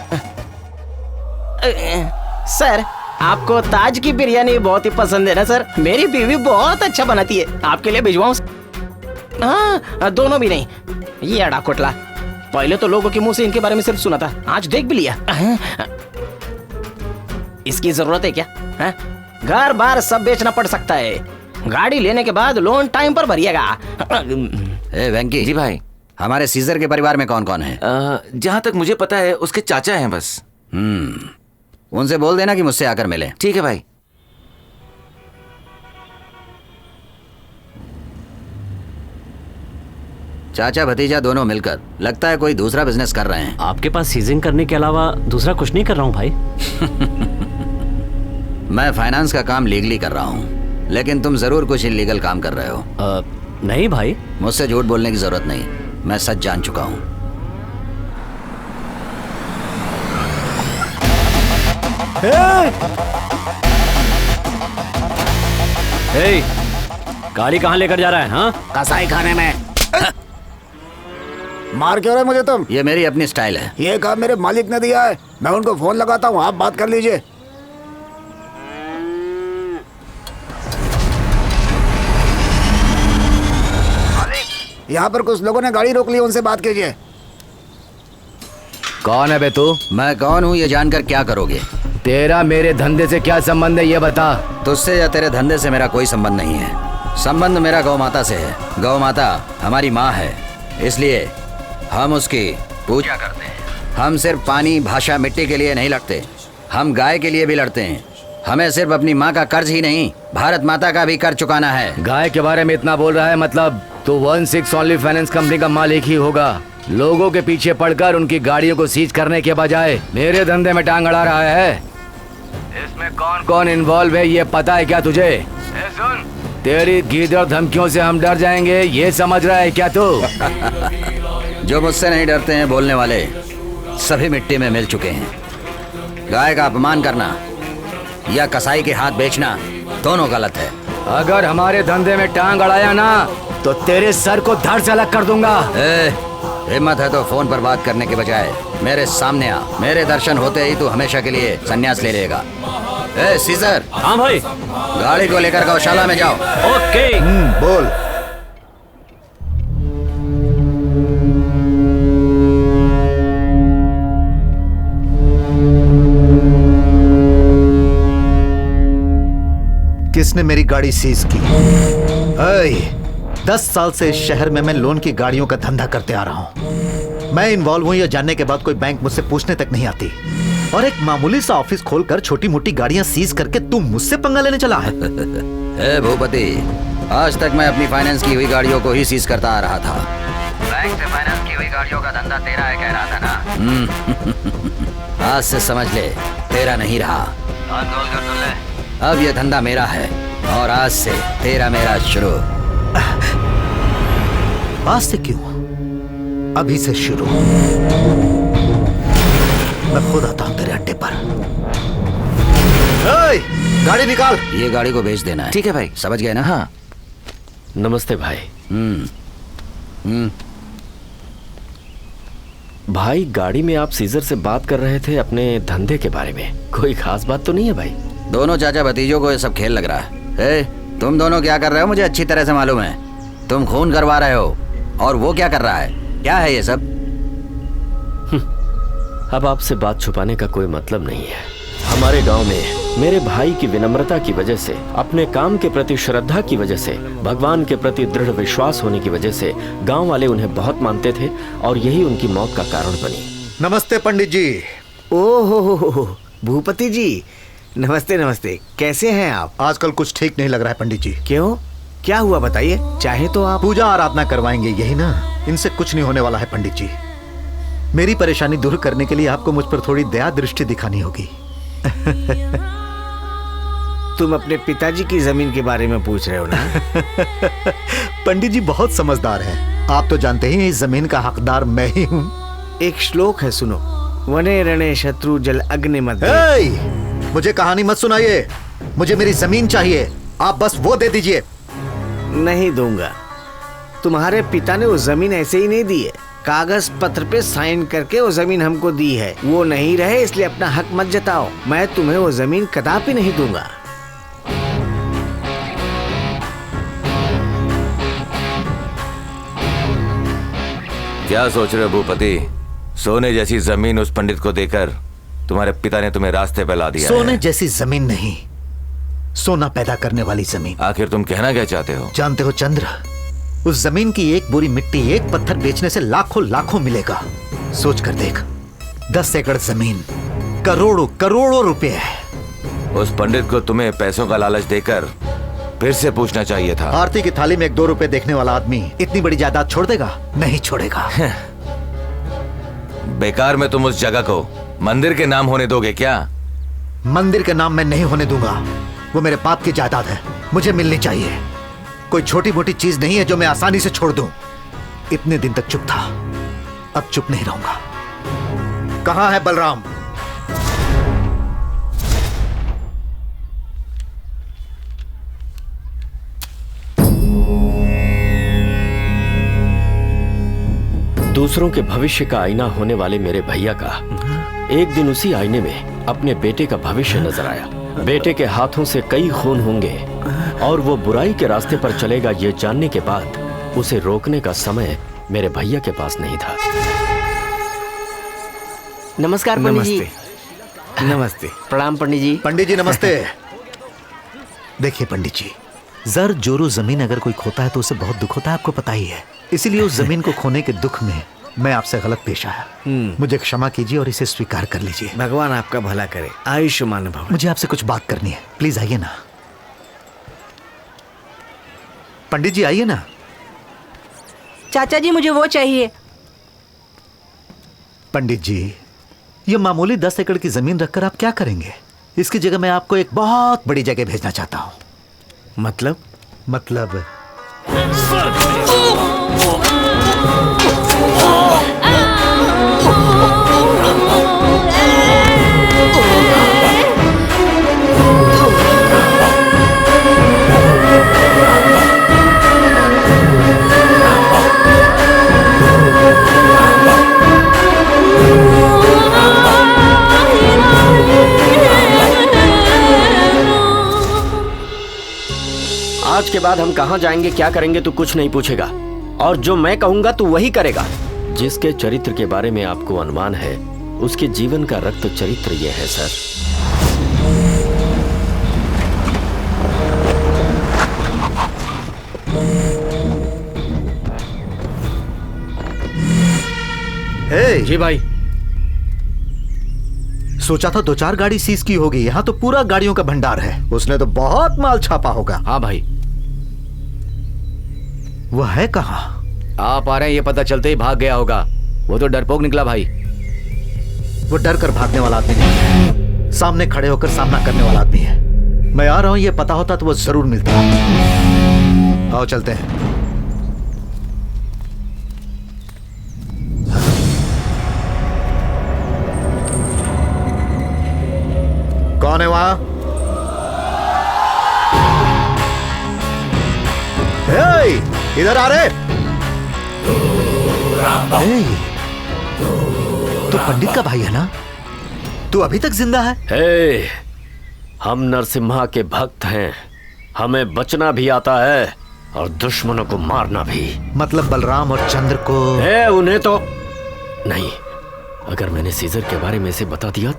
सर आपको ताज की बिरयानी बहुत ही पसंद है ना सर? मेरी बीवी बहुत अच्छा बनाती है, आपके लिए भिजवाऊं? हाँ दोनों भी नहीं। ये अड़ा कोटला, पहले तो लोगों के मुंह से इनके बारे में सिर्फ सुना था, आज देख भी लिया। इसकी जरूरत है क्या? घर बार सब बेचना पड़ सकता है। गाड़ी लेने के बाद लोन टाइम पर भरिएगा। वेंकी जी भाई, हमारे सीजर के परिवार में कौन कौन है? जहाँ तक मुझे पता है उसके चाचा हैं बस। उनसे बोल देना कि मुझसे आकर मिले। ठीक है भाई। चाचा भतीजा दोनों मिलकर लगता है कोई दूसरा बिजनेस कर रहे हैं। आपके पास सीजिंग करने के अलावा दूसरा कुछ नहीं कर रहा हूँ भाई। मैं फाइनेंस का काम लीगली कर रहा हूँ, लेकिन तुम जरूर कुछ इलीगल काम कर रहे हो। नहीं भाई, मुझसे झूठ बोलने की जरूरत नहीं, मैं सच जान चुका हूँ। गाड़ी कहाँ लेकर जा रहा है? हाँ कसाई खाने में। मार क्यों रहे मुझे तुम? ये मेरी अपनी स्टाइल है। ये काम मेरे मालिक ने दिया है, मैं उनको फोन लगाता हूँ, आप बात कर लीजिए। यहाँ पर कुछ लोगों ने गाड़ी रोक ली, उनसे बात कीजिए। कौन है बे तू? मैं कौन हूँ ये जानकर क्या करोगे? तेरा मेरे धंधे से क्या संबंध है ये बता। तुझसे या तेरे धंधे से मेरा कोई संबंध नहीं है। संबंध मेरा गौ माता से है। गौ माता हमारी माँ है, इसलिए हम उसकी पूजा करते हैं। हम सिर्फ पानी, भाषा, मिट्टी के लिए नहीं लड़ते, हम गाय के लिए भी लड़ते हैं। हमें सिर्फ अपनी माँ का कर्ज ही नहीं, भारत माता का भी कर्ज चुकाना है। गाय के बारे में इतना बोल रहा है, मतलब तो 16 ओनली फाइनेंस कंपनी का मालिक ही होगा। लोगों के पीछे पड़कर उनकी गाड़ियों को सीज करने के बजाय मेरे धंधे में टांग अड़ा रहा है। इसमें कौन कौन इन्वॉल्व है ये पता है क्या तुझे? सुन, तेरी गीदड़ धमकियों से हम डर जाएंगे ये समझ रहा है क्या तू? जो मुझसे नहीं डरते हैं बोलने वाले सभी मिट्टी में मिल चुके हैं। गाय का अपमान करना या कसाई के हाथ बेचना दोनों गलत है। अगर हमारे धंधे में टांग अड़ाया ना तो तेरे सर को धड़ से अलग कर दूंगा। हिम्मत है तो फोन पर बात करने के बजाय मेरे सामने आ। मेरे दर्शन होते ही तू हमेशा के लिए संन्यास ले लेगा। सीजर। हाँ भाई। गाड़ी को लेकर गौशाला में जाओ। ओके। बोल। किसने मेरी गाड़ी सीज की? 10 साल से इस शहर में मैं लोन की गाड़ियों का धंधा करते आ रहा हूं। मैं इन्वॉल्व हूं यह जानने के बाद कोई बैंक मुझसे पूछने तक नहीं आती, और एक मामूली सा ऑफिस खोलकर छोटी मोटी गाड़ियां सीज करके तू मुझसे पंगा लेने चला है। भूपति, आज तक मैं अपनी फाइनेंस की हुई गाड़ियों को ही सीज करता आ रहा था। बैंक से फाइनेंस की हुई गाड़ियों का धंधा तेरा है कह रहा था ना। आज से समझ ले तेरा नहीं रहा। हाथ खोल कर सुन ले, अब ये धंधा मेरा है और आज से तेरा मेरा शुरू। आज से क्यों, अभी से शुरू। मैं खुद आता हूं तेरे अड्डे पर। गाड़ी निकाल। ये गाड़ी को बेच देना है। ठीक है भाई। समझ गए ना? हाँ। नमस्ते भाई। भाई गाड़ी में आप सीजर से बात कर रहे थे अपने धंधे के बारे में, कोई खास बात तो नहीं है भाई? दोनों चाचा भतीजों को ये सब खेल लग रहा है। तुम दोनों क्या कर रहे हो मुझे अच्छी तरह से मालूम है। तुम खून करवा रहे हो और वो क्या कर रहा है? क्या है ये सब? अब आपसे बात छुपाने का कोई मतलब नहीं है। हमारे गांव में मेरे भाई की विनम्रता की वजह से, अपने काम के प्रति श्रद्धा की वजह से, भगवान के प्रति दृढ़ विश्वास होने की वजह से गांव वाले उन्हें बहुत मानते थे और यही उनकी मौत का कारण बनी। नमस्ते पंडित जी। ओहो भूपति जी, नमस्ते नमस्ते। कैसे हैं आप? आजकल कुछ ठीक नहीं लग रहा है पंडित जी। क्यों, क्या हुआ बताइए। चाहे तो आप पूजा आराधना करवाएंगे, यही ना? इनसे कुछ नहीं होने वाला है पंडित जी। मेरी परेशानी दूर करने के लिए आपको मुझ पर थोड़ी दया दृष्टि दिखानी होगी। तुम अपने पिताजी की जमीन के बारे में पूछ रहे हो ना? पंडित जी बहुत समझदार हैं। आप तो जानते ही इस जमीन का हकदार मैं ही हूँ। एक श्लोक है, सुनो। वने रणे शत्रु जल अग्नि मध्य। मुझे कहानी मत सुनाइए, मुझे मेरी जमीन चाहिए। आप बस वो दे दीजिए। नहीं दूंगा। तुम्हारे पिता ने वो जमीन ऐसे ही नहीं दी है, कागज पत्र पे साइन करके वो जमीन हमको दी है। वो नहीं रहे इसलिए अपना हक मत जताओ। मैं तुम्हें वो जमीन कदापि नहीं दूंगा। क्या सोच रहे हो भूपति? सोने जैसी जमीन उस पंडित को देकर तुम्हारे पिता ने तुम्हें रास्ते पे ला दिया। सोने जैसी जमीन नहीं, सोना पैदा करने वाली जमीन। आखिर तुम कहना क्या चाहते हो? जानते हो चंद्र, उस जमीन की एक बोरी मिट्टी, एक पत्थर बेचने से लाखों लाखों मिलेगा। सोच कर देख, 10 एकड़ जमीन, करोड़ों करोड़ों रुपए है। उस पंडित को तुम्हें पैसों का लालच देकर फिर से पूछना चाहिए था। आरती की थाली में 1-2 रुपए देखने वाला आदमी इतनी बड़ी जायदाद छोड़ देगा? नहीं छोड़ेगा। बेकार में तुम उस जगह को मंदिर के नाम होने दोगे क्या? मंदिर के नाम मैं नहीं होने दूंगा। वो मेरे बाप की जायदाद है, मुझे मिलनी चाहिए। कोई छोटी मोटी चीज नहीं है जो मैं आसानी से छोड़ दूं। इतने दिन तक चुप था, अब चुप नहीं रहूंगा। कहां है बलराम? दूसरों के भविष्य का आईना होने वाले मेरे भैया का एक दिन उसी आईने में अपने बेटे का भविष्य नजर आया। बेटे के हाथों से कई खून होंगे और वो बुराई के रास्ते पर चलेगा, ये जानने के बाद उसे रोकने का समय मेरे भैया के पास नहीं था। नमस्कार पंडित जी। नमस्ते। प्रणाम पंडित जी। पंडित जी नमस्ते। देखिए पंडित जी, जर जोरू जमीन अगर कोई खोता है तो उसे बहुत दुख होता है, आपको पता ही है। इसीलिए उस जमीन को खोने के दुख में मैं आपसे गलत पेश आया। मुझे क्षमा कीजिए और इसे स्वीकार कर लीजिए। भगवान आपका भला करे। आयुष्मान भव। मुझे आपसे कुछ बात करनी है, प्लीज आइए ना। पंडित जी आइए ना। चाचा जी मुझे वो चाहिए। पंडित जी, ये मामूली 10 एकड़ की जमीन रखकर आप क्या करेंगे? इसकी जगह मैं आपको एक बहुत बड़ी जगह भेजना चाहता हूं। मतलब आज के बाद हम कहां जाएंगे, क्या करेंगे तो कुछ नहीं पूछेगा, और जो मैं कहूंगा तो वही करेगा। जिसके चरित्र के बारे में आपको अनुमान है, उसके जीवन का रक्त चरित्र यह है सर। जी भाई, सोचा था 2-4 गाड़ी सीज की होगी, यहाँ तो पूरा गाड़ियों का भंडार है। उसने तो बहुत माल छापा होगा। हाँ भाई। वह है कहाँ? आप आ रहे हैं ये पता चलते ही भाग गया होगा। वो तो डरपोक निकला भाई। वो डर कर भागने वाला आदमी नहीं है, सामने खड़े होकर सामना करने वाला आदमी है। मैं आ रहा हूं ये पता होता तो वो जरूर मिलता। आओ चलते हैं। कौन है वहां? इधर आ रहे। तो पंडित का भाई है ना? तू अभी तक जिंदा है? हे, हम नरसिम्हा के भक्त हैं। हमें बचना भी आता है और दुश्मनों को मारना भी। मतलब बलराम और चंद्र को? उन्हें तो नहीं। अगर मैंने सीजर के बारे में इसे बता दिया।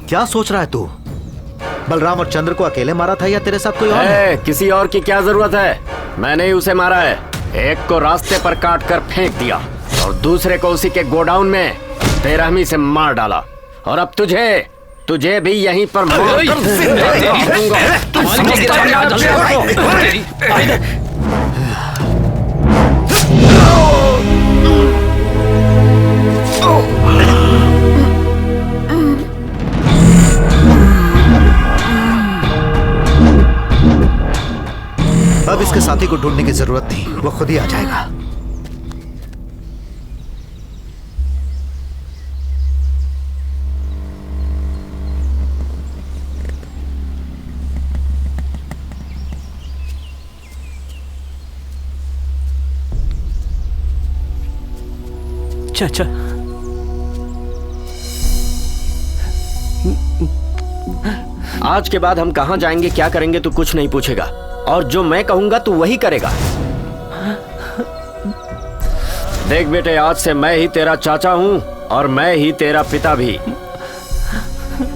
क्या सोच रहा है तू? बलराम और चंद्र को अकेले मारा था या तेरे साथ कोई और है? किसी और की क्या जरूरत है? मैंने ही उसे मारा है। एक को रास्ते पर काट कर फेंक दिया और दूसरे को उसी के गोडाउन में बेरहमी से मार डाला। और अब तुझे भी यहीं पर मार अब इसके साथी को ढूंढने की जरूरत नहीं, वो खुद ही आ जाएगा। चाचा, आज के बाद हम कहां जाएंगे, क्या करेंगे, तू कुछ नहीं पूछेगा। और जो मैं कहूंगा तू वही करेगा। देख बेटे, आज से मैं ही तेरा चाचा हूं और मैं ही तेरा पिता भी।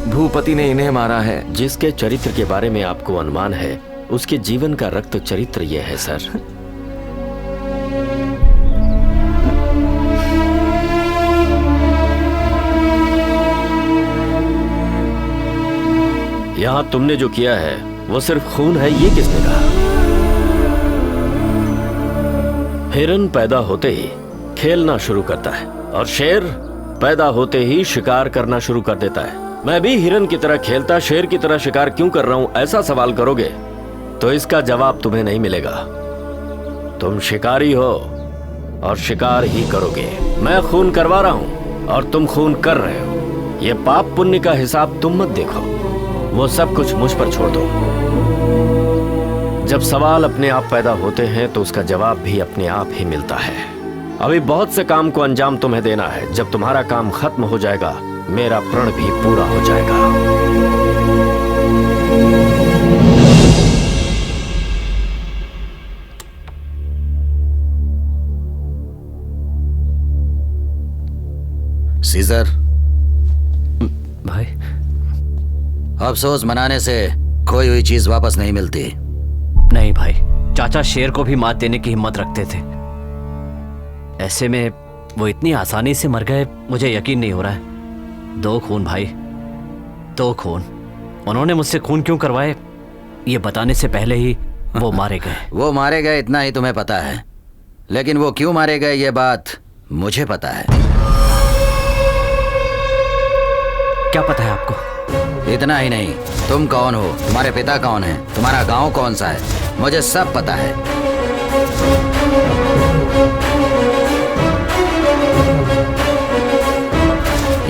भूपति ने इन्हें मारा है। जिसके चरित्र के बारे में आपको अनुमान है, उसके जीवन का रक्त चरित्र ये है सर। यहां तुमने जो किया है वो सिर्फ खून है, ये किसने कहा? हिरन पैदा होते ही खेलना शुरू करता है और शेर पैदा होते ही शिकार करना शुरू कर देता है। मैं भी हिरन की तरह खेलता, शेर की तरह शिकार क्यों कर रहा हूं, ऐसा सवाल करोगे तो इसका जवाब तुम्हें नहीं मिलेगा। तुम शिकारी हो और शिकार ही करोगे। मैं खून करवा रहा हूं और तुम खून कर रहे हो। ये पाप पुण्य का हिसाब तुम मत देखो, वो सब कुछ मुझ पर छोड़ दो। जब सवाल अपने आप पैदा होते हैं तो उसका जवाब भी अपने आप ही मिलता है। अभी बहुत से काम को अंजाम तुम्हें देना है। जब तुम्हारा काम खत्म हो जाएगा, मेरा प्रण भी पूरा हो जाएगा। सीजर भाई, अफसोस मनाने से खोई हुई चीज वापस नहीं मिलती। नहीं भाई, चाचा शेर को भी मात देने की हिम्मत रखते थे। ऐसे में वो इतनी आसानी से मर गए, मुझे यकीन नहीं हो रहा है। 2 खून भाई, 2 खून। उन्होंने मुझसे खून क्यों करवाए ये बताने से पहले ही वो मारे गए। वो मारे गए इतना ही तुम्हें पता है, लेकिन वो क्यों मारे गए ये बात मुझे पता है। क्या पता है आपको? इतना ही नहीं, तुम कौन हो, तुम्हारे पिता कौन है, तुम्हारा गांव कौन सा है, मुझे सब पता है।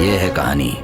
ये है कहानी।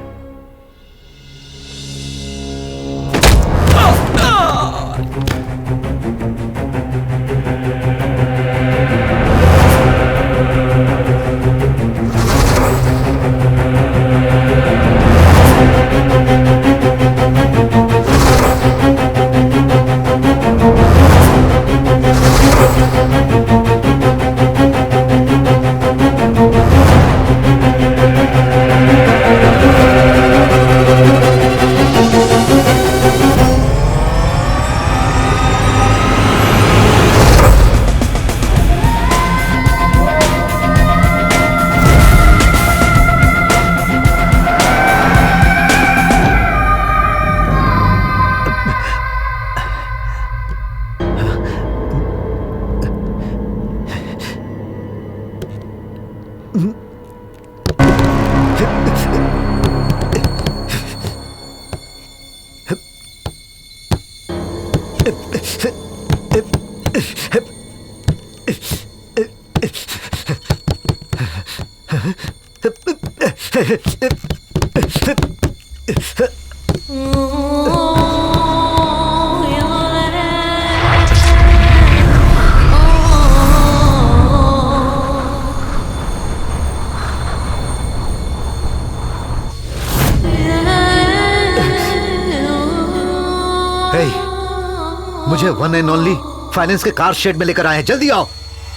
मुझे वन एंड ओनली फाइनेंस के कार शेड में लेकर आए हैं, जल्दी आओ।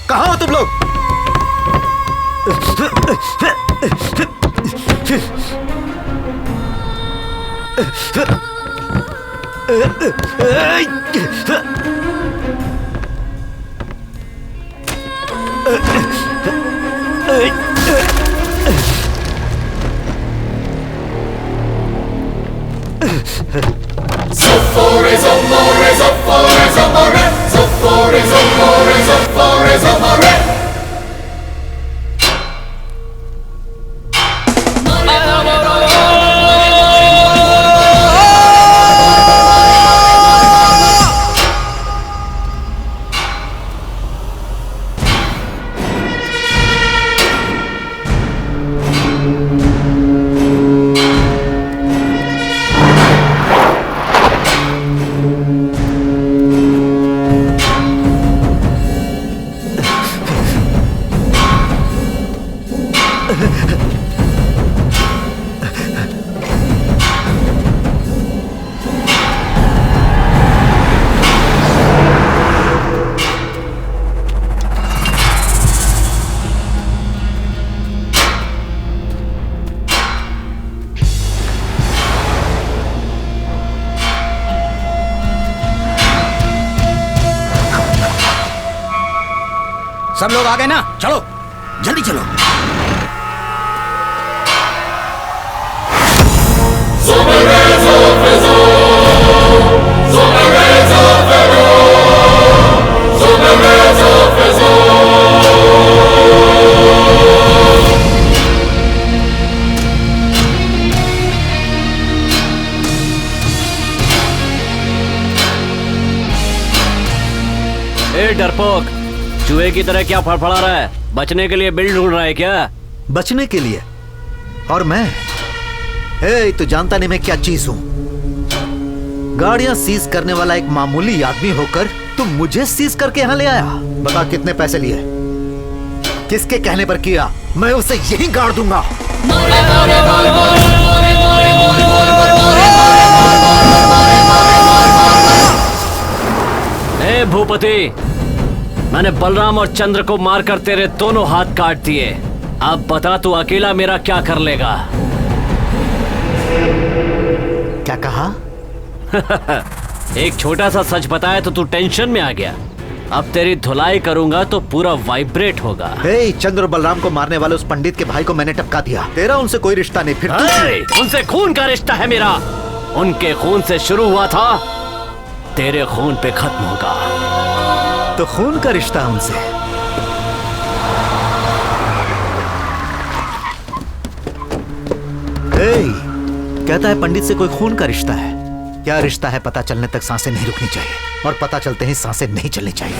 कहाँ हो तुम लोग? सब लोग आ गए ना? चलो जल्दी चलो। ए डरपोक, चूहे की तरह क्या फड़फड़ा रहा है? बचने के लिए बिल ढूंढ रहा है क्या? बचने के लिए? और मैं? तू जानता नहीं मैं क्या चीज हूं। गाड़ियां सीज करने वाला एक मामूली आदमी होकर तुम मुझे सीज करके यहां ले आया। बता कितने पैसे लिए, किसके कहने पर किया? मैं उसे यहीं गाड़ दूंगा। ए भूपति, मैंने बलराम और चंद्र को मारकर तेरे दोनों हाथ काट दिए। अब बता तू अकेला मेरा क्या कर लेगा? क्या कहा? एक छोटा सा सच बताया तो तू टेंशन में आ गया। अब तेरी धुलाई करूंगा तो पूरा वाइब्रेट होगा। चंद्र और बलराम को मारने वाले उस पंडित के भाई को मैंने टपका दिया। तेरा उनसे कोई रिश्ता नहीं। फिर उनसे खून का रिश्ता है मेरा। उनके खून से शुरू हुआ था, तेरे खून पे खत्म होगा। तो खून का रिश्ता उनसे? कहता है पंडित से कोई खून का रिश्ता है। क्या रिश्ता है पता चलने तक सांसें नहीं रुकनी चाहिए, और पता चलते ही सांसें नहीं चलनी चाहिए।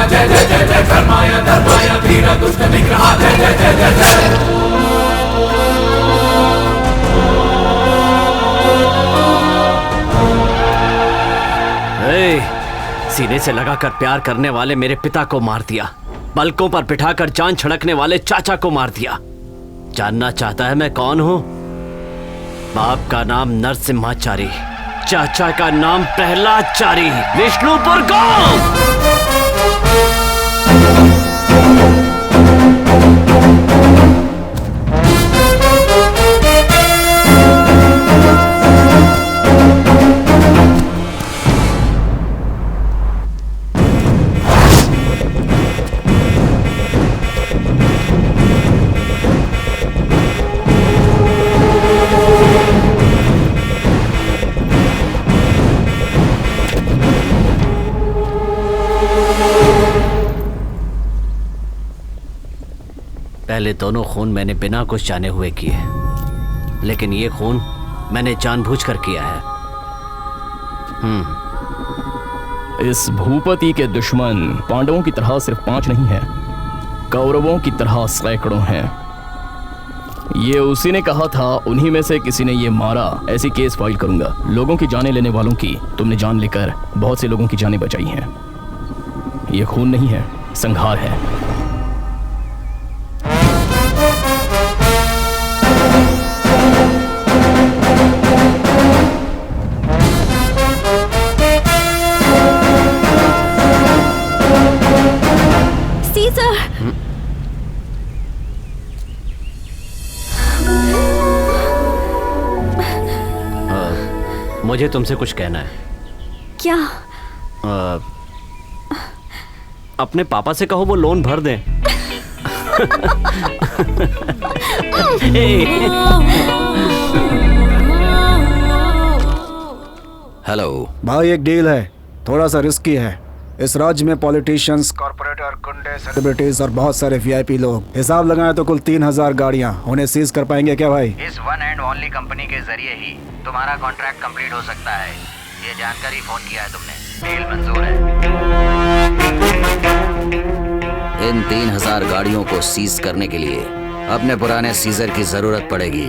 जय जय जय जय धर्माय धर्माय वीर दुष्ट निग्रह जय जय जय जय जय। सीने से लगाकर प्यार करने वाले मेरे पिता को मार दिया, पलकों पर बिठाकर जान छिड़कने वाले चाचा को मार दिया। जानना चाहता है मैं कौन हूं? बाप का नाम नरसिम्हाचारी, चाचा का नाम प्रहलादचारी, विष्णुपुर गांव। पहले दोनों खून मैंने बिना कुछ जाने हुए किए, लेकिन ये खून मैंने जानबूझकर किया है। इस भूपति के दुश्मन पांडवों की तरह सिर्फ 5 नहीं हैं, कौरवों की तरह सैकड़ों हैं। ये उसी ने कहा था, उन्हीं में से किसी ने ये मारा, ऐसी केस फाइल करूंगा। लोगों की जानें लेने वालों की तुमने जान लेकर बहुत से लोगों की जानें बचाई हैं। ये खून नहीं है, संहार है। मुझे तुमसे कुछ कहना है। क्या? अपने पापा से कहो वो लोन भर दें। हेलो भाई, एक डील है, थोड़ा सा रिस्की है। इस राज्य में पॉलिटिशियंस, कॉर्पोरेटर, गुंडे, सेलिब्रिटीज और बहुत सारे वीआईपी लोग। हिसाब लगाएं तो कुल 3000 गाड़ियां उन्हें सीज कर पाएंगे क्या भाई? इस वन एंड ओनली कंपनी के जरिए ही तुम्हारा कॉन्ट्रैक्ट कंप्लीट हो सकता है। ये जानकर ही फोन किया है तुमने। डील मंजूर है। इन 3000 गाड़ियों को सीज करने के लिए अपने पुराने सीजर की जरूरत पड़ेगी।